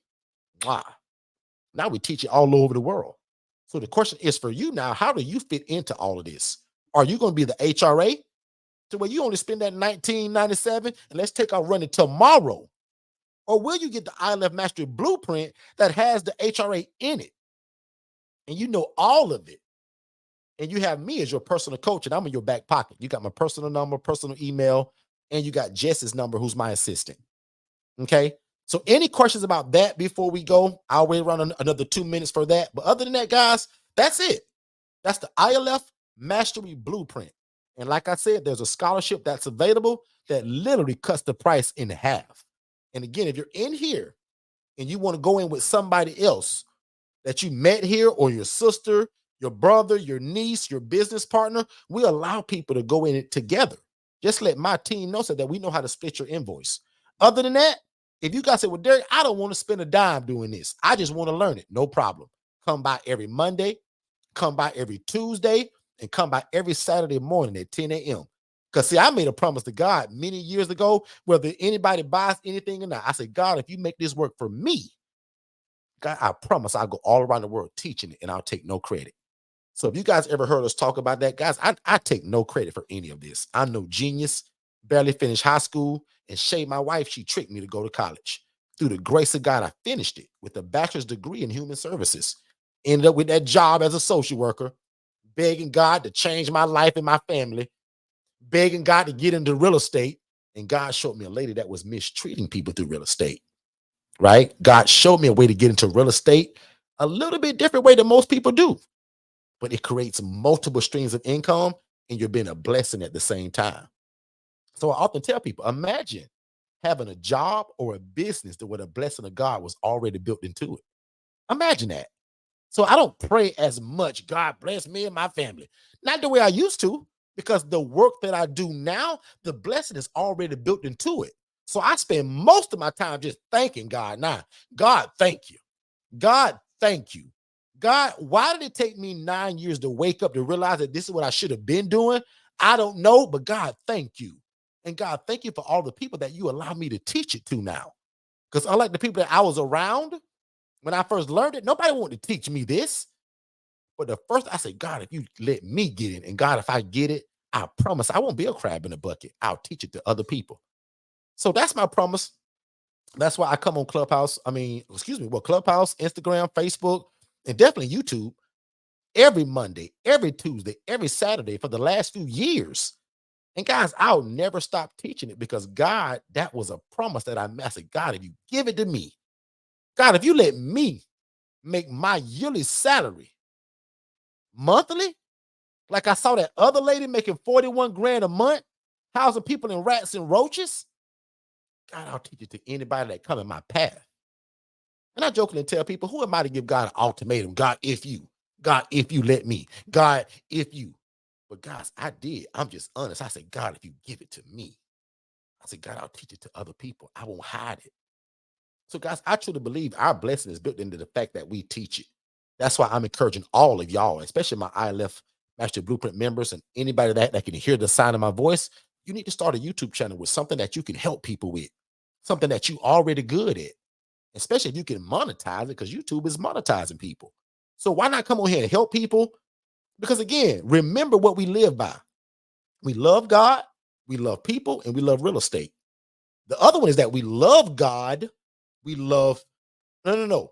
now we teach it all over the world. So the question is for you now, how do you fit into all of this? Are you going to be the HRA to where you only spend that $19.97 and let's take our running tomorrow? Or will you get the ILF Mastery Blueprint that has the HRA in it? And you know all of it. And you have me as your personal coach, and I'm in your back pocket. You got my personal number, personal email, and you got Jess's number, who's my assistant. Okay. So any questions about that before we go? I'll wait around another 2 minutes for that. But other than that, guys, that's it. That's the ILF Mastery Blueprint. And like I said, there's a scholarship that's available that literally cuts the price in half. And again, if you're in here and you want to go in with somebody else that you met here, or your sister, your brother, your niece, your business partner, we allow people to go in it together. Just let my team know so that we know how to split your invoice. Other than that, if you guys say, well, Derek, I don't want to spend a dime doing this, I just want to learn it, no problem. Come by every Monday, come by every Tuesday, and come by every Saturday morning at 10 a.m. Because see, I made a promise to God many years ago, whether anybody buys anything or not. I said, God, if you make this work for me, God, I promise I'll go all around the world teaching it, and I'll take no credit. So if you guys ever heard us talk about that, guys, I take no credit for any of this. I'm no genius, barely finished high school, and Shay, my wife, she tricked me to go to college. Through the grace of God, I finished it with a bachelor's degree in human services. Ended up with that job as a social worker, begging God to change my life and my family, begging God to get into real estate. And God showed me a lady that was mistreating people through real estate. Right? God showed me a way to get into real estate a little bit different way than most people do, but it creates multiple streams of income, and you're being a blessing at the same time. So I often tell people, imagine having a job or a business that where the blessing of God was already built into it. Imagine that. So I don't pray as much, God bless me and my family. Not the way I used to, because the work that I do now, the blessing is already built into it. So I spend most of my time just thanking God. Now, God, thank you. God, thank you. God, why did it take me 9 years to wake up to realize that this is what I should have been doing? I don't know, but God, thank you. And God, thank you for all the people that you allow me to teach it to now. Because unlike the people that I was around when I first learned it, nobody wanted to teach me this. But the first I said, God, if you let me get it, and God, if I get it, I promise I won't be a crab in a bucket. I'll teach it to other people. So that's my promise. That's why I come on Clubhouse. Clubhouse, Instagram, Facebook, and definitely YouTube every Monday, every Tuesday, every Saturday for the last few years. And guys, I'll never stop teaching it because God, that was a promise that I said, God, if you give it to me, God, if you let me make my yearly salary monthly, like I saw that other lady making 41 grand a month, housing people in rats and roaches, God, I'll teach it to anybody that come in my path. And I jokingly tell people, who am I to give God an ultimatum? God, if you let me, God, if you. But guys, I did. I'm just honest. I said, God, if you give it to me, I said, God, I'll teach it to other people. I won't hide it. So guys, I truly believe our blessing is built into the fact that we teach it. That's why I'm encouraging all of y'all, especially my ILF Master Blueprint members and anybody that can hear the sound of my voice. You need to start a YouTube channel with something that you can help people with, something that you already good at, especially if you can monetize it, because YouTube is monetizing people. So why not come on here and help people? Because again, remember what we live by. We love God, we love people, and we love real estate. The other one is that we love God, we love, no.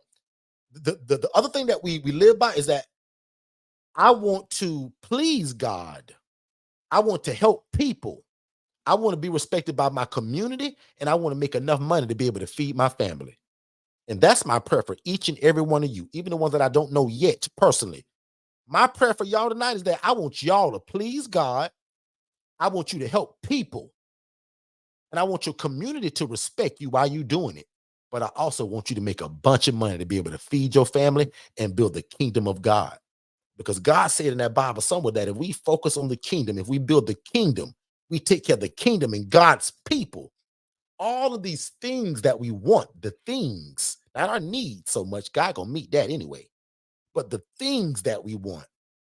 The other thing that we live by is that I want to please God. I want to help people. I want to be respected by my community, and I want to make enough money to be able to feed my family. And that's my prayer for each and every one of you, even the ones that I don't know yet personally. My prayer for y'all tonight is that I want y'all to please God. I want you to help people. And I want your community to respect you while you're doing it. But I also want you to make a bunch of money to be able to feed your family and build the kingdom of God. Because God said in that Bible somewhere that if we focus on the kingdom, if we build the kingdom, we take care of the kingdom and God's people, all of these things that we want, the things, not our needs so much, God gonna meet that anyway. But the things that we want,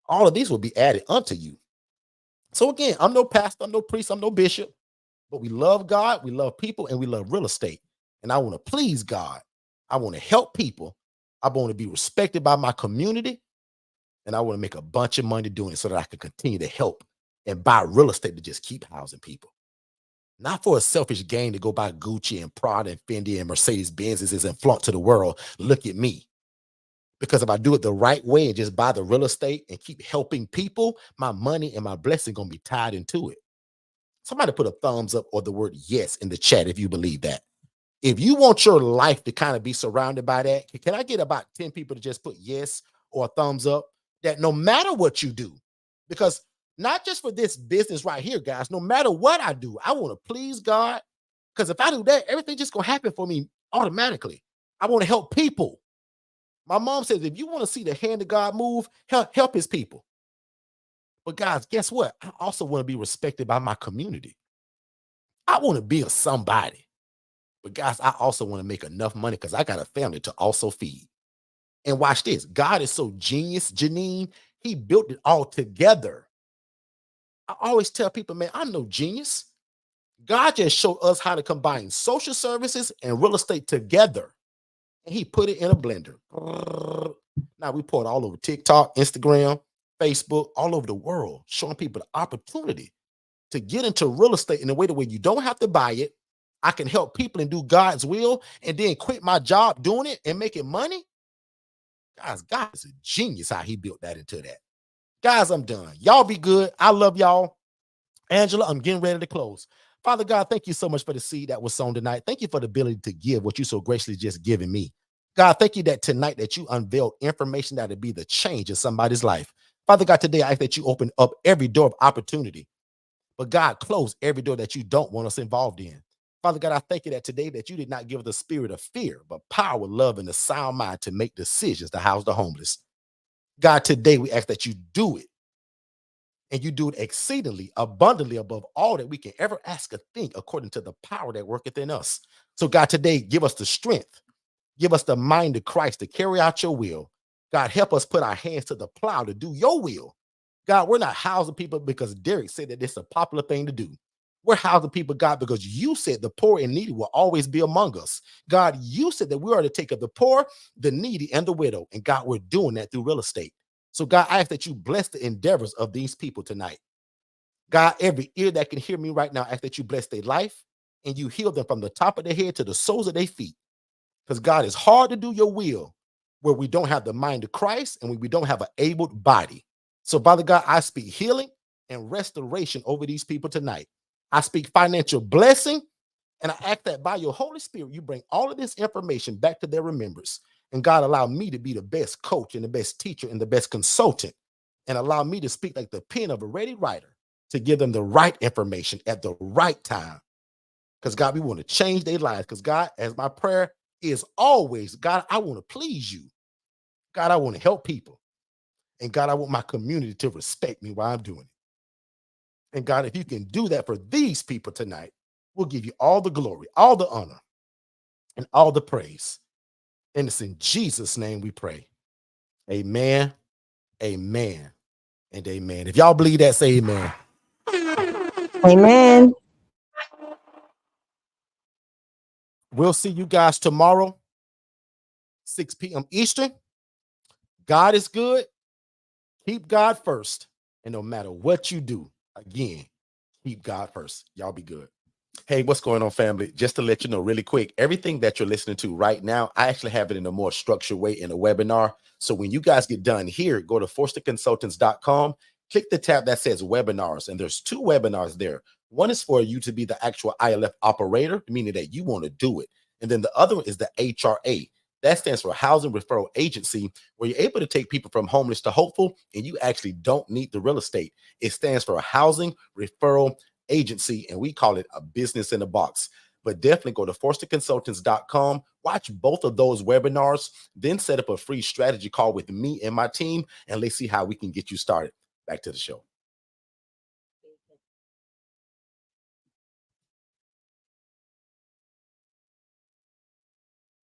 all of these will be added unto you. So again, I'm no pastor, I'm no priest, I'm no bishop, but we love God, we love people, and we love real estate. And I want to please God. I want to help people. I want to be respected by my community. And I want to make a bunch of money doing it so that I can continue to help and buy real estate to just keep housing people. not for a selfish gain to go buy Gucci and Prada and Fendi and Mercedes Benzes and flaunt to the world. Look at me. Because if I do it the right way and just buy the real estate and keep helping people, my money and my blessing going to be tied into it. Somebody put a thumbs up or the word yes in the chat if you believe that. If you want your life to kind of be surrounded by that, can I get about 10 people to just put yes or a thumbs up? That no matter what you do, because not just for this business right here, guys, no matter what I do, I want to please God. Because if I do that, everything's just going to happen for me automatically. I want to help people. My mom says, if you want to see the hand of God move, help his people. But guys, guess what? I also want to be respected by my community. I want to be a somebody. But guys, I also want to make enough money because I got a family to also feed. And watch this. God is so genius, Janine. He built it all together. I always tell people, man, I'm no genius. God just showed us how to combine social services and real estate together. And he put it in a blender. Now we pour it all over TikTok, Instagram, Facebook, all over the world, showing people the opportunity to get into real estate in a way where you don't have to buy it. I can help people and do God's will and then quit my job doing it and making money. Guys, God is a genius how he built that into that. Guys, I'm done. Y'all be good. I love y'all. Angela, I'm getting ready to close. Father God, thank you so much for the seed that was sown tonight. Thank you for the ability to give what you so graciously just given me. God, thank you that tonight that you unveiled information that would be the change in somebody's life. Father God, today I ask that you open up every door of opportunity. But God, close every door that you don't want us involved in. Father God, I thank you that today that you did not give us the spirit of fear, but power, love, and a sound mind to make decisions to house the homeless. God, today we ask that you do it. And you do it exceedingly, abundantly above all that we can ever ask or think according to the power that worketh in us. So God, today give us the strength. Give us the mind of Christ to carry out your will. God, help us put our hands to the plow to do your will. God, we're not housing people because Derek said that it's a popular thing to do. We're housing people, God, because you said the poor and needy will always be among us. God, you said that we are to take of the poor, the needy, and the widow. And God, we're doing that through real estate. So God, I ask that you bless the endeavors of these people tonight. God, every ear that can hear me right now, I ask that you bless their life and you heal them from the top of their head to the soles of their feet. Because God, it's hard to do your will where we don't have the mind of Christ and we don't have an able body. So Father God, I speak healing and restoration over these people tonight. I speak financial blessing, and I ask that by your Holy Spirit, you bring all of this information back to their remembrance. And God, allow me to be the best coach and the best teacher and the best consultant, and allow me to speak like the pen of a ready writer to give them the right information at the right time. Because God, we want to change their lives. Because God, as my prayer is always, God, I want to please you. God, I want to help people. And God, I want my community to respect me while I'm doing it. And God, if you can do that for these people tonight, we'll give you all the glory, all the honor, and all the praise. And it's in Jesus' name we pray. Amen, amen, and amen. If y'all believe that, say amen. Amen. We'll see you guys tomorrow, 6 p.m. Eastern. God is good. Keep God first. And no matter what you do, again, keep God first. Y'all be good. Hey, what's going on, family? Just to let you know really quick, everything that you're listening to right now, I actually have it in a more structured way in a webinar. So when you guys get done here, go to forsterconsultants.com, click the tab that says webinars, and there's 2 webinars there. One is for you to be the actual ILF operator, meaning that you want to do it. And then the other one is the HRA. That stands for Housing Referral Agency, where you're able to take people from homeless to hopeful, and you actually don't need the real estate. It stands for Housing Referral Agency, and we call it a business in a box. But definitely go to forsterconsultants.com, watch both of those webinars, then set up a free strategy call with me and my team, and let's see how we can get you started. Back to the show.